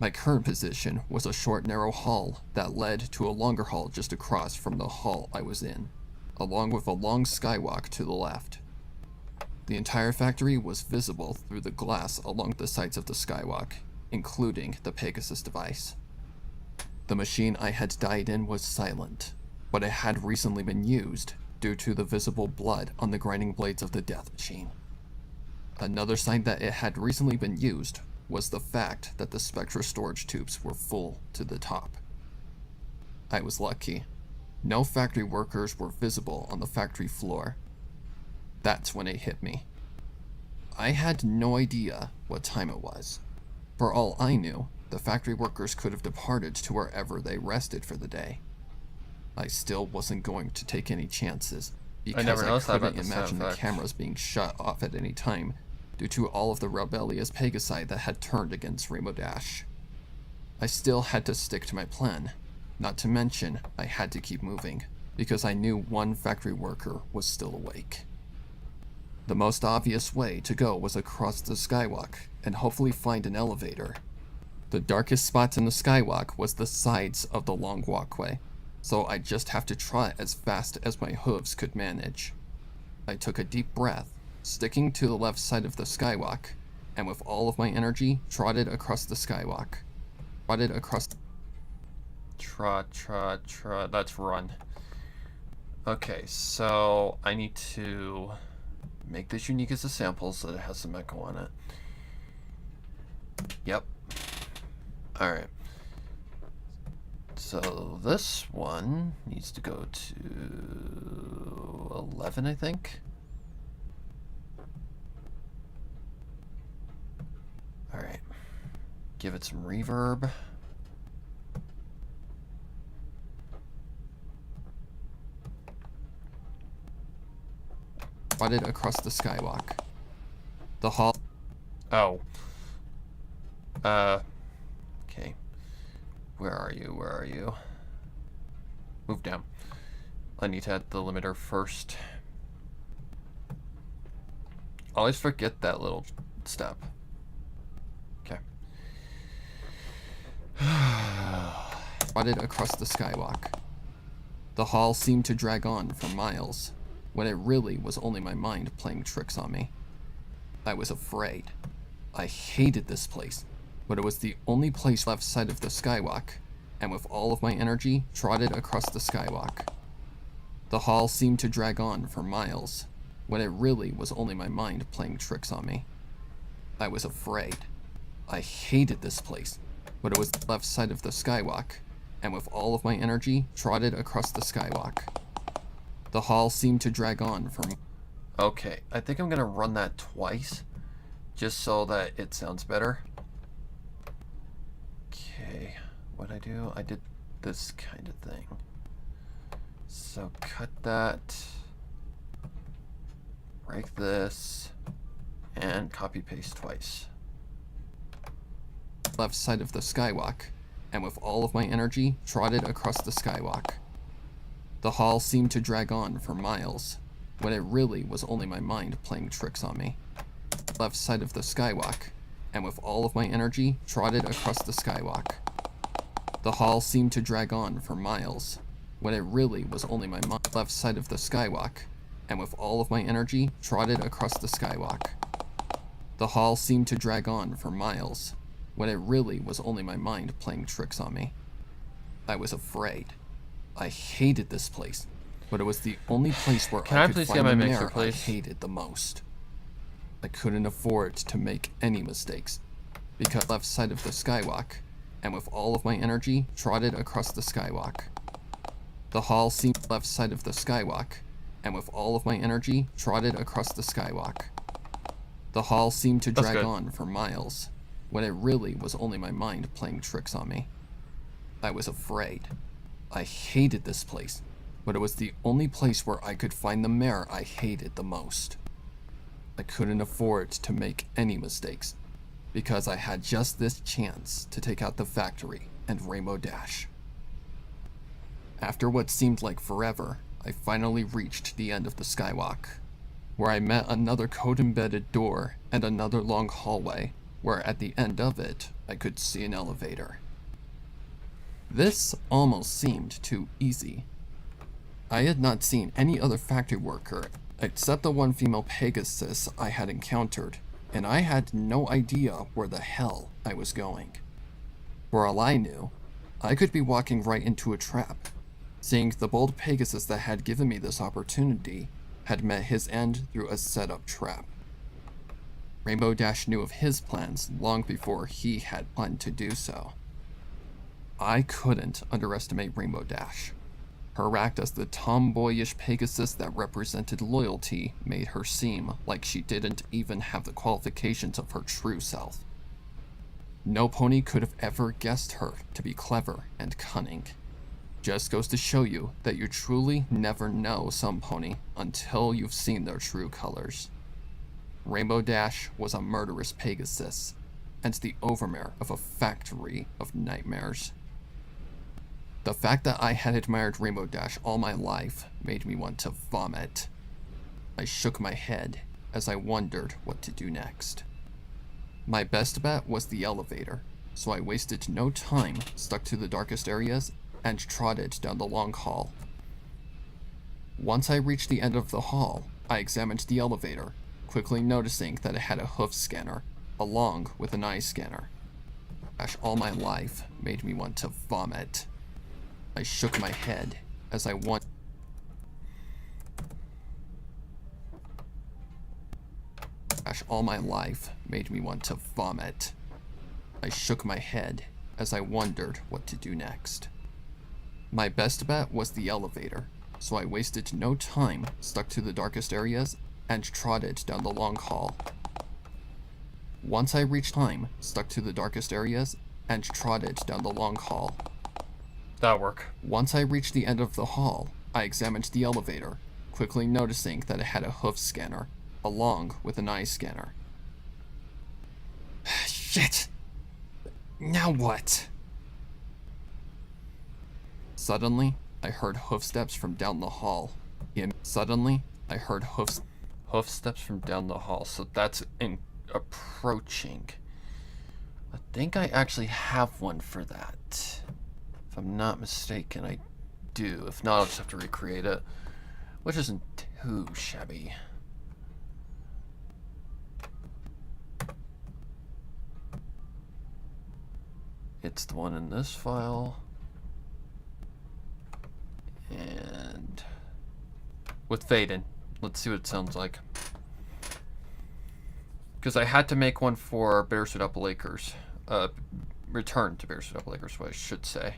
My current position was a short, narrow hall that led to a longer hall just across from the hall I was in, along with a long skywalk to the left. The entire factory was visible through the glass along the sides of the skywalk, including the Pegasus device. The machine I had died in was silent, but it had recently been used due to the visible blood on the grinding blades of the death machine. Another sign that it had recently been used was the fact that the Spectra storage tubes were full to the top. I was lucky. No factory workers were visible on the factory floor. That's when it hit me. I had no idea what time it was. For all I knew, the factory workers could have departed to wherever they rested for the day. I still wasn't going to take any chances because I couldn't imagine the cameras being shut off at any time due to all of the rebellious Pegasi that had turned against Rainbow Dash. I still had to stick to my plan. Not to mention, I had to keep moving, because I knew one factory worker was still awake. The most obvious way to go was across the skywalk, and hopefully find an elevator. The darkest spots in the skywalk was the sides of the long walkway, so I just have to try as fast as my hooves could manage. I took a deep breath, sticking to the left side of the skywalk, and with all of my energy, trotted across the skywalk. Trotted across... Trot, let's run. Okay, so I need to make this unique as a sample so that it has some echo on it. Yep. Alright. So this one needs to go to 11, I think. Alright. Give it some reverb. Trotted across the skywalk. The hall... Oh. Okay. Where are you? Move down. I need to add the limiter first. Always forget that little step. Okay. Trotted across the skywalk. The hall seemed to drag on for miles, when it really was only my mind playing tricks on me. I was afraid. I hated this place, but it was the only place left side of the skywalk, and with all of my energy, trotted across the skywalk. The hall seemed to drag on for miles, when it really was only my mind playing tricks on me. I was afraid. I hated this place, but it was the left side of the skywalk, and with all of my energy, trotted across the skywalk. The hall seemed to drag on for... Okay, I think I'm gonna run that twice, just so that it sounds better. Okay, what'd I do? I did this kind of thing. So cut that, break this, and copy paste twice. Left side of the skywalk, and with all of my energy, trotted across the skywalk. The hall seemed to drag on for miles, when it really was only my mind playing tricks on me. Left side of the skywalk, and with all of my energy, trotted across the skywalk. The hall seemed to drag on for miles, when it really was only my mind. Left side of the skywalk, and with all of my energy, trotted across the skywalk. The hall seemed to drag on for miles, when it really was only my mind playing tricks on me. I was afraid. I hated this place, but it was the only place where I could find the mirror I hated the most. I couldn't afford to make any mistakes, because left side of the skywalk, and with all of my energy, trotted across the skywalk. The hall seemed left side of the skywalk, and with all of my energy, trotted across the skywalk. The hall seemed to drag on for miles, when it really was only my mind playing tricks on me. I was afraid. I hated this place, but it was the only place where I could find the mirror I hated the most. I couldn't afford to make any mistakes, because I had just this chance to take out the factory and Rainbow Dash. After what seemed like forever, I finally reached the end of the skywalk, where I met another code-embedded door and another long hallway, where at the end of it, I could see an elevator. This almost seemed too easy. I had not seen any other factory worker except the one female Pegasus I had encountered, and I had no idea where the hell I was going. For all I knew, I could be walking right into a trap, seeing the bold Pegasus that had given me this opportunity had met his end through a set-up trap. Rainbow Dash knew of his plans long before he had planned to do so. I couldn't underestimate Rainbow Dash. Her act as the tomboyish Pegasus that represented loyalty made her seem like she didn't even have the qualifications of her true self. No pony could have ever guessed her to be clever and cunning. Just goes to show you that you truly never know some pony until you've seen their true colors. Rainbow Dash was a murderous Pegasus, and the overmare of a factory of nightmares. The fact that I had admired Rainbow Dash all my life made me want to vomit. I shook my head as I wondered what to do next. My best bet was the elevator, so I wasted no time, stuck to the darkest areas, and trotted down the long hall. Once I reached the end of the hall, I examined the elevator, quickly noticing that it had a hoof scanner, along with an eye scanner. Dash all my life made me want to vomit. I shook my head as I wondered. All my life made me want to vomit. I shook my head as I wondered what to do next. My best bet was the elevator, so I wasted no time, stuck to the darkest areas, and trotted down the long hall. Once I reached time, stuck to the darkest areas, and trotted down the long hall. That'll work. Once I reached the end of the hall, I examined the elevator, quickly noticing that it had a hoof scanner, along with an eye scanner. Shit! Now what? Suddenly, I heard hoofsteps from down the hall. Suddenly, I heard Hoofsteps from down the hall, so that's approaching. I think I actually have one for that. If I'm not mistaken, I do. If not, I'll just have to recreate it, which isn't too shabby. It's the one in this file. And with Faden. Let's see what it sounds like. Because I had to make one for Bittersweet Apple Acres. Return to Bittersweet Apple Acres, what I should say.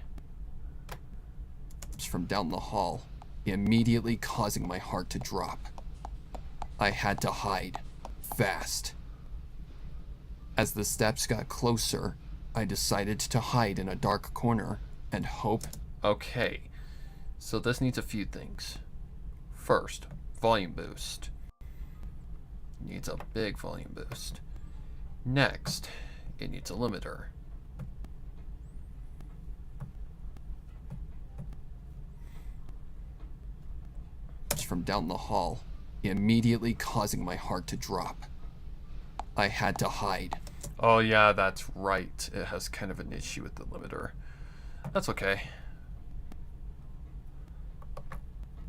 From down the hall, immediately causing my heart to drop. I had to hide, fast. As the steps got closer, I decided to hide in a dark corner and hope. Okay, so this needs a few things. First, volume boost. Needs a big volume boost. Next, it needs a limiter. From down the hall, immediately causing my heart to drop. I had to hide. Oh yeah, that's right. It has kind of an issue with the limiter. That's okay.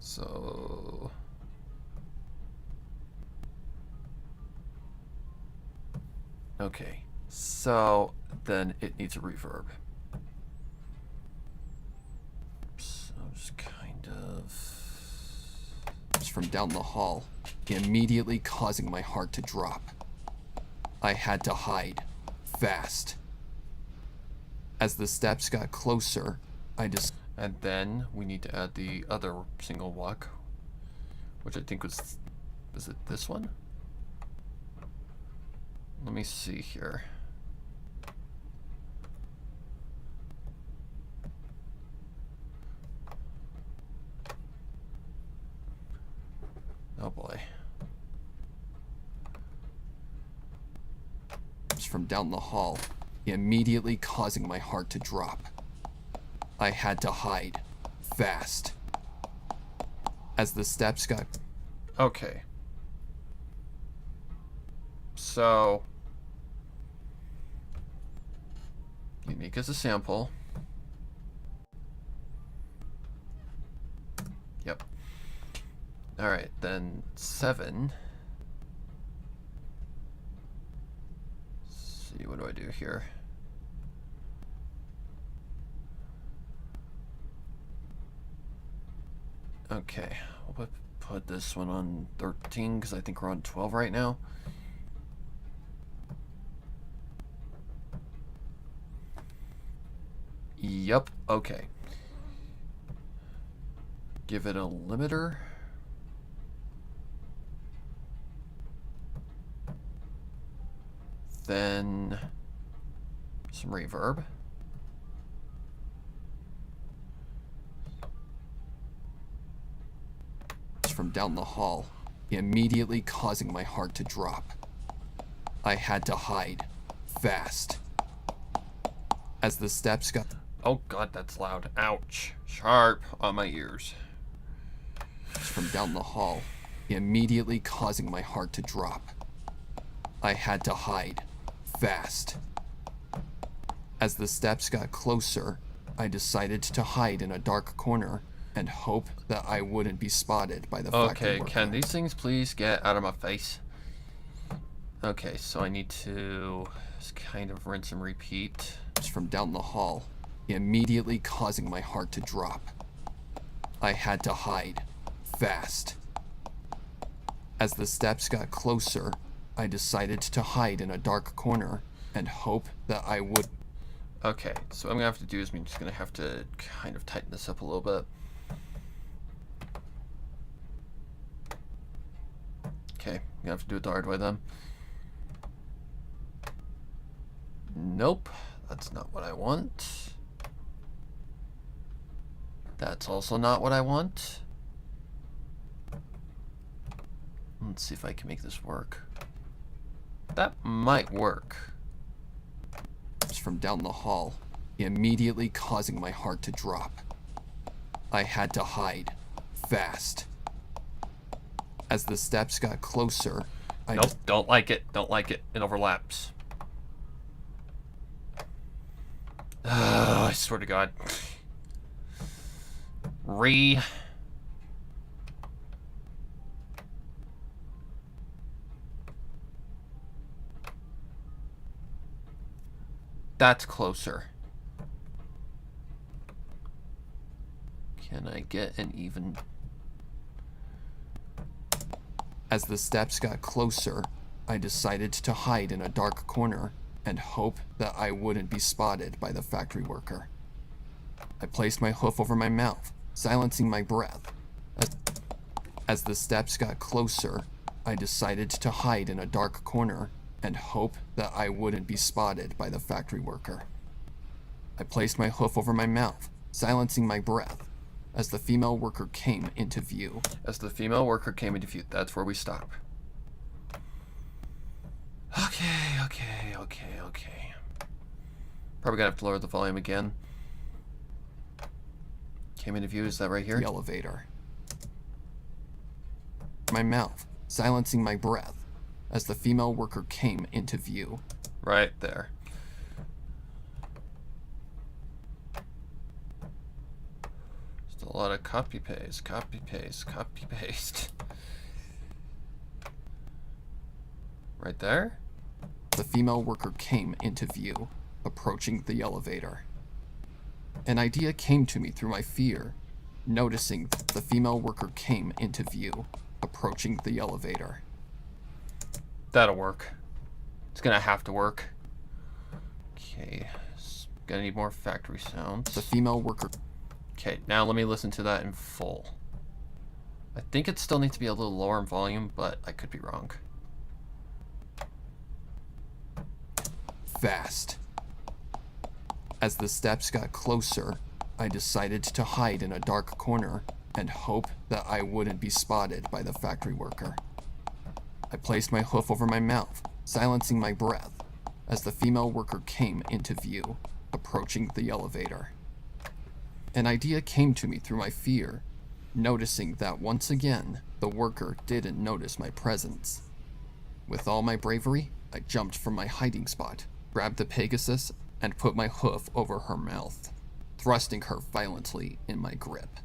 So... okay, so then it needs a reverb. So just kind of... from down the hall, immediately causing my heart to drop. I had to hide, fast. As the steps got closer, And then we need to add the other single walk, which I think was... is it this one? Let me see here. Oh boy. from down the hall, immediately causing my heart to drop. I had to hide, fast. As the steps got... Okay. So... unique as a sample. Yep. Alright, then 7. Let's see, what do I do here? Okay, we'll put this one on 13 because I think we're on 12 right now. Yep, okay. Give it a limiter. Then some reverb. From down the hall, immediately causing my heart to drop. I had to hide, fast. As the steps got... Oh god, that's loud. Ouch. Sharp on my ears. From down the hall, immediately causing my heart to drop. I had to hide, fast. As the steps got closer, I decided to hide in a dark corner and hope that I wouldn't be spotted by the factory worker. Can these things please get out of my face? Okay, so I need to just kind of rinse and repeat. From down the hall, immediately causing my heart to drop. I had to hide, fast. As the steps got closer, I decided to hide in a dark corner and hope that I would... Okay, so what I'm gonna have to do is I'm just gonna have to kind of tighten this up a little bit. Okay, I'm gonna have to do it the hard way then. Nope, that's not what I want. That's also not what I want. Let's see if I can make this work. That might work. From down the hall, immediately causing my heart to drop. I had to hide, fast. As the steps got closer, Nope, don't like it. Don't like it. It overlaps. I swear to God. That's closer. Can I get an even... As the steps got closer, I decided to hide in a dark corner and hope that I wouldn't be spotted by the factory worker. I placed my hoof over my mouth, silencing my breath. As the steps got closer, I decided to hide in a dark corner and hope that I wouldn't be spotted by the factory worker. I placed my hoof over my mouth, silencing my breath, as the female worker came into view. As the female worker came into view, that's where we stop. Okay. Probably gonna have to lower the volume again. Came into view, is that right here? The elevator. My mouth, silencing my breath, as the female worker came into view. Right there. Just a lot of copy paste. Right there? The female worker came into view, approaching the elevator. An idea came to me through my fear, noticing the female worker came into view, approaching the elevator. That'll work. It's gonna have to work. Okay, gonna need more factory sounds. The female worker... Okay, now let me listen to that in full. I think it still needs to be a little lower in volume, but I could be wrong. Fast. As the steps got closer, I decided to hide in a dark corner and hope that I wouldn't be spotted by the factory worker. I placed my hoof over my mouth, silencing my breath, as the female worker came into view, approaching the elevator. An idea came to me through my fear, noticing that once again, the worker didn't notice my presence. With all my bravery, I jumped from my hiding spot, grabbed the Pegasus, and put my hoof over her mouth, thrusting her violently in my grip.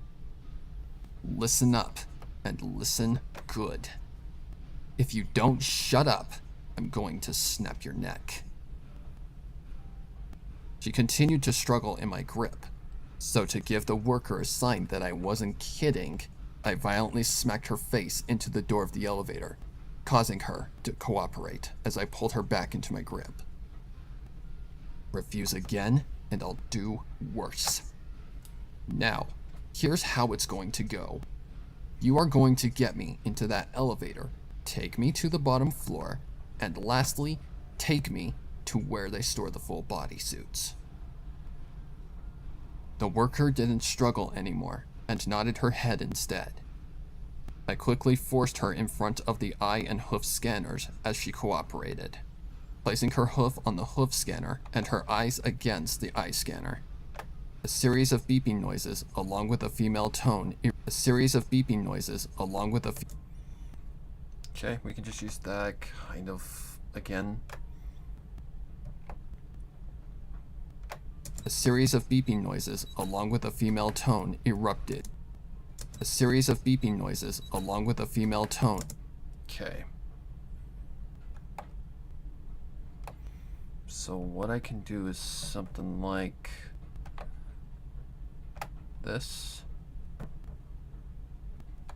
Listen up, and listen good. If you don't shut up, I'm going to snap your neck. She continued to struggle in my grip, so to give the worker a sign that I wasn't kidding, I violently smacked her face into the door of the elevator, causing her to cooperate as I pulled her back into my grip. Refuse again, and I'll do worse. Now, here's how it's going to go. You are going to get me into that elevator, take me to the bottom floor, and lastly, take me to where they store the full body suits. The worker didn't struggle anymore and nodded her head instead. I quickly forced her in front of the eye and hoof scanners as she cooperated, placing her hoof on the hoof scanner and her eyes against the eye scanner. A series of beeping noises along with a female tone. Okay, we can just use that kind of again. A series of beeping noises along with a female tone erupted. A series of beeping noises along with a female tone. Okay. So what I can do is something like this.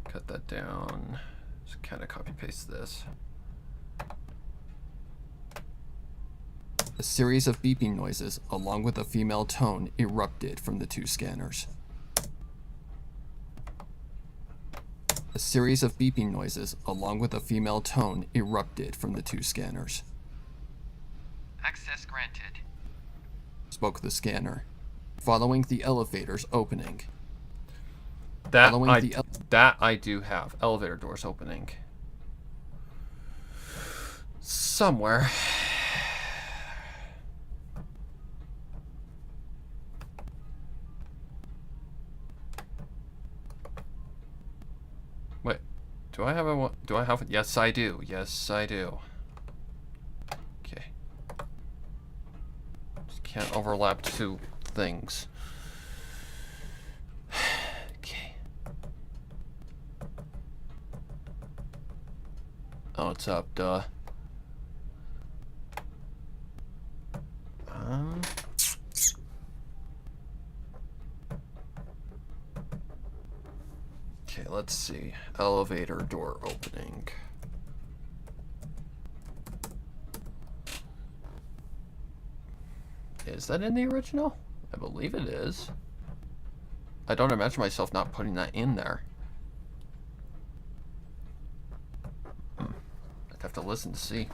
Cut that down. Just kind of copy paste this. A series of beeping noises along with a female tone erupted from the two scanners. A series of beeping noises along with a female tone erupted from the two scanners. Access granted, Spoke the scanner, following the elevator's opening. That I do have. Elevator doors opening. Somewhere. Wait, do I have a one? Do I have it? Yes, I do. Yes, I do. Okay. Just can't overlap two things. Okay. Oh, it's up, duh. Okay, let's see. Elevator door opening. Is that in the original? I believe it is. I don't imagine myself not putting that in there. I'd have to listen to see.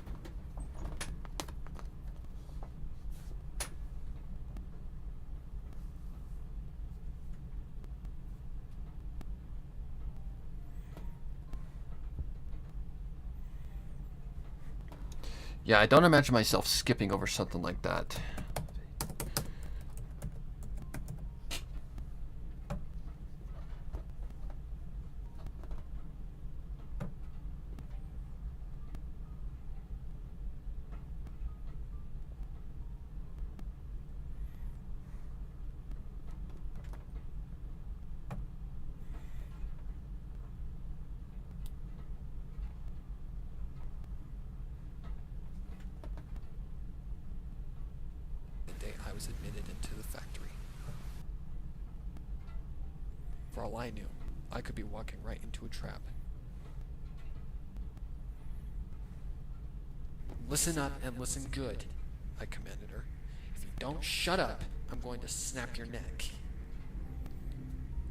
Yeah, I don't imagine myself skipping over something like that. I was admitted into the factory. For all I knew, I could be walking right into a trap. Listen up and listen good, I commanded her. If you don't shut up, I'm going to snap your neck.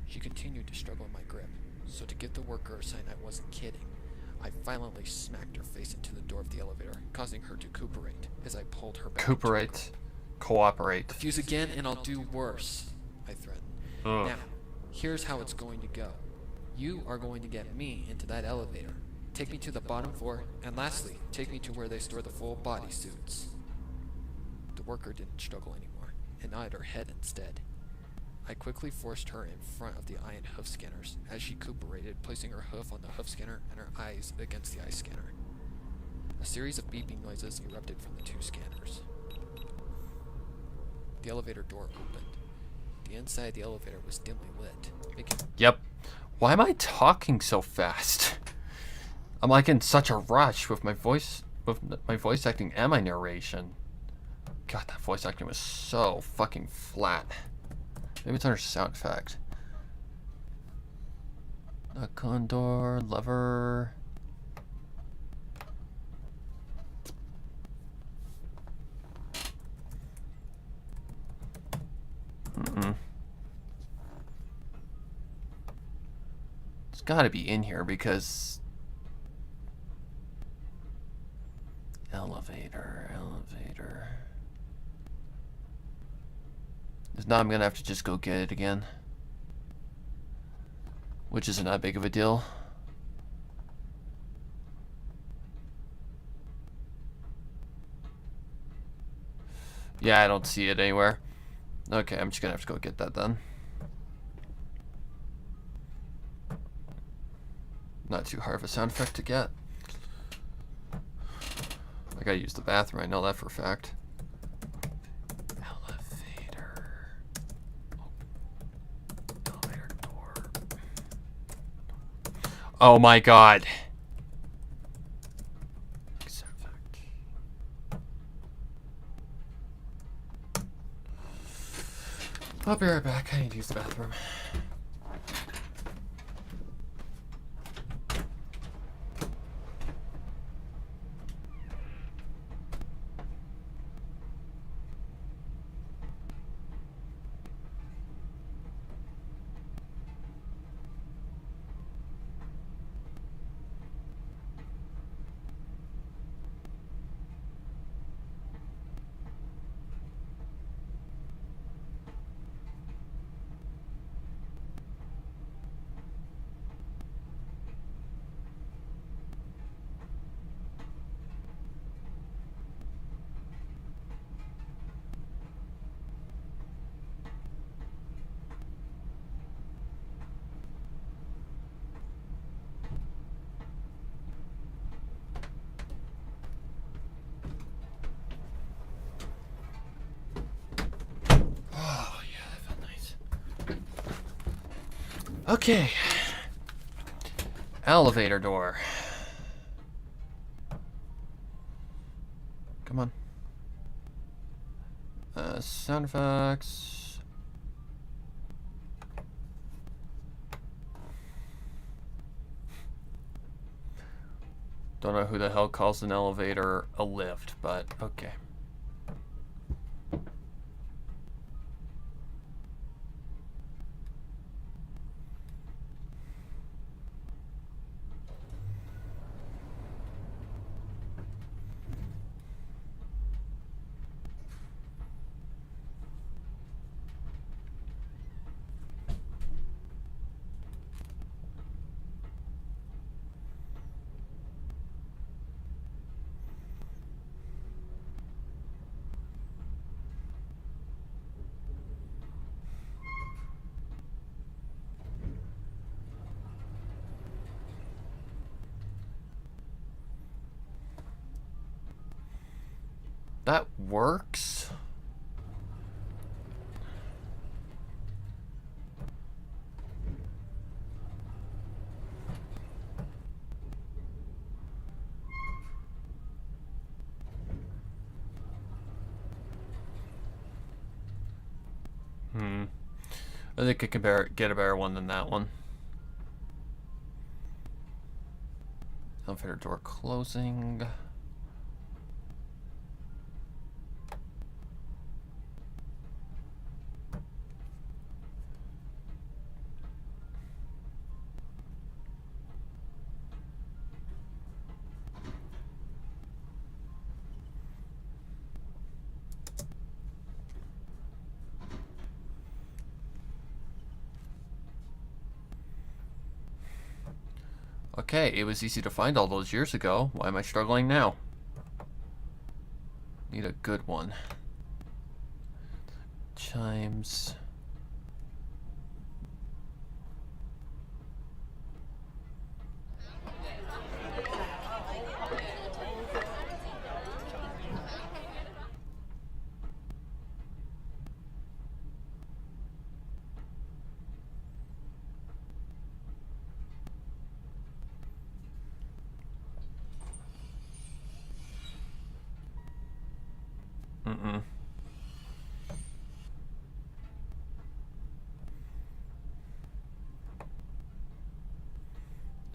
She continued to struggle in my grip, so to give the worker a sign I wasn't kidding, I violently smacked her face into the door of the elevator, causing her to recuperate as I pulled her back. Recuperate. Cooperate. Refuse again and I'll do worse, I threatened. Now, here's how it's going to go. You are going to get me into that elevator, take me to the bottom floor, and lastly, take me to where they store the full body suits. The worker didn't struggle anymore, and nodded her head instead. I quickly forced her in front of the eye and hoof scanners as she recuperated, placing her hoof on the hoof scanner and her eyes against the eye scanner. A series of beeping noises erupted from the two scanners. The elevator door opened. The inside of the elevator was dimly lit, making... Yep. Why am I talking so fast? I'm like in such a rush with my voice acting and my narration. God, that voice acting was so fucking flat. Maybe it's under sound effect. A condor, lever. It's gotta be in here because... Elevator. Now I'm gonna have to just go get it again. Which isn't that big of a deal. Yeah, I don't see it anywhere. Okay, I'm just gonna have to go get that then. Not too hard of a sound effect to get. I gotta use the bathroom, I know that for a fact. Elevator. Elevator door. Oh my god. Sound effect. I'll be right back, I need to use the bathroom. Okay. Elevator door. Come on. Sound effects. Don't know who the hell calls an elevator a lift, but okay. That works. I think I can get a better one than that one. Elevator door closing. Okay, it was easy to find all those years ago. Why am I struggling now? Need a good one. Chimes.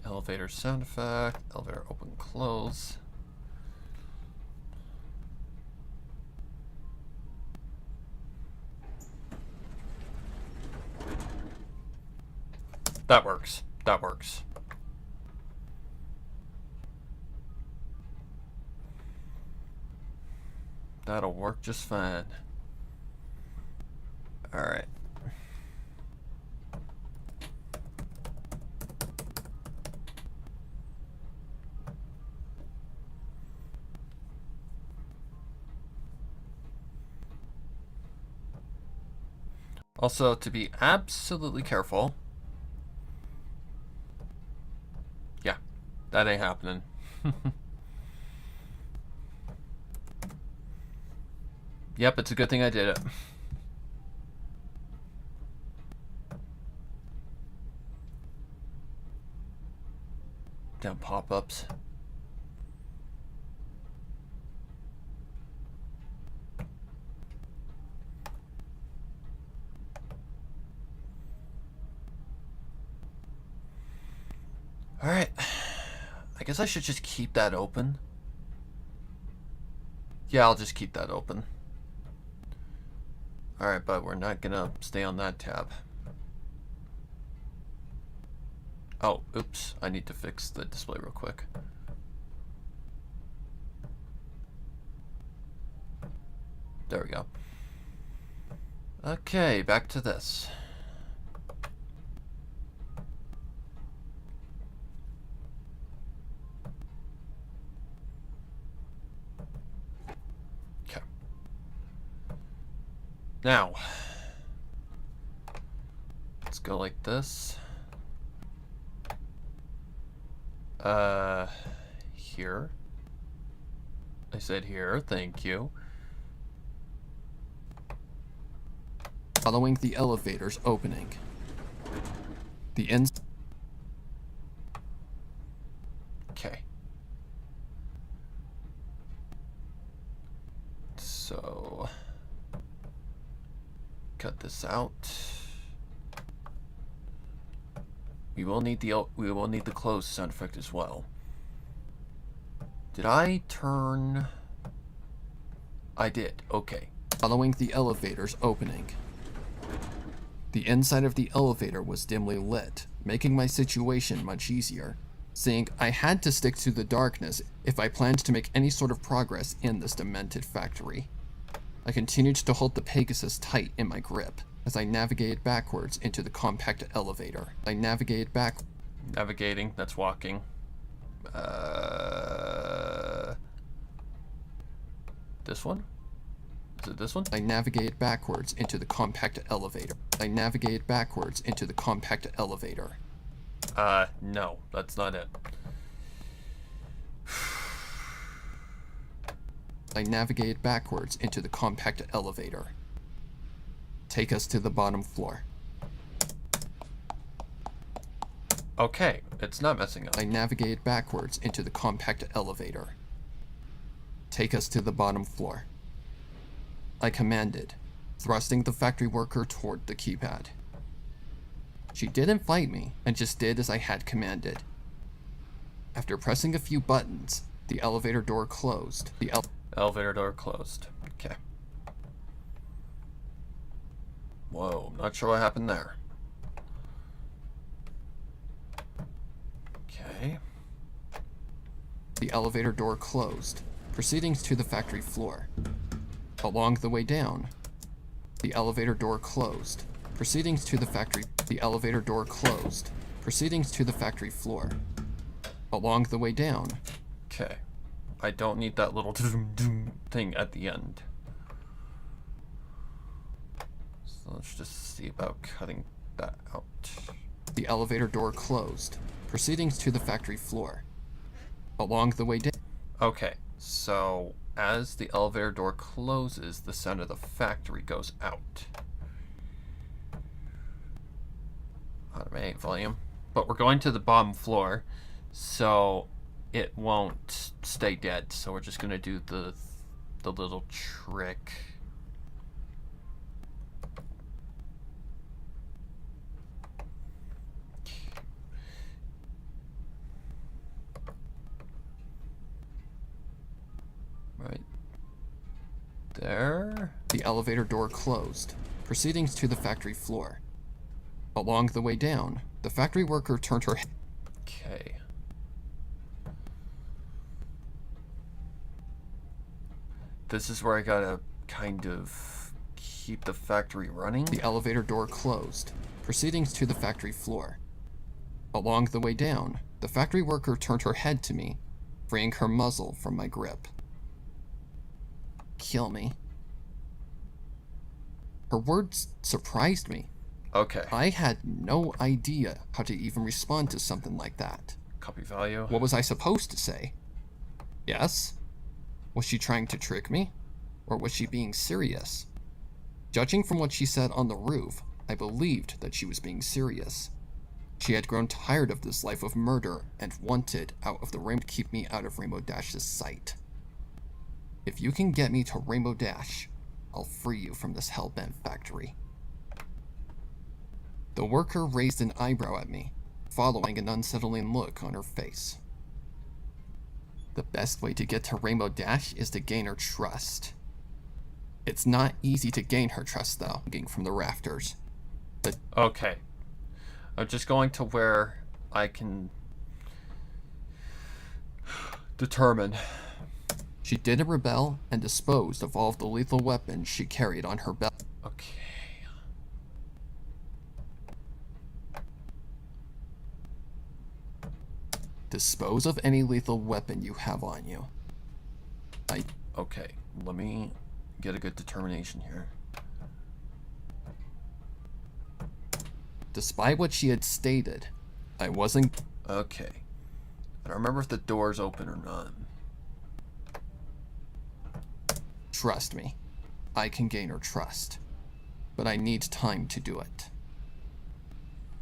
Elevator sound effect. Elevator open close. That works. That works. That'll work just fine. Alright. Also, to be absolutely careful. Yeah, that ain't happening. Yep, it's a good thing I did it. Damn pop-ups. Alright. I guess I should just keep that open. Yeah, I'll just keep that open. Alright, but we're not gonna stay on that tab. Oh, oops. I need to fix the display real quick. There we go. Okay, back to this. Okay. Now, let's go like this. Here. I said here, thank you. Following the elevator's opening. The ends. Okay. So, cut this out. We will need the close sound effect as well. Did I turn? I did. Okay. Following the elevator's opening. The inside of the elevator was dimly lit, making my situation much easier, seeing I had to stick to the darkness if I planned to make any sort of progress in this demented factory. I continued to hold the Pegasus tight in my grip as I navigated backwards into the compact elevator. I navigated back. Navigating, that's walking. This one? Is it this one? I navigated backwards into the compact elevator. I navigated backwards into the compact elevator. No, that's not it. I navigated backwards into the compact elevator. Take us to the bottom floor. Okay, it's not messing up. I navigated backwards into the compact elevator. Take us to the bottom floor. I commanded, thrusting the factory worker toward the keypad. She didn't fight me and just did as I had commanded. After pressing a few buttons, the elevator door closed. The elevator door closed. Okay. Whoa, I'm not sure what happened there. Okay. The elevator door closed, proceeding to the factory floor. Along the way down, the elevator door closed, proceeding to the factory. The elevator door closed, proceeding to the factory floor. Along the way down. Okay. I don't need that little thing at the end. So let's just see about cutting that out. The elevator door closed, proceeding to the factory floor. Along the way down. Okay, so as the elevator door closes, the sound of the factory goes out. Automate volume. But we're going to the bottom floor, so it won't stay dead. So we're just gonna do the little trick. Right there. The elevator door closed, proceeding to the factory floor. Along the way down, the factory worker turned her... Okay. This is where I gotta kind of keep the factory running. The elevator door closed, proceeding to the factory floor. Along the way down, the factory worker turned her head to me, freeing her muzzle from my grip. Kill me. Her words surprised me. Okay. I had no idea how to even respond to something like that. Copy value. What was I supposed to say? Yes? Was she trying to trick me? Or was she being serious? Judging from what she said on the roof, I believed that she was being serious. She had grown tired of this life of murder and wanted out of the rainbow to keep me out of Rainbow Dash's sight. If you can get me to Rainbow Dash, I'll free you from this hellbent factory. The worker raised an eyebrow at me, following an unsettling look on her face. The best way to get to Rainbow Dash is to gain her trust. It's not easy to gain her trust, though, from the rafters. Okay. I'm just going to where I can determine. She didn't rebel and disposed of all of the lethal weapons she carried on her belt. Okay. Dispose of any lethal weapon you have on you. Okay, let me get a good determination here. Despite what she had stated, I wasn't... Okay. I don't remember if the door's open or not. Trust me, I can gain her trust. But I need time to do it.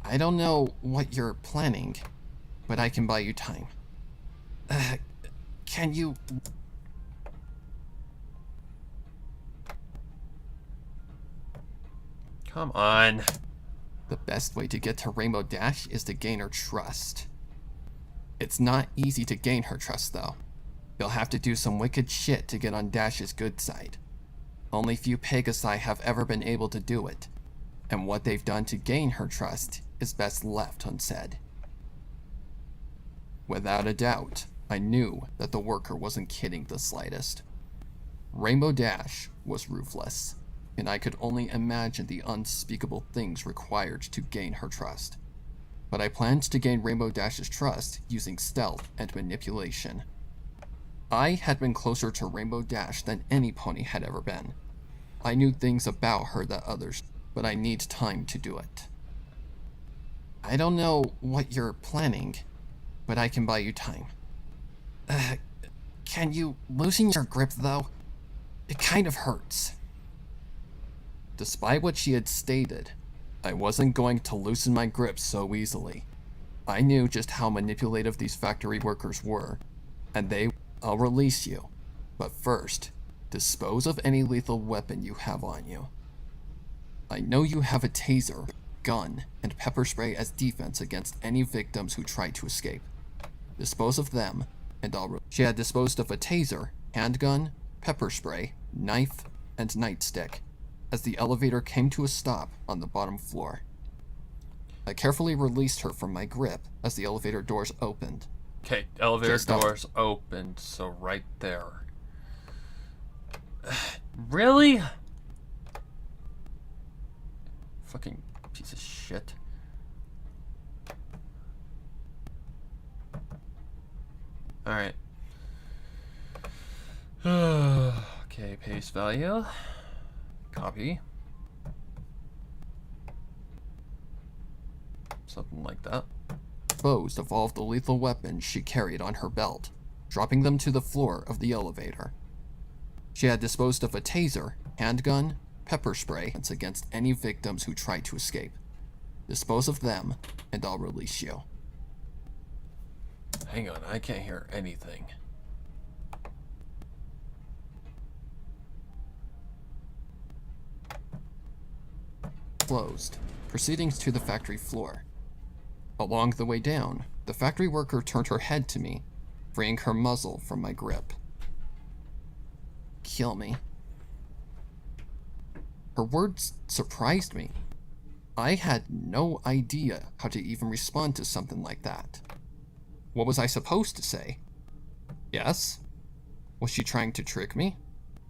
I don't know what you're planning, but I can buy you time. Can you... Come on. The best way to get to Rainbow Dash is to gain her trust. It's not easy to gain her trust, though. You'll have to do some wicked shit to get on Dash's good side. Only few Pegasi have ever been able to do it, and what they've done to gain her trust is best left unsaid. Without a doubt, I knew that the worker wasn't kidding the slightest. Rainbow Dash was ruthless, and I could only imagine the unspeakable things required to gain her trust. But I planned to gain Rainbow Dash's trust using stealth and manipulation. I had been closer to Rainbow Dash than any pony had ever been. I knew things about her that others, but I need time to do it. I don't know what you're planning, but I can buy you time. Can you loosen your grip, though? It kind of hurts. Despite what she had stated, I wasn't going to loosen my grip so easily. I knew just how manipulative these factory workers were, and I'll release you. But first, dispose of any lethal weapon you have on you. I know you have a taser, gun, and pepper spray as defense against any victims who try to escape. Dispose of them, and She had disposed of a taser, handgun, pepper spray, knife, and nightstick, as the elevator came to a stop on the bottom floor. I carefully released her from my grip as the elevator doors opened. Okay, elevator doors opened, so right there. Really? Fucking piece of shit. Alright. Okay, paste value. Copy. Something like that. Disposed of all of the lethal weapons she carried on her belt, dropping them to the floor of the elevator. She had disposed of a taser, handgun, pepper spray against any victims who tried to escape. Dispose of them, and I'll release you. Hang on, I can't hear anything. Closed, proceeding to the factory floor. Along the way down, the factory worker turned her head to me, freeing her muzzle from my grip. Kill me. Her words surprised me. I had no idea how to even respond to something like that. What was I supposed to say? Yes? Was she trying to trick me?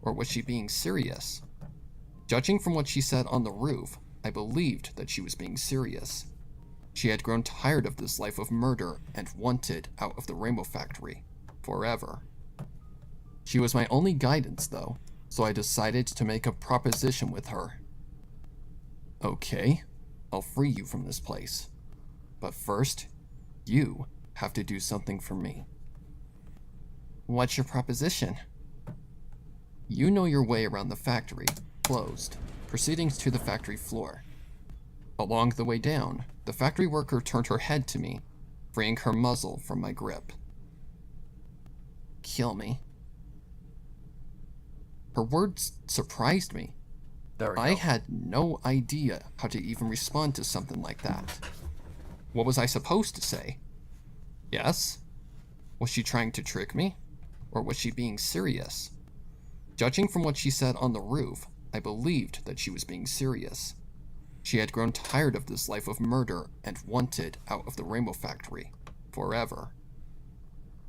Or was she being serious? Judging from what she said on the roof, I believed that she was being serious. She had grown tired of this life of murder and wanted out of the Rainbow Factory forever. She was my only guidance, though, so I decided to make a proposition with her. Okay, I'll free you from this place. But first, you have to do something for me. What's your proposition? You know your way around the factory. Closed. Proceeding to the factory floor. Along the way down, the factory worker turned her head to me, freeing her muzzle from my grip. Kill me. Her words surprised me. There we go. I had no idea how to even respond to something like that. What was I supposed to say? Yes? Was she trying to trick me? Or was she being serious? Judging from what she said on the roof, I believed that she was being serious. She had grown tired of this life of murder and wanted out of the Rainbow Factory forever.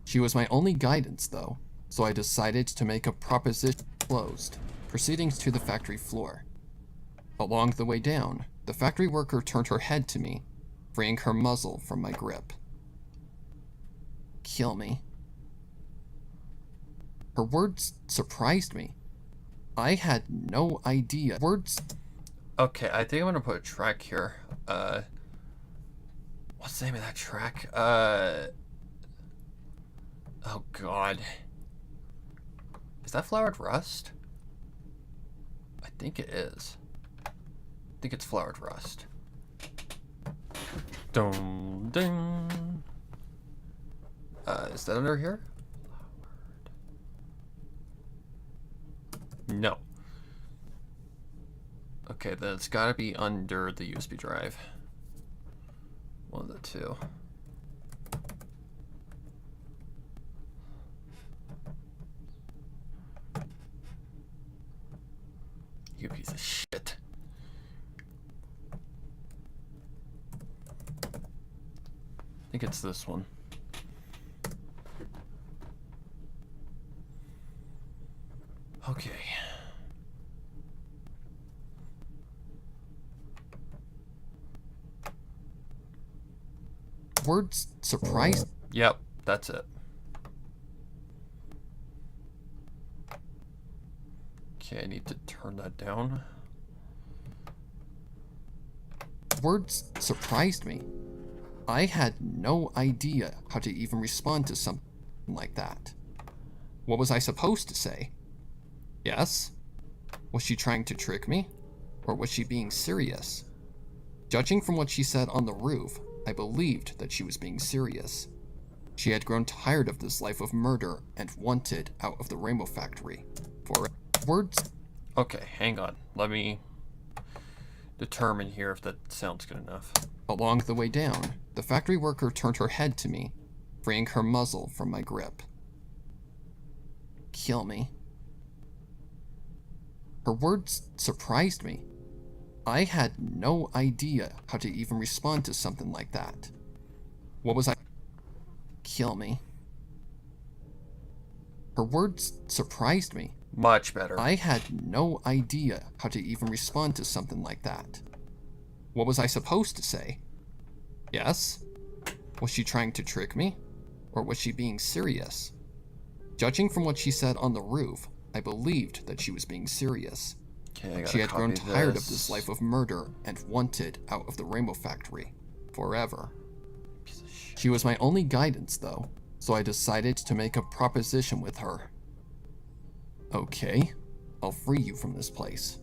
She was my only guidance, though, so I decided to make a proposition. Closed. Proceeding to the factory floor. Along the way down, the factory worker turned her head to me, freeing her muzzle from my grip. Kill me. Her words surprised me. I had no idea. Words. Okay, I think I'm gonna put a track here. What's the name of that track? Oh god. Is that Flowered Rust? I think it is. I think it's Flowered Rust. Dun dun. Is that under here? No. Okay, then it's gotta be under the USB drive. One of the two. You piece of shit. I think it's this one. Okay. Words surprised. Yep, that's it. Okay, I need to turn that down. Words surprised me. I had no idea how to even respond to something like that. What was I supposed to say? Yes? Was she trying to trick me? Or was she being serious? Judging from what she said on the roof, I believed that she was being serious. She had grown tired of this life of murder and wanted out of the Rainbow Factory. For words. Okay, hang on. Let me determine here if that sounds good enough. Along the way down, the factory worker turned her head to me, freeing her muzzle from my grip. Kill me. Her words surprised me. I had no idea how to even respond to something like that. What was I? Kill me. Her words surprised me. Much better. I had no idea how to even respond to something like that. What was I supposed to say? Yes? Was she trying to trick me? Or was she being serious? Judging from what she said on the roof, I believed that she was being serious. Okay, She had grown tired of this life of murder and wanted out of the Rainbow Factory forever. She was my only guidance, though, so I decided to make a proposition with her. Okay, I'll free you from this place.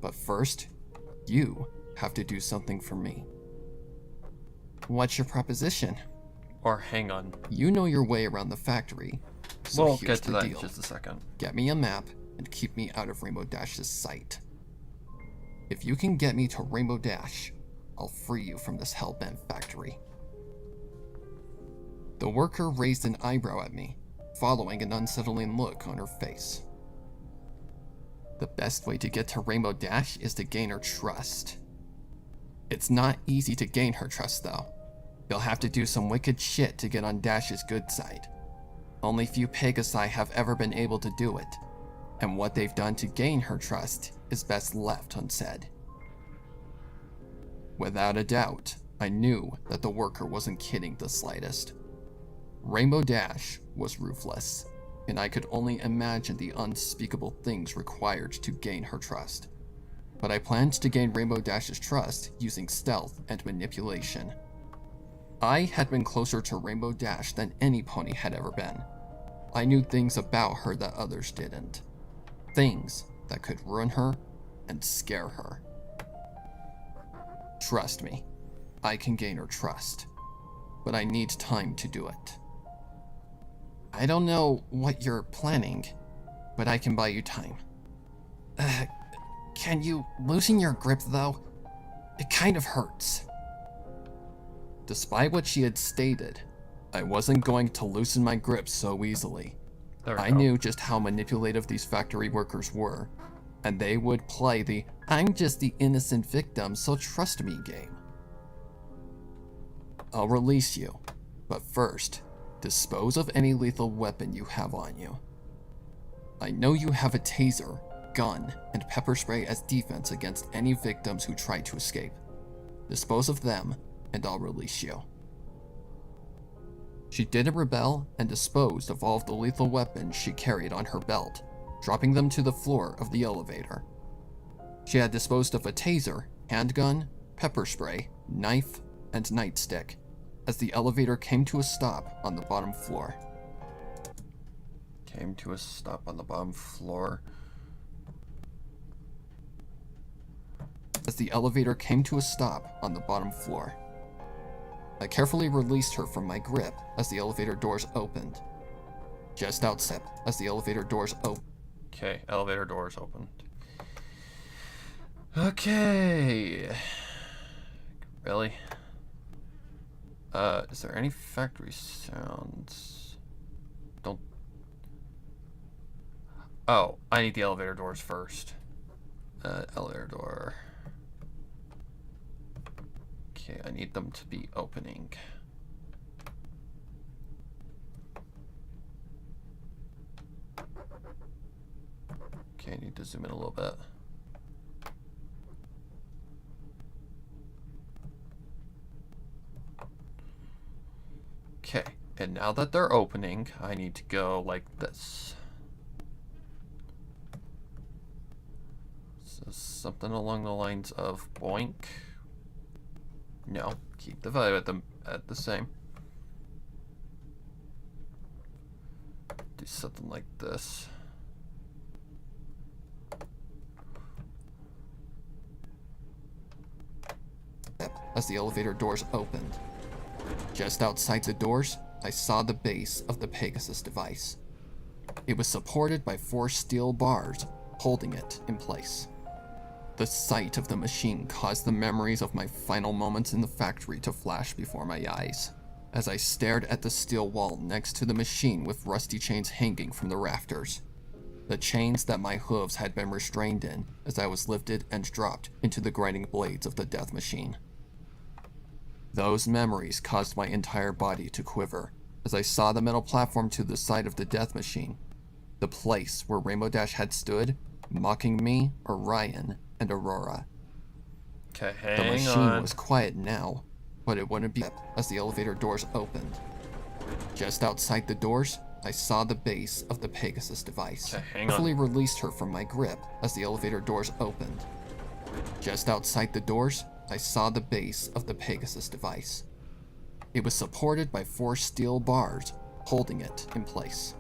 But first, you have to do something for me. What's your proposition? Or hang on. You know your way around the factory, so We'll here's get to the that deal. in just a second. Get me a map and keep me out of Rainbow Dash's sight. If you can get me to Rainbow Dash, I'll free you from this hellbent factory. The worker raised an eyebrow at me, following an unsettling look on her face. The best way to get to Rainbow Dash is to gain her trust. It's not easy to gain her trust though. You'll have to do some wicked shit to get on Dash's good side. Only few Pegasi have ever been able to do it, and what they've done to gain her trust is best left unsaid. Without a doubt, I knew that the worker wasn't kidding the slightest. Rainbow Dash was ruthless, and I could only imagine the unspeakable things required to gain her trust. But I planned to gain Rainbow Dash's trust using stealth and manipulation. I had been closer to Rainbow Dash than any pony had ever been. I knew things about her that others didn't. Things that could ruin her and scare her. Trust me, I can gain her trust, but I need time to do it. I don't know what you're planning, but I can buy you time. Can you loosen your grip though? It kind of hurts. Despite what she had stated, I wasn't going to loosen my grip so easily. I knew just how manipulative these factory workers were, and they would play the "I'm just the innocent victim, so trust me" game. I'll release you, but first, dispose of any lethal weapon you have on you. I know you have a taser, gun, and pepper spray as defense against any victims who try to escape. Dispose of them, and I'll release you. She didn't rebel and disposed of all of the lethal weapons she carried on her belt, dropping them to the floor of the elevator. She had disposed of a taser, handgun, pepper spray, knife, and nightstick, as the elevator came to a stop on the bottom floor. Came to a stop on the bottom floor. As the elevator came to a stop on the bottom floor. I carefully released her from my grip as the elevator doors opened. Just outside, as the elevator doors opened. Okay, elevator doors opened. Okay. Really? Is there any factory sounds? Don't... Oh, I need the elevator doors first. Elevator door. Okay, I need them to be opening. Okay, I need to zoom in a little bit. Okay, and now that they're opening, I need to go like this. So something along the lines of boink. No, keep the value at the same. Do something like this. As the elevator doors opened. Just outside the doors, I saw the base of the Pegasus device. It was supported by 4 steel bars, holding it in place. The sight of the machine caused the memories of my final moments in the factory to flash before my eyes, as I stared at the steel wall next to the machine with rusty chains hanging from the rafters. The chains that my hooves had been restrained in as I was lifted and dropped into the grinding blades of the death machine. Those memories caused my entire body to quiver as I saw the metal platform to the side of the death machine, the place where Rainbow Dash had stood, mocking me, Orion, and Aurora. Okay, hang on. The machine on. was quiet now, but it wouldn't be as the elevator doors opened. Just outside the doors, I saw the base of the Pegasus device. Okay, hang Carefully on. released her from my grip as the elevator doors opened. Just outside the doors, I saw the base of the Pegasus device. It was supported by 4 steel bars, holding it in place.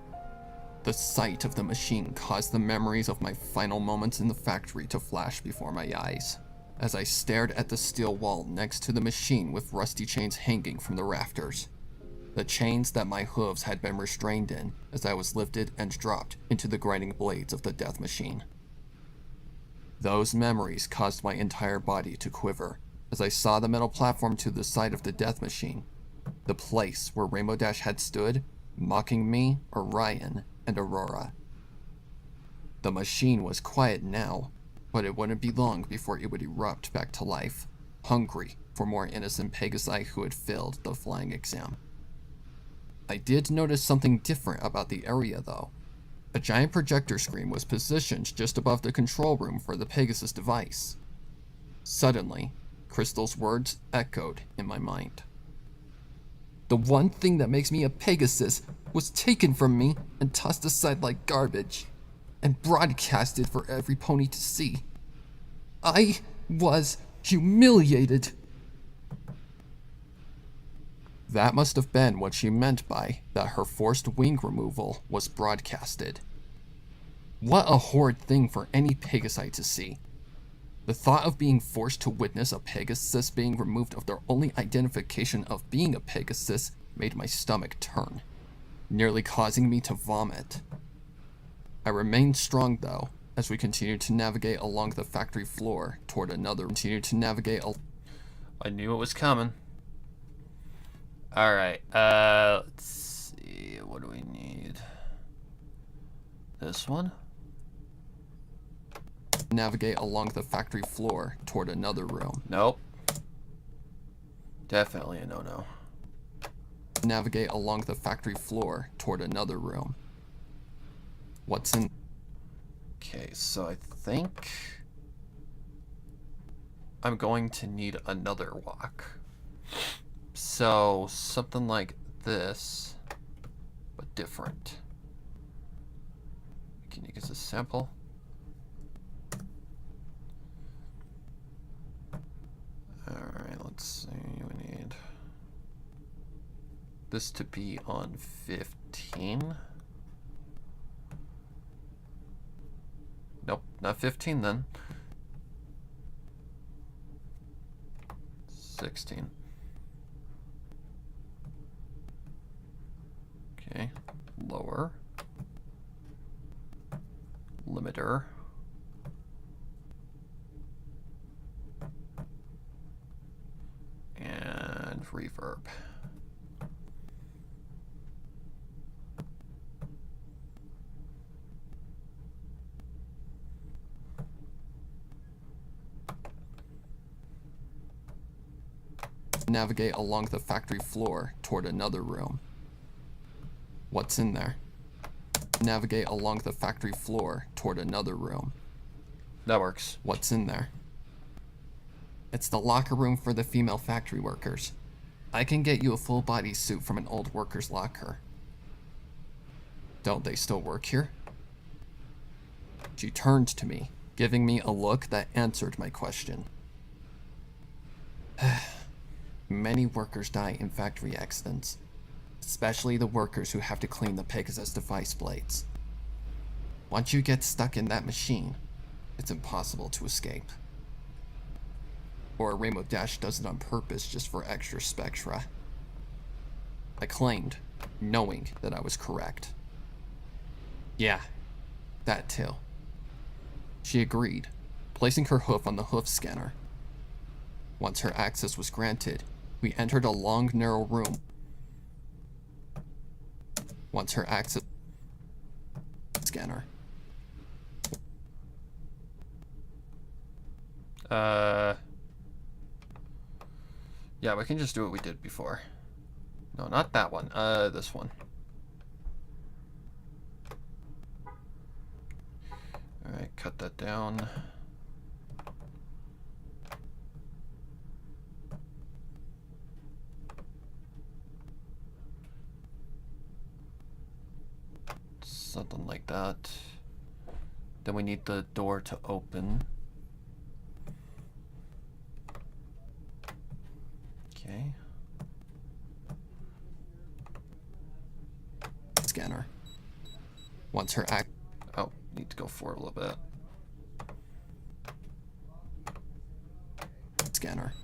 The sight of the machine caused the memories of my final moments in the factory to flash before my eyes, as I stared at the steel wall next to the machine with rusty chains hanging from the rafters. The chains that my hooves had been restrained in as I was lifted and dropped into the grinding blades of the death machine. Those memories caused my entire body to quiver as I saw the metal platform to the side of the death machine, the place where Rainbow Dash had stood, mocking me, Orion, and Aurora. The machine was quiet now, but it wouldn't be long before it would erupt back to life, hungry for more innocent Pegasi who had failed the flying exam. I did notice something different about the area though. A giant projector screen was positioned just above the control room for the Pegasus device. Suddenly, Crystal's words echoed in my mind. The one thing that makes me a Pegasus was taken from me and tossed aside like garbage, and broadcasted for every pony to see. I was humiliated. That must have been what she meant by that her forced wing removal was broadcasted. What a horrid thing for any Pegasi to see. The thought of being forced to witness a Pegasus being removed of their only identification of being a Pegasus made my stomach turn, nearly causing me to vomit. I remained strong though, as we continued to navigate along the factory floor toward another. I knew it was coming. Alright, let's see, what do we need? This one? Navigate along the factory floor toward another room. Nope. Definitely a no-no. Navigate along the factory floor toward another room. What's in? Okay, so I think I'm going to need another walk. So, something like this, but different. Can you get a sample? Alright, let's see, we need this to be on 15. Nope, not 15 then. 16. Okay, lower. Limiter. And reverb. Navigate along the factory floor toward another room. What's in there? Navigate along the factory floor toward another room. That works. What's in there? It's the locker room for the female factory workers. I can get you a full body suit from an old worker's locker. Don't they still work here? She turned to me, giving me a look that answered my question. Many workers die in factory accidents, especially the workers who have to clean the Pegasus device blades. Once you get stuck in that machine, it's impossible to escape. Or Rainbow Dash does it on purpose just for extra spectra. I claimed, knowing that I was correct. Yeah, that too. She agreed, placing her hoof on the hoof scanner. Once her access was granted, we entered a long, narrow room. Once her access scanner. Yeah, we can just do what we did before. No, not that one. This one. Alright, cut that down. Something like that. Then we need the door to open. Okay. Scanner. Once her act. Oh, need to go forward a little bit. Scanner.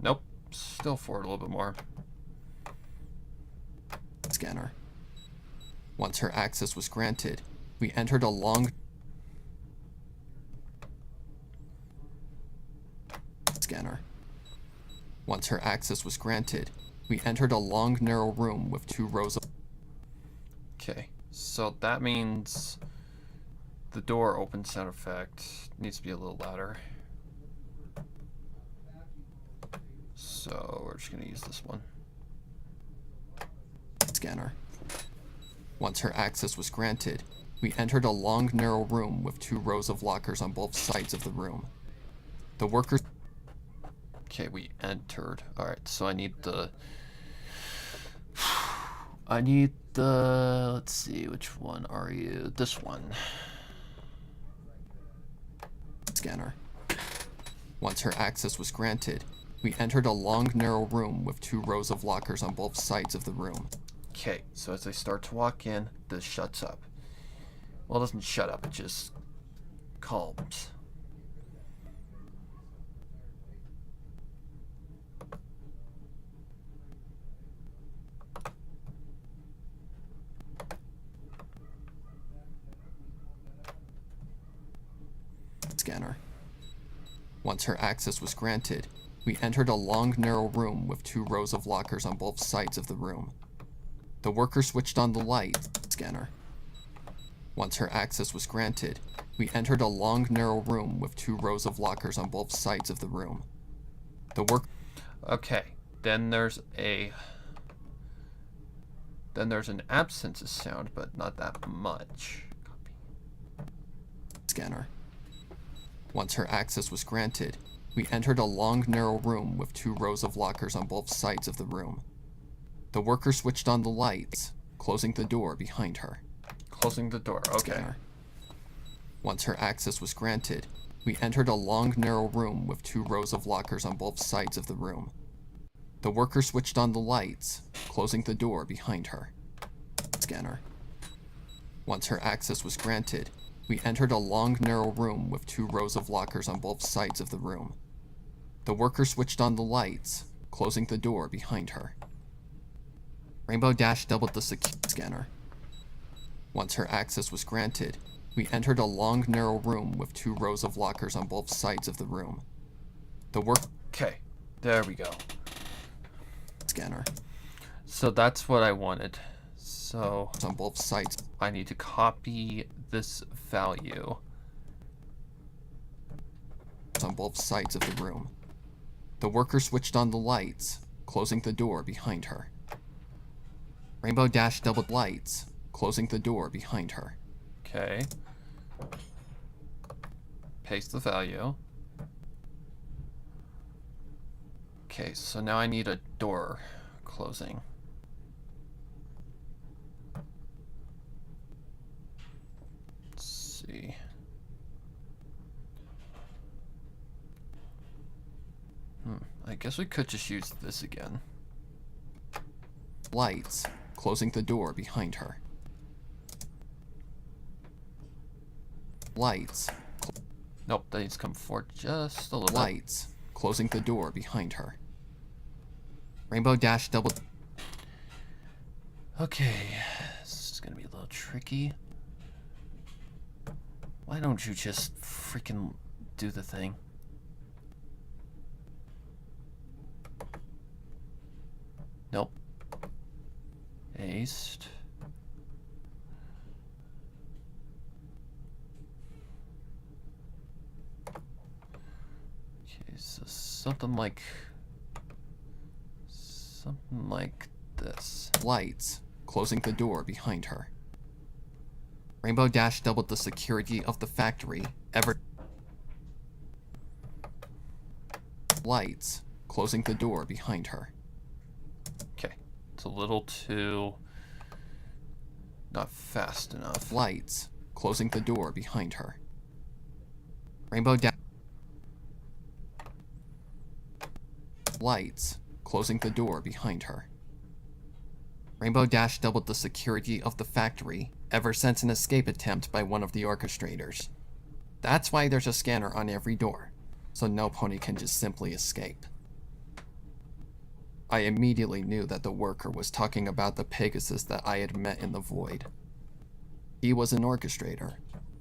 Nope. Still forward a little bit more. Scanner. Once her access was granted, we entered a long scanner. Once her access was granted, we entered a long, narrow room with 2 rows of. Okay, so that means the door open sound effect needs to be a little louder. So we're just gonna use this one. Scanner. Once her access was granted, we entered a long, narrow room with 2 rows of lockers on both sides of the room. The workers... Okay, we entered. Alright, so I need the... I need the... Let's see, which one are you? This one. Scanner. Once her access was granted, we entered a long, narrow room with 2 rows of lockers on both sides of the room. Okay, so as I start to walk in, this shuts up. Well, it doesn't shut up, it just calms. Scanner. Once her access was granted, we entered a long, narrow room with 2 rows of lockers on both sides of the room. The worker switched on the light. Scanner. Once her access was granted, we entered a long, narrow room with 2 rows of lockers on both sides of the room. The work... Okay, then there's a... Then there's an absence of sound, but not that much. Copy. Scanner. Once her access was granted, we entered a long, narrow room with 2 rows of lockers on both sides of the room. The worker switched on the lights, closing the door behind her. Closing the door, okay. Scanner. Once her access was granted, we entered a long, narrow room with 2 rows of lockers on both sides of the room. The worker switched on the lights, closing the door behind her. Scanner. Once her access was granted, we entered a long, narrow room with 2 rows of lockers on both sides of the room. The worker switched on the lights, closing the door behind her. Rainbow Dash doubled the scanner. Once her access was granted, we entered a long, narrow room with 2 rows of lockers on both sides of the room. The work... Okay, there we go. Scanner. So that's what I wanted. So On both sides. I need to copy this value. On both sides of the room. The worker switched on the lights, closing the door behind her. Rainbow Dash doubled lights, closing the door behind her. Okay. Paste the value. Okay, so now I need a door closing. Let's see. I guess we could just use this again. Lights, closing the door behind her. Lights. Nope, that needs to come forward just a little bit. Lights, closing the door behind her. Rainbow Dash double... Okay, this is gonna be a little tricky. Why don't you just freaking do the thing? Nope. Paste. Okay, so something like this. Lights, closing the door behind her. Rainbow Dash doubled the security of the factory ever... Lights, closing the door behind her. Okay, it's a little too not fast enough. Lights, closing the door behind her. Rainbow Dash... Lights, closing the door behind her. Rainbow Dash doubled the security of the factory ever since an escape attempt by one of the orchestrators. That's why there's a scanner on every door, so no pony can just simply escape. I immediately knew that the worker was talking about the Pegasus that I had met in the void. He was an orchestrator,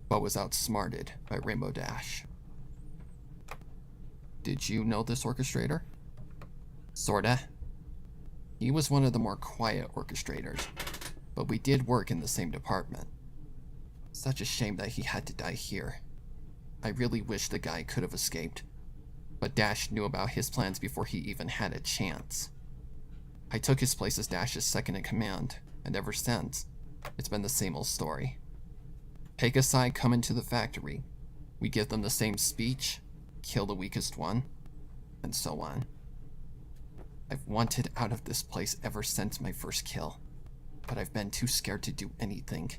but was outsmarted by Rainbow Dash. Did you know this orchestrator? Sorta. He was one of the more quiet orchestrators, but we did work in the same department. Such a shame that he had to die here. I really wish the guy could have escaped. but Dash knew about his plans before he even had a chance. I took his place as Dash's second in command, and ever since, it's been the same old story. Pegasi come into the factory, we give them the same speech, kill the weakest one, and so on. I've wanted out of this place ever since my first kill, but I've been too scared to do anything.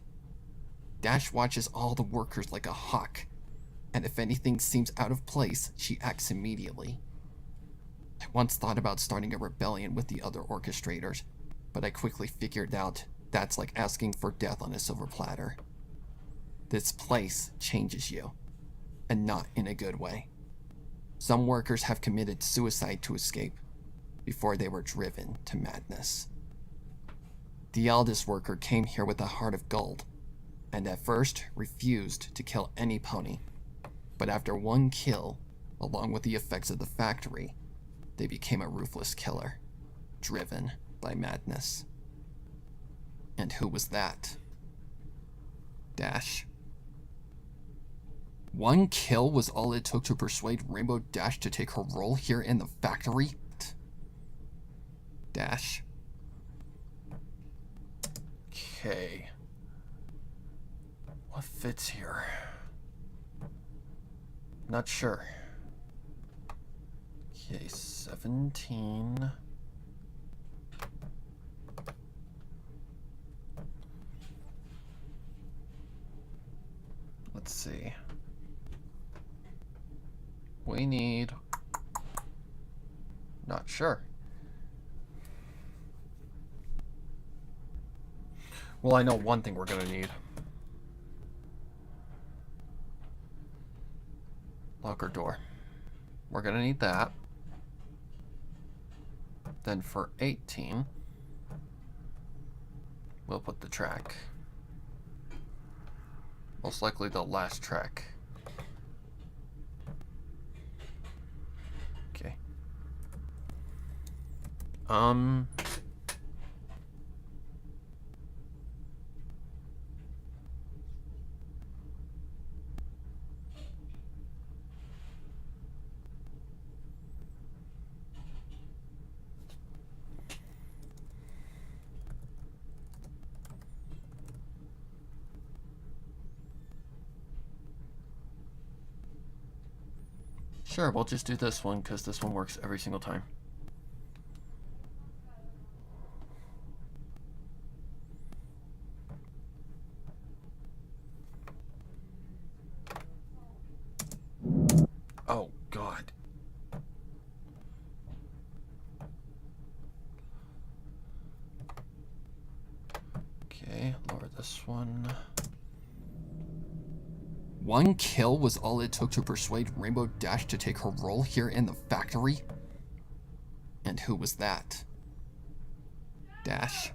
Dash watches all the workers like a hawk, and if anything seems out of place, she acts immediately. I once thought about starting a rebellion with the other orchestrators, but I quickly figured out that's like asking for death on a silver platter. This place changes you, and not in a good way. Some workers have committed suicide to escape before they were driven to madness. The eldest worker came here with a heart of gold, and at first refused to kill any pony. But after one kill, along with the effects of the factory, they became a ruthless killer, driven by madness. And who was that? Dash. One kill was all it took to persuade Rainbow Dash to take her role here in the factory? Dash. Okay. What fits here? Not sure. Okay, 17. Let's see. We need... Not sure. Well, I know one thing we're gonna need. Locker door. We're gonna need that. Then for 18, we'll put the track. Most likely the last track. Okay. Sure, we'll just do this one because this one works every single time. Oh, God. Okay, lower this one. One kill was all it took to persuade Rainbow Dash to take her role here in the factory? And who was that? Dash.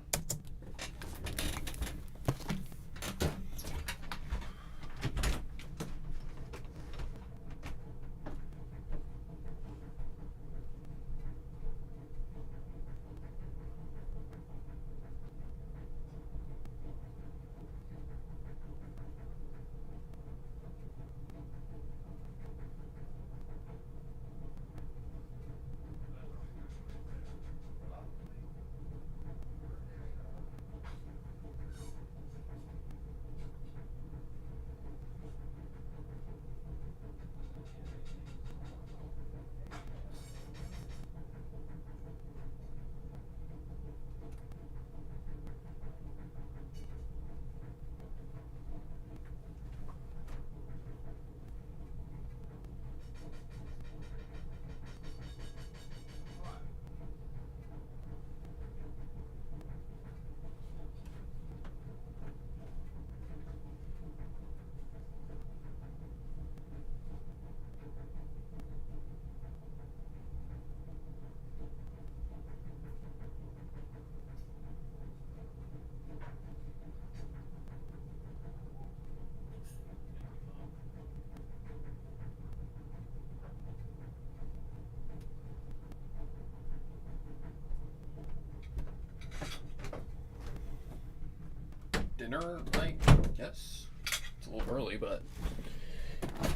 Dinner, I guess. It's a little early, but...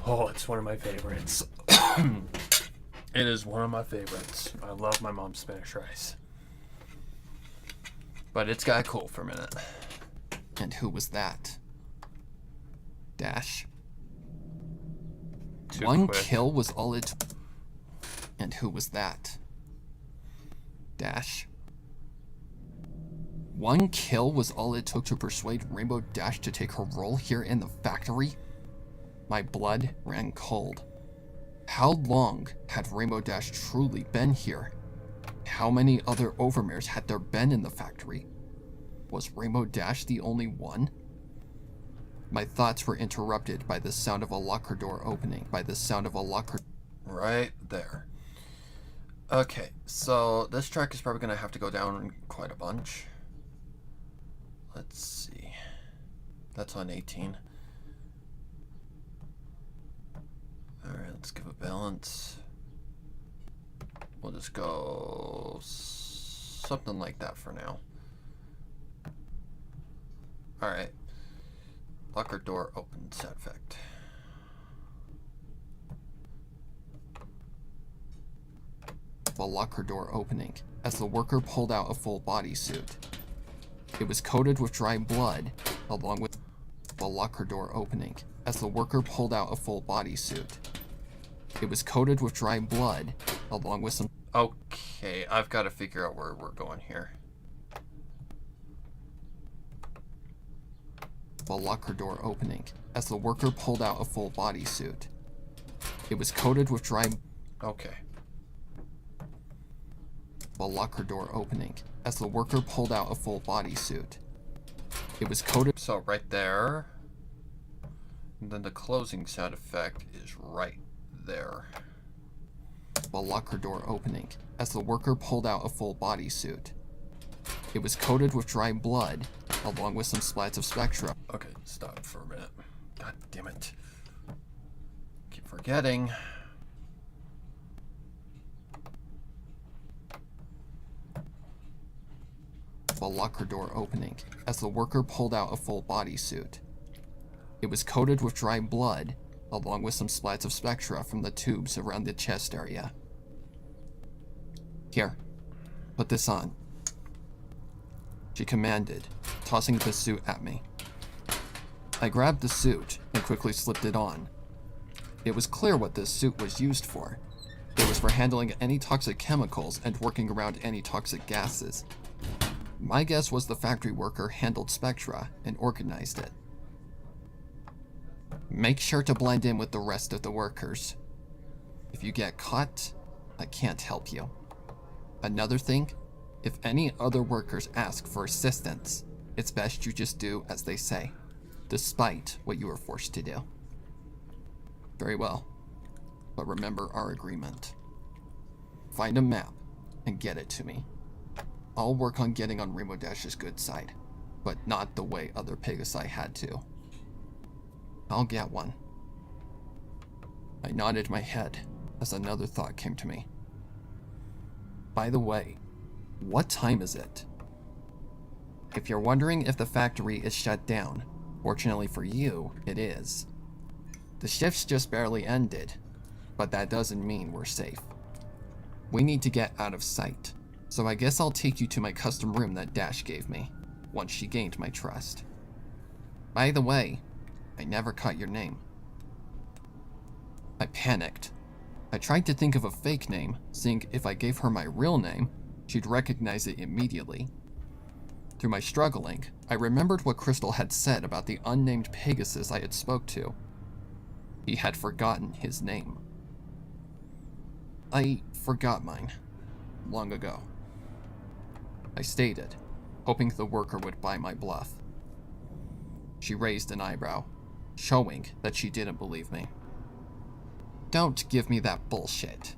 Oh, it's one of my favorites. It is one of my favorites. I love my mom's Spanish rice. But it's got cool for a minute. And who was that? Dash. One kill was all it took. And who was that? Dash. One kill was all it took to persuade Rainbow Dash to take her role here in the factory? My blood ran cold. How long had Rainbow Dash truly been here? How many other Overmares had there been in the factory? Was Rainbow Dash the only one? My thoughts were interrupted by the sound of a locker door opening. Right there. Okay, so this track is probably going to have to go down quite a bunch. Let's see. That's on 18. Alright, let's give a balance. We'll just go something like that for now. Alright. Locker door open sound effect. The locker door opening as the worker pulled out a full bodysuit. It was coated with dry blood, along with the locker door opening as the worker pulled out a full bodysuit. It was coated with dry blood, along with some... Okay, I've got to figure out where we're going here. The locker door opening as the worker pulled out a full bodysuit. It was coated with dry... Okay. The locker door opening as the worker pulled out a full bodysuit. It was coated... So right there. And then the closing sound effect is right there. The locker door opening as the worker pulled out a full bodysuit. It was coated with dry blood, along with some splats of spectra. Okay, stop for a minute. God damn it. Keep forgetting. The locker door opening as the worker pulled out a full bodysuit. It was coated with dry blood, along with some splats of spectra from the tubes around the chest area. Here, put this on, she commanded, tossing the suit at me. I grabbed the suit and quickly slipped it on. It was clear what this suit was used for. It was for handling any toxic chemicals and working around any toxic gases. My guess was the factory worker handled spectra and organized it. Make sure to blend in with the rest of the workers. If you get caught, I can't help you. Another thing, if any other workers ask for assistance, it's best you just do as they say, despite what you were forced to do. Very well, but remember our agreement. Find a map and get it to me. I'll work on getting on Rainbow Dash's good side, but not the way other Pegasi had to. I'll get one. I nodded my head as another thought came to me. By the way, what time is it? If you're wondering if the factory is shut down, fortunately for you, it is. The shift's just barely ended, but that doesn't mean we're safe. We need to get out of sight, so I guess I'll take you to my custom room that Dash gave me, once she gained my trust. By the way, I never caught your name. I panicked. I tried to think of a fake name, seeing if I gave her my real name, she'd recognize it immediately. Through my struggling, I remembered what Crystal had said about the unnamed Pegasus I had spoke to. He had forgotten his name. I forgot mine, long ago. I stated, hoping the worker would buy my bluff. She raised an eyebrow, showing that she didn't believe me. Don't give me that bullshit.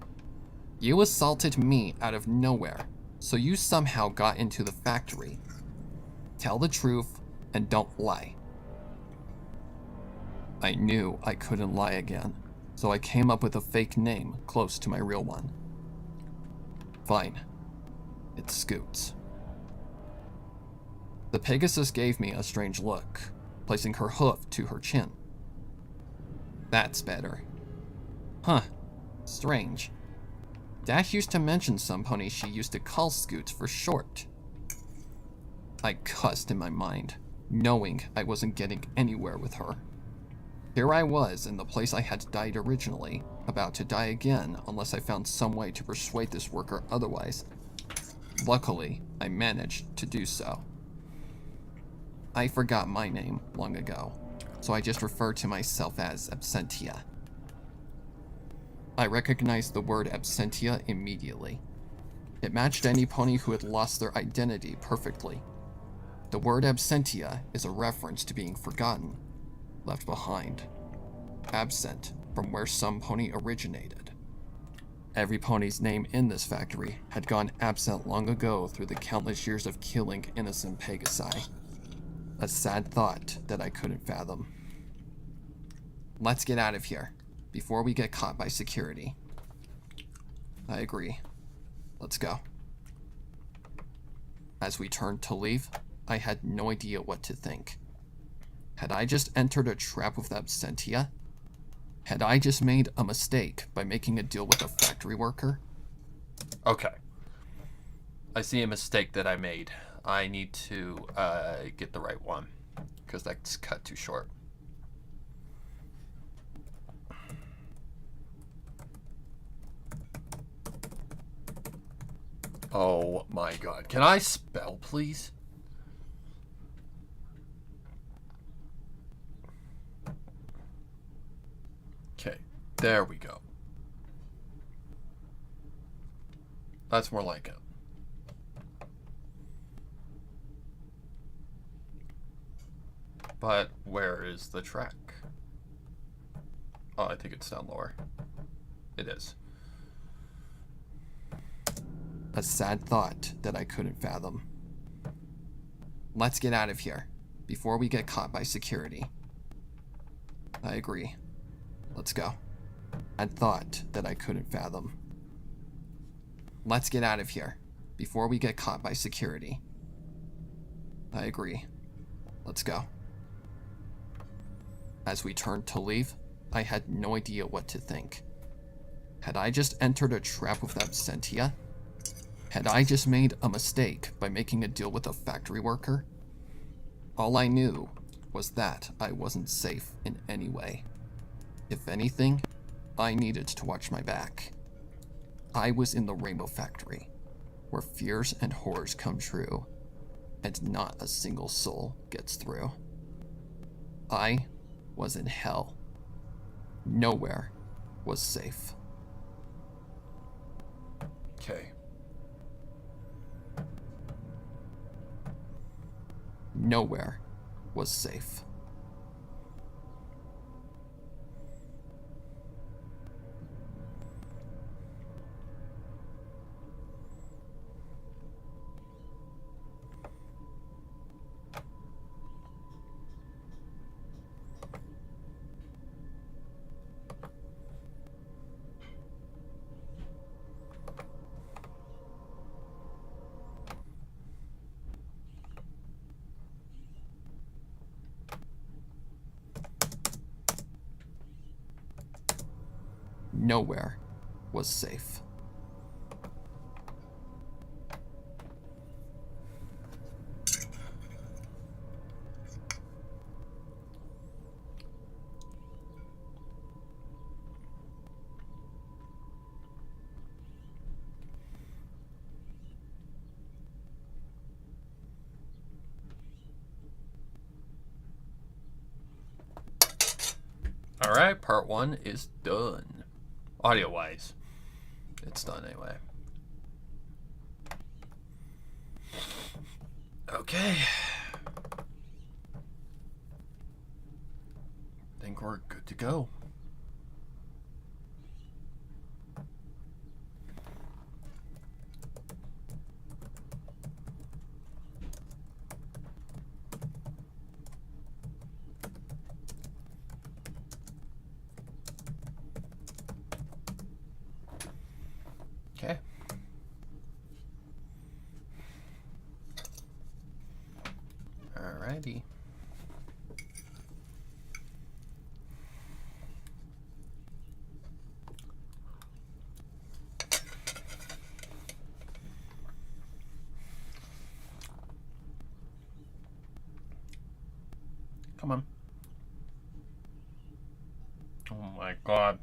You assaulted me out of nowhere, so you somehow got into the factory. Tell the truth and don't lie. I knew I couldn't lie again, so I came up with a fake name close to my real one. Fine. It's Scoots. The Pegasus gave me a strange look, placing her hoof to her chin. That's better. Huh. Strange. Dash used to mention some ponies she used to call Scoots for short. I cussed in my mind, knowing I wasn't getting anywhere with her. Here I was in the place I had died originally, about to die again unless I found some way to persuade this worker otherwise. Luckily, I managed to do so. I forgot my name long ago, so I just refer to myself as Absentia. I recognized the word Absentia immediately. It matched any pony who had lost their identity perfectly. The word Absentia is a reference to being forgotten, left behind, absent from where some pony originated. Every pony's name in this factory had gone absent long ago through the countless years of killing innocent Pegasi. A sad thought that I couldn't fathom. Let's get out of here, before we get caught by security. I agree. Let's go. As we turned to leave, I had no idea what to think. Had I just entered a trap with Absentia? Had I just made a mistake by making a deal with a factory worker? Okay. I see a mistake that I made. I need to get the right one, because that's cut too short. Oh my god. Can I spell, please? Okay, there we go. That's more like it. But where is the track? Oh, I think it's down lower. It is. A sad thought that I couldn't fathom. Let's get out of here, before we get caught by security. I agree. Let's go. A thought that I couldn't fathom. Let's get out of here, before we get caught by security. I agree. Let's go. As we turned to leave, I had no idea what to think. Had I just entered a trap with Absentia? Had I just made a mistake by making a deal with a factory worker? All I knew was that I wasn't safe in any way. If anything, I needed to watch my back. I was in the Rainbow Factory, where fears and horrors come true, and not a single soul gets through. I was in hell. Nowhere was safe. Okay. Nowhere was safe. Nowhere was safe. Alright, part 1 is done. Audio-wise, it's done anyway. Okay. I think we're good to go. Okay. Alrighty. Come on. Oh my god.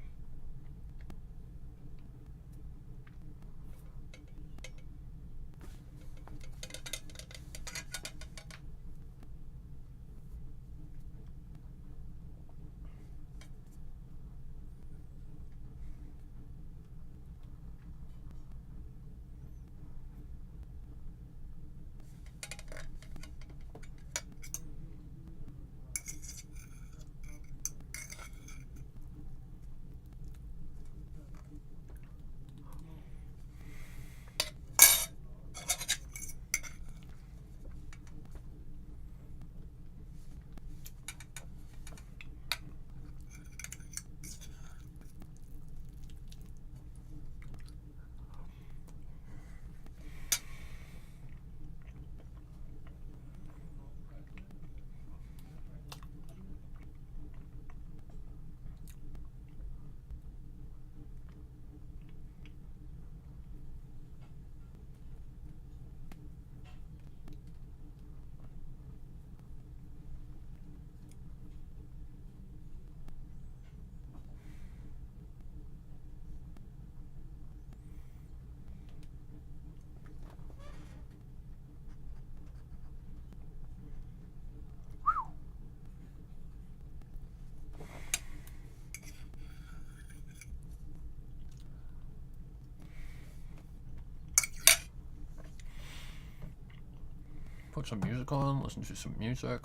Put some music on, listen to some music.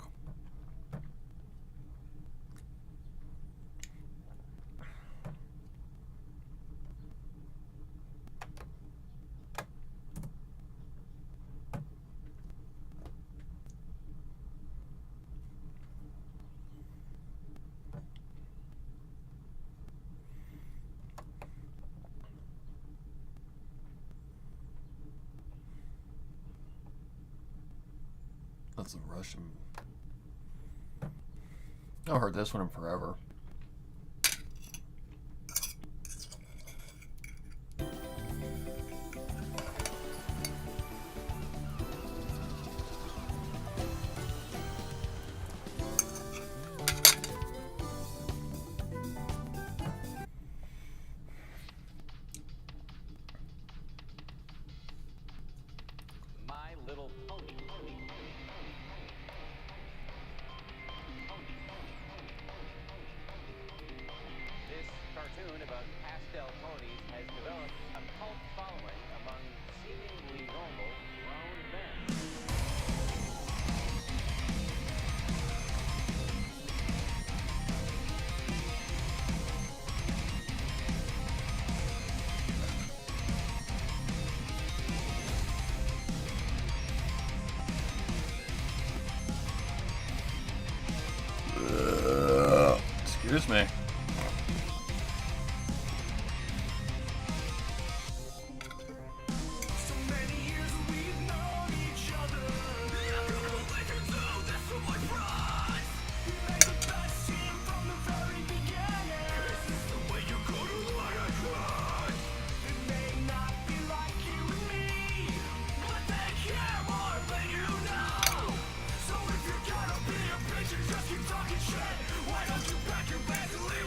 That's a Russian. I haven't heard this one in forever. My Little Pony. This cartoon about pastel ponies has developed a cult following among seemingly normal grown men. Excuse me. Just keep talking shit. Why don't you pack your bags and leave?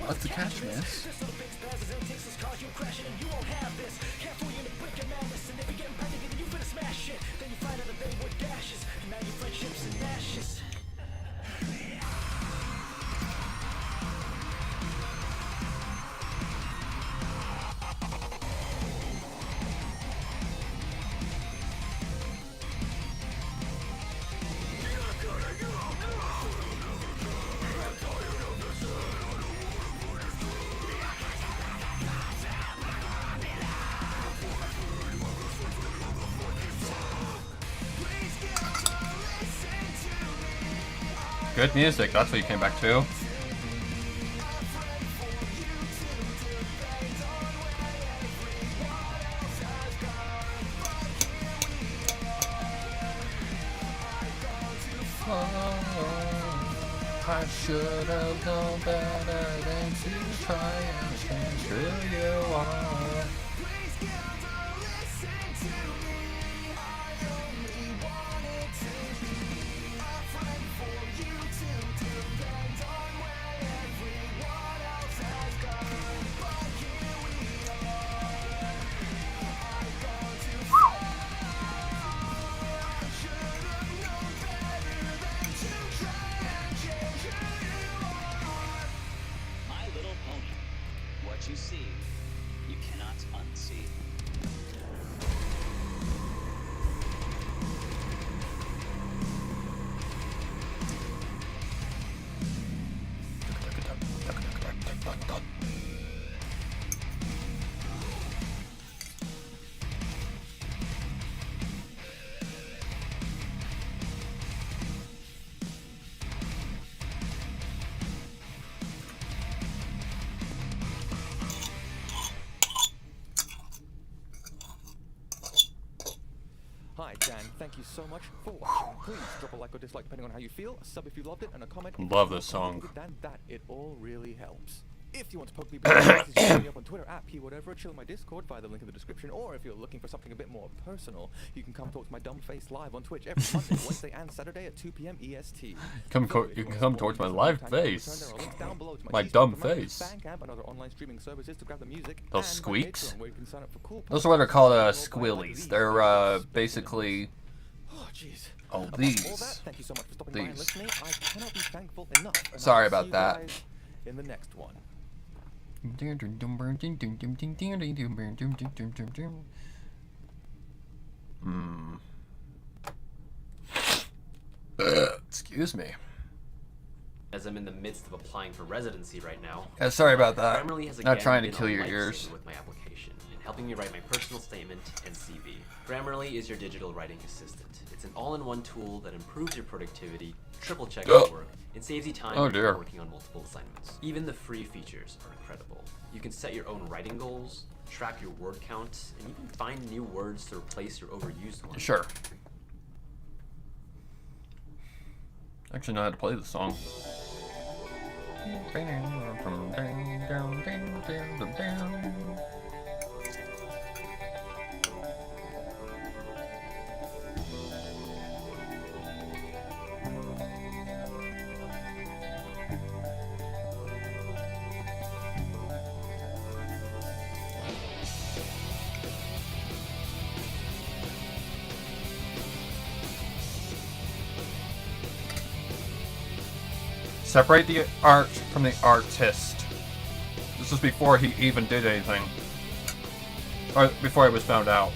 That's the catch, miss. Good music, that's what you came back to. I should have known better than to try and change who you are. You see, you cannot unsee. Hi, Dan. Thank you so much for watching. Please drop a like or dislike depending on how you feel, a sub if you loved it, and a comment. Love this song. Dan, that it all really helps. If you want to poke me behind the scenes, you can hit me up on Twitter at @p_whatever, chill in my Discord via the link in the description, or if you're looking for something a bit more personal, you can come talk to my dumb face live on Twitch every Monday, Wednesday, and Saturday at 2 p.m. EST. You can come towards my live face. My dumb face. Those squeaks. Those are what are called squillies. They're basically. Oh, these. Sorry about that. In the next one. Excuse me. As I'm in the midst of applying for residency right now. Yeah, sorry about that. Grammarly has Not again trying to been kill a your lifesaver ears. with my application and helping me write my personal statement and CV. Grammarly is your digital writing assistant. It's an all-in-one tool that improves your productivity, triple checks your work, and saves you time when you're working on multiple assignments. Even the free features are incredible. You can set your own writing goals, track your word count, and even find new words to replace your overused ones. Sure. Actually know how to play the song. Separate the art from the artist. This was before he even did anything. Or before it was found out.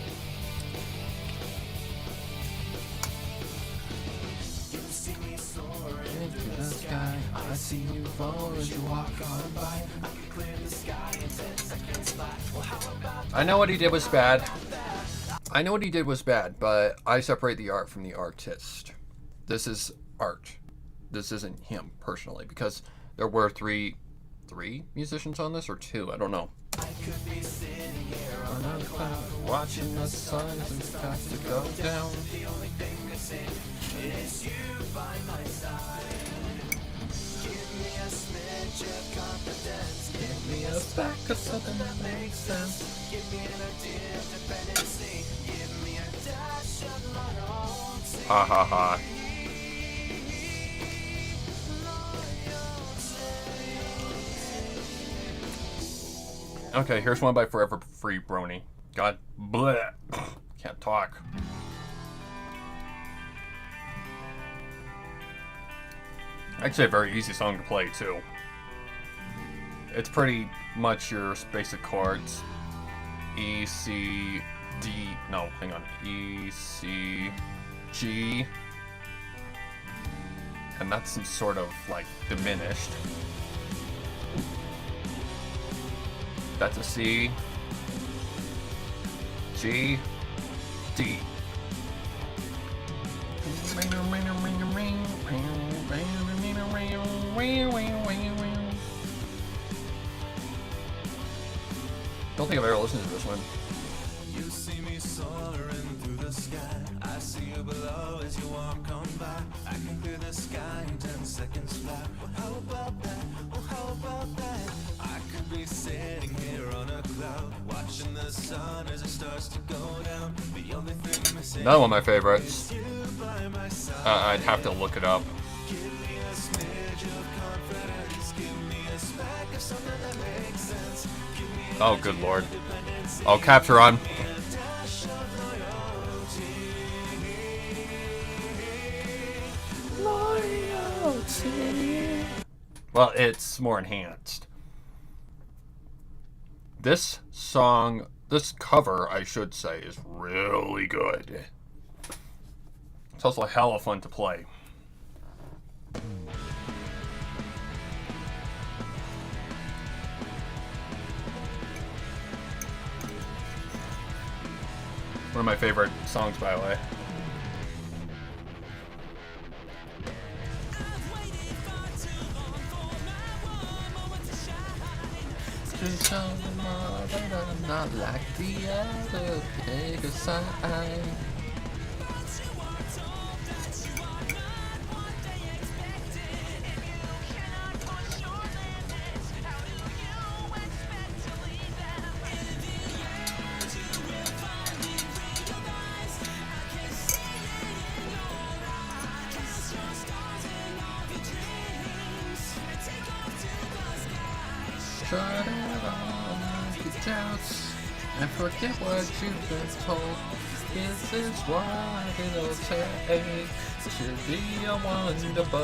I know what he did was bad. I know what he did was bad, but I separate the art from the artist. This is art. This isn't him personally, because there were three musicians on this, or two, I don't know. I could be sitting here on a cloud, watching the sun as it starts to go down. The only thing missing is you by my side. Give me a smidge of confidence. Give me a spark of something that makes sense. Give me an idea of dependency. Give me a dash of my own. Ha ha ha. Okay, here's one by Forever Free Brony. God bleh. Can't talk. Actually, a very easy song to play, too. It's pretty much your basic chords. E, C, D. No, hang on. E, C, G. And that's some sort of, like, diminished. That's a C, G, D. Don't think I've ever listened to this one. You see me soaring through the sky. I see you below as you walk on by. I can clear the sky in 10 seconds flat. Well, how about that? Oh, how about that? I could be sitting here on a cloud, watching the sun as it starts to go down. The only thing missing. Another one of my favorites. I'd have to look it up. Give me a smidge of confidence. Give me a speck of something that makes sense. Give me Oh, good lord. Oh, capture on. Well, it's more enhanced. This song, this cover, I should say, is really good. It's also hella fun to play. One of my favorite songs, by the way. Not like the other, take a sign. Shut it on, get doubts, and forget what you've been told. This is what it'll take to be a wonderful.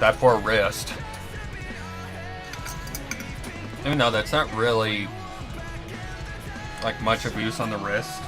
That poor wrist. Even though that's not really like much abuse on the wrist.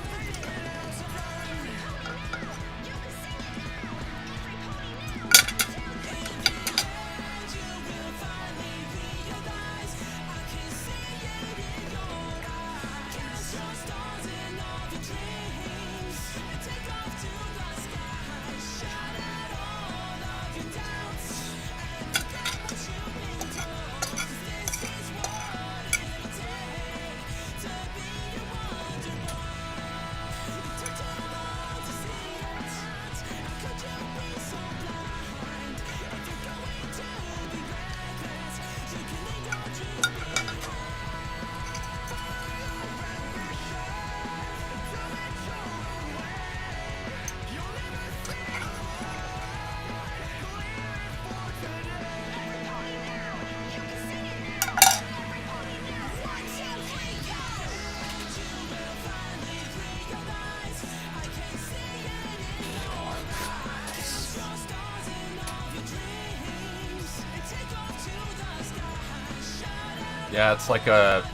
Yeah, it's like a...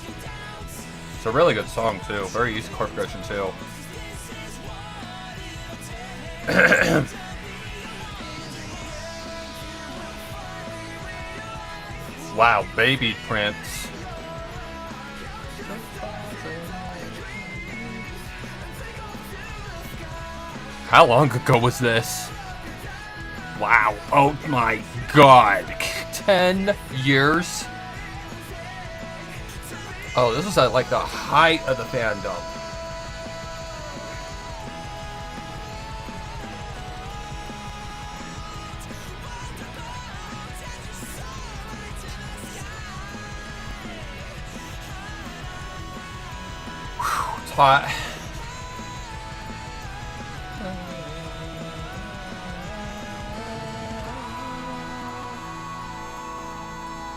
It's a really good song, too. Very easy chord progression, too. Wow, Baby Prince. How long ago was this? Wow, oh my god. 10 years? Oh, this was at like the height of the fandom. hot.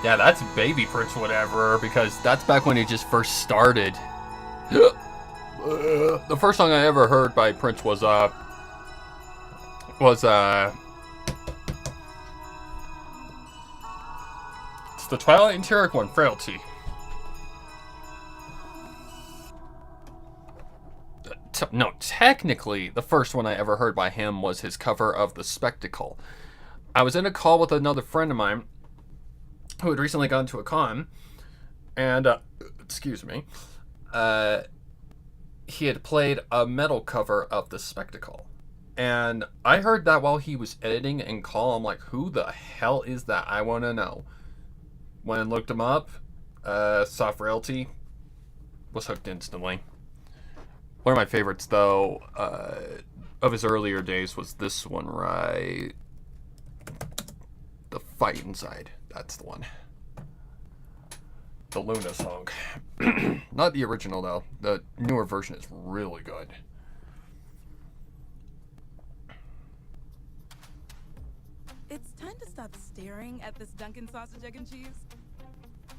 Yeah, that's baby Prince whatever, because that's back when he just first started. The first song I ever heard by Prince was it's the Twilight and Tarek one, Frailty. No, technically, the first one I ever heard by him was his cover of The Spectacle. I was in a call with another friend of mine who had recently gone to a con, and, excuse me, he had played a metal cover of The Spectacle. And I heard that while he was editing and call. I'm like, who the hell is that? I want to know. When I looked him up, saw Frailty, was hooked instantly. One of my favorites, though, of his earlier days was this one, right? The Fight Inside. That's the one. The Luna song. Not the original, though. The newer version is really good. It's time to stop staring at this Dunkin' sausage, egg, and cheese.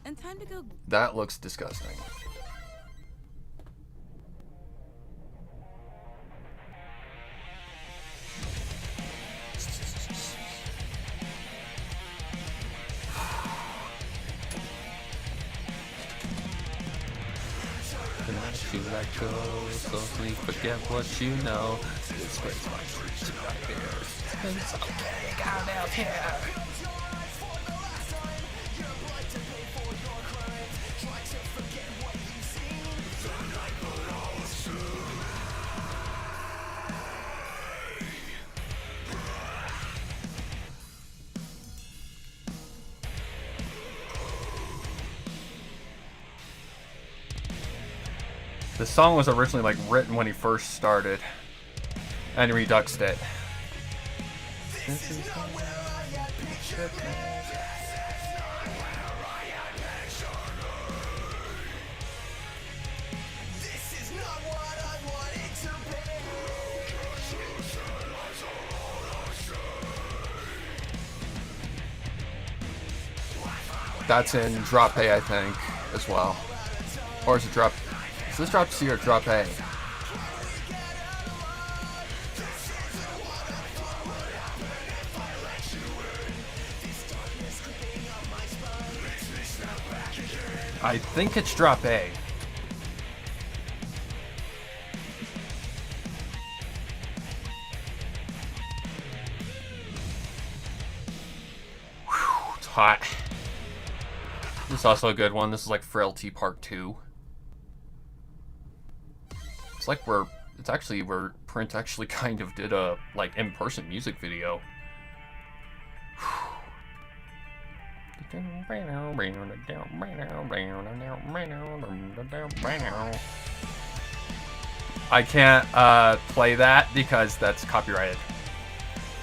And time to go. That looks disgusting. You let go, slowly forget what you know. This brings my dreams to nightmares. It's okay, I'm out here. The song was originally like written when he first started, and he reduxed it. This is not where I had pictured me. This is not what I wanted to be. That's in Drop A, I think, as well. Or is it Drop? Is this Drop C or Drop A? I think it's Drop A. Whew, it's hot. This is also a good one. This is like Frailty Part 2. It's like it's actually where Prince actually kind of did a like in-person music video. I can't play that because that's copyrighted.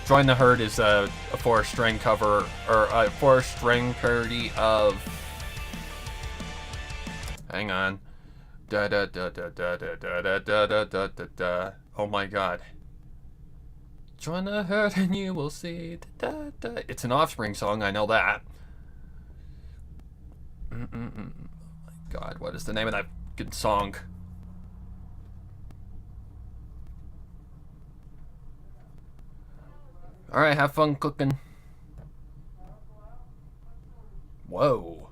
Join the Herd is a 4-string cover, or a 4-string parody of. Hang on. Da da da da da da da da da da da da da. Oh my god. Join the herd and you will see. Da, da, da. It's an Offspring song, I know that. Oh my god, what is the name of that good song? Alright, have fun cooking. Whoa.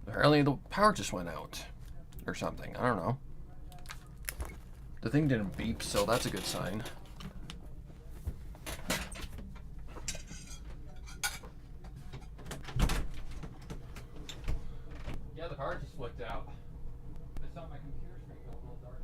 Apparently the power just went out. Or something, I don't know. The thing didn't beep, so that's a good sign. Yeah, the power just flicked out. I saw my computer screen go a little dark.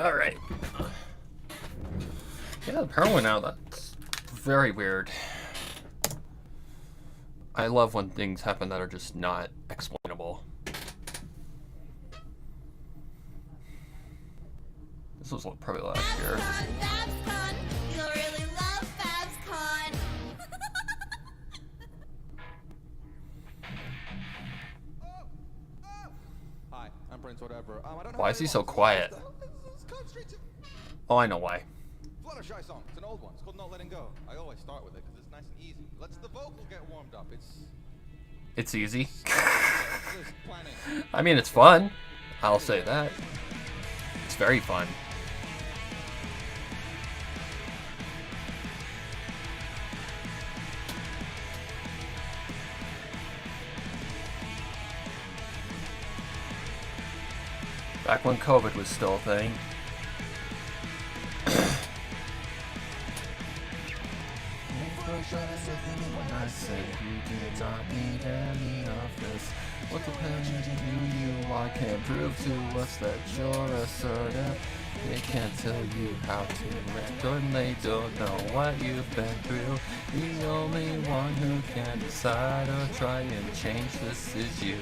Alright. Yeah, the power went out. That's very weird. I love when things happen that are just not explainable. This was probably last year. You'll really love FabsCon. Hi, I'm Prince Whatever. I don't Why is he so quiet? Oh, I know why. Fluttershy song. It's an old one. It's called Not Letting Go. I always start with it because it's nice and easy. Lets the vocal get warmed up. It's easy. Just planning. I mean, it's fun. I'll say that. It's very fun. Back when COVID was still a thing. I said you did not need any of this. What the hell did you? I can't prove to us that you're assertive. They can't tell you how to act, or they don't know what you've been through. The only one who can decide or try and change this is you.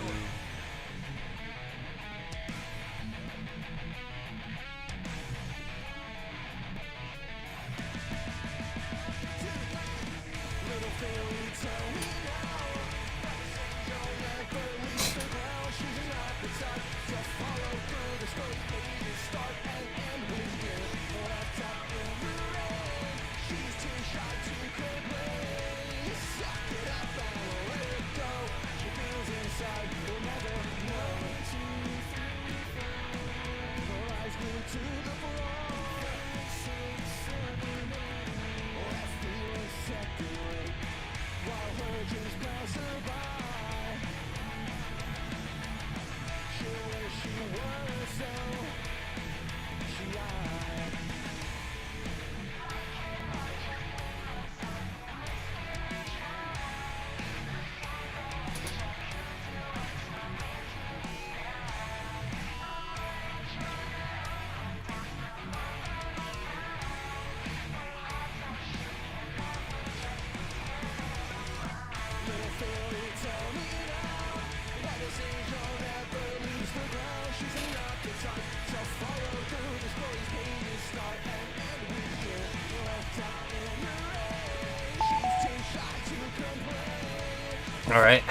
Alright.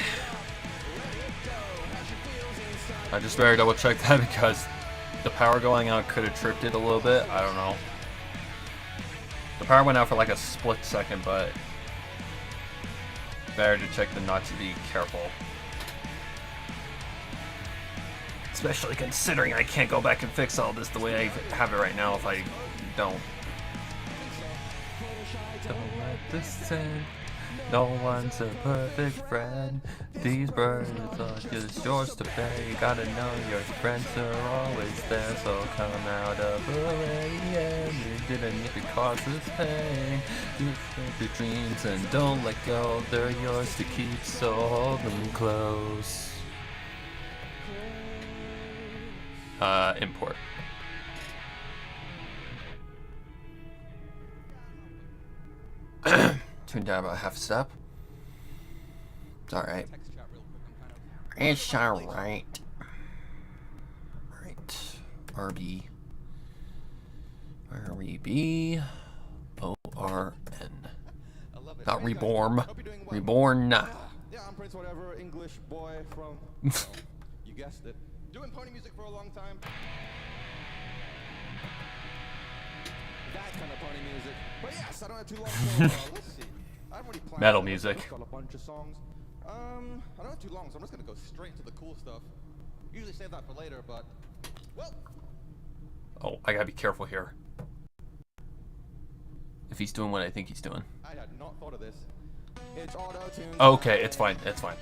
I just better double check that because the power going out could have tripped it a little bit. I don't know. The power went out for like a split second, but better to check the not to be careful. Especially considering I can't go back and fix all this the way I have it right now if I don't. Don't let this end. No one's a perfect friend. These birds are just yours to pay. You gotta know your friends are always there. So come out of the rain. You didn't need to cause this pain. Just live your dreams and don't let go. They're yours to keep, so hold them close. Import. Tune down about half a step. It's alright. It's alright. Alright. RB. REB. ORN. Not reborn. Reborn. Yeah, I'm Prince Whatever, English boy from... you guessed it. Doing pony music for a long time. That kind of pony music. But yes, I don't have too long, so let's see. I've already planned. Metal music. I've got a bunch of songs. I don't have too long, so I'm just gonna go straight into the cool stuff. Usually save that for later, but well. Oh, I gotta be careful here. If he's doing what I think he's doing. I had not thought of this. It's auto-tune. Okay, it's fine. It's fine.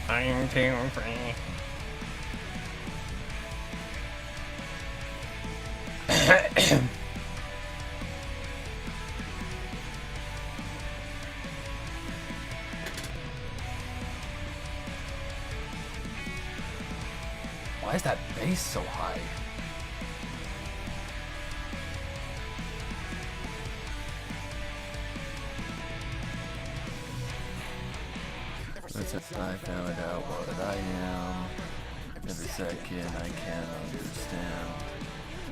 I'm too free. Why is that bass so high? Since I found out what I am, every second I can't understand.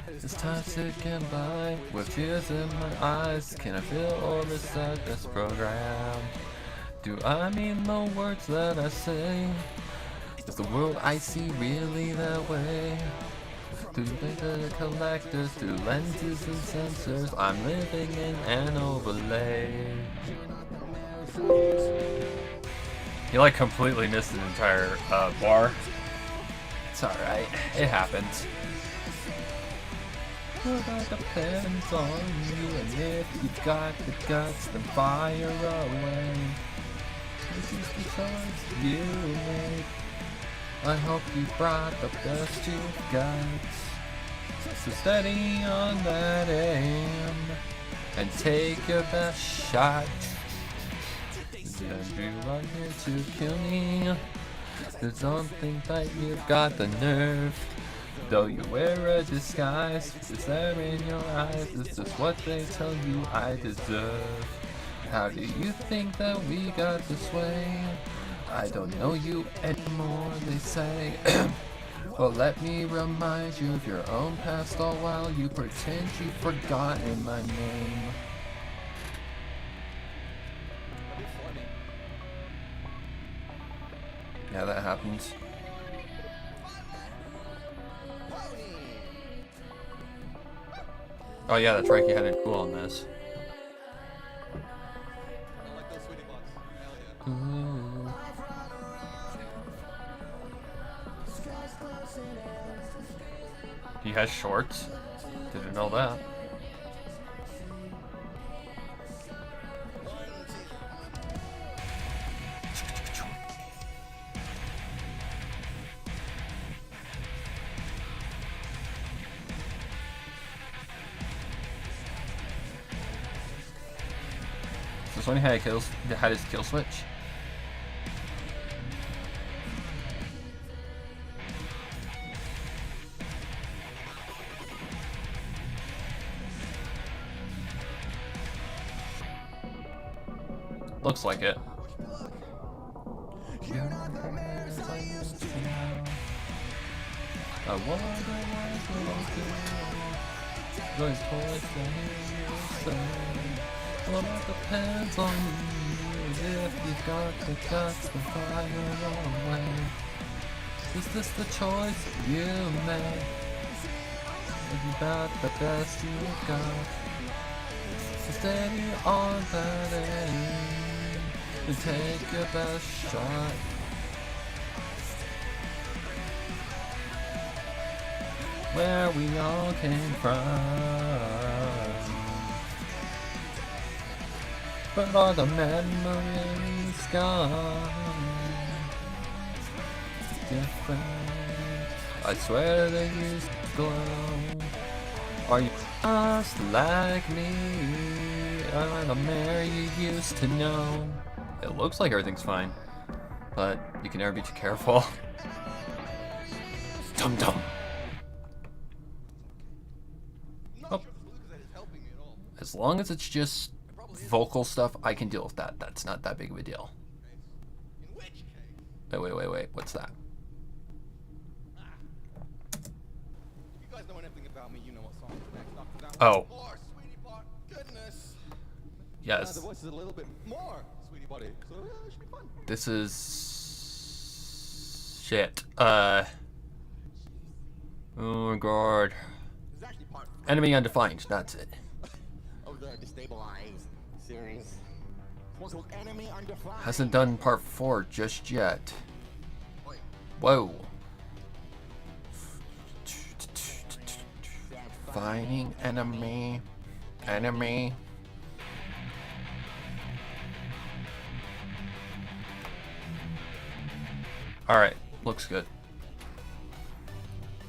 It's time ticking by with tears in my eyes. Can I feel all the sadness programmed? Do I mean the words that I say? Is the world I see really that way? Through the collectors, through lenses and sensors, I'm living in an overlay. You like completely missed an entire bar. It's alright, it happens. Well, that depends on you, and if you've got the guts, then fire away. This is the choice you make. I hope you brought the best you've got. So steady on that aim, and take your best shot. And you are here to kill me. There's something that you've got the nerve. Though you wear a disguise, it's there in your eyes. This is what they tell you I deserve. How do you think that we got this way? I don't know you anymore, they say. Well, let me remind you of your own past all while you pretend you've forgotten my name. Yeah, that happens. Oh yeah, that's right, you had a duel on this. Ooh. He has shorts? Didn't know that. This one had his kill switch. Looks like it. I wonder those toys that you say. Well, it depends on you. If you've got the guts to fire away. Is this the choice you made? If you got the best you got, so steady on that aim and take your best shot. Where we all came from, but all the memories gone. Different, I swear they used to glow. Are you just like me? I'm the Mary you used to know. It looks like everything's fine, but you can never be too careful. Dum dum. Oh. As long as it's just vocal stuff, I can deal with that. That's not that big of a deal. Wait. What's that? Oh. Yes. The voice is a little bit more, sweetie buddy. So it should be fun. This is shit. Oh my god. Enemy undefined. That's it. Of the Destabilized series. Enemy undefined. Hasn't done part 4 just yet. Whoa. Finding enemy. Alright, looks good.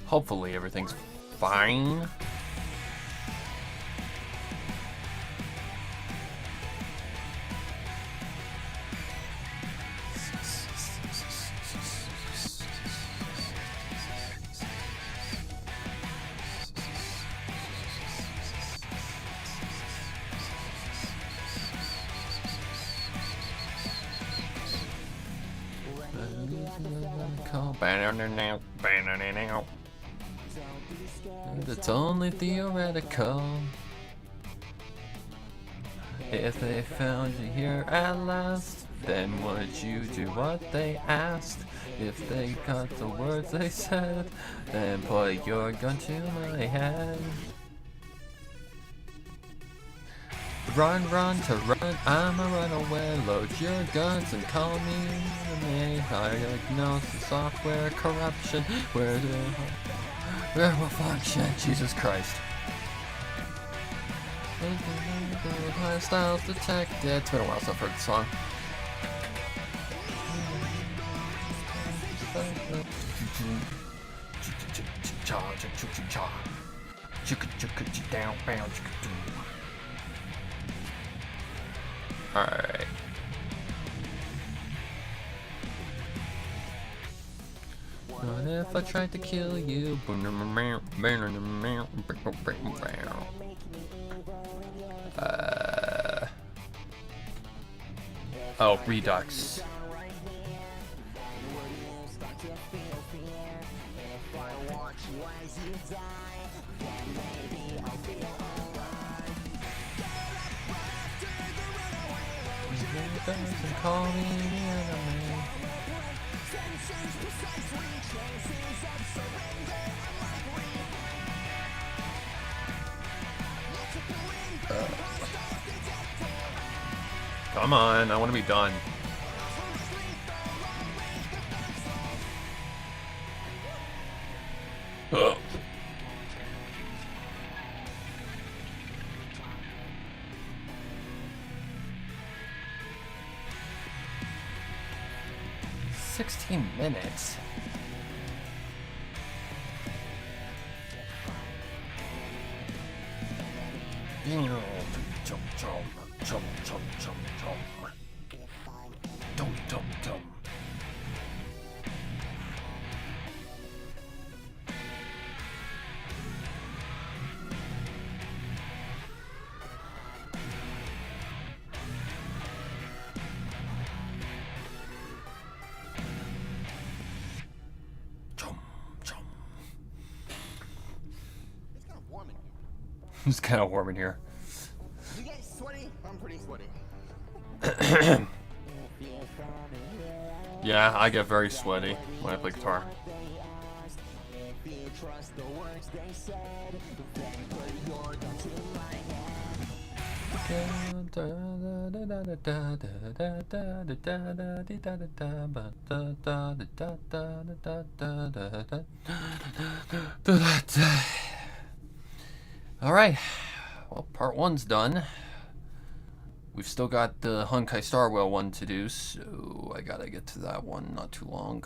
Hopefully everything's fine. It's only theoretical. If they found you here at last, then would you do what they asked? If they got the words they said, then put your gun to my head. Run, run to run, I'm a runaway. Load your guns and call me enemy. Diagnose software corruption. Where will function? Jesus Christ. Styles detected. It's been a while since I've heard the song. Alright. What if I tried to kill you? Oh, Redux. Call me the enemy. Come on, I want to be done. Ugh. $16 minutes. It's kind of warm in here. You get sweaty? I'm pretty sweaty. Yeah, I get very sweaty when I play guitar. Alright, well, part one's done. We've still got the Honkai Star Rail one to do, so I gotta get to that one not too long.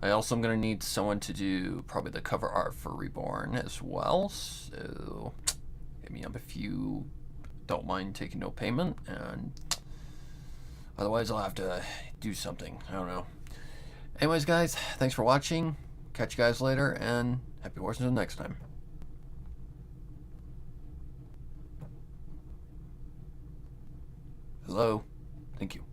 I also am gonna need someone to do probably the cover art for Reborn as well, so hit me up if you don't mind taking no payment, and otherwise I'll have to do something. I don't know. Anyways, guys, thanks for watching. Catch you guys later, and happy watching until next time. Hello. Thank you.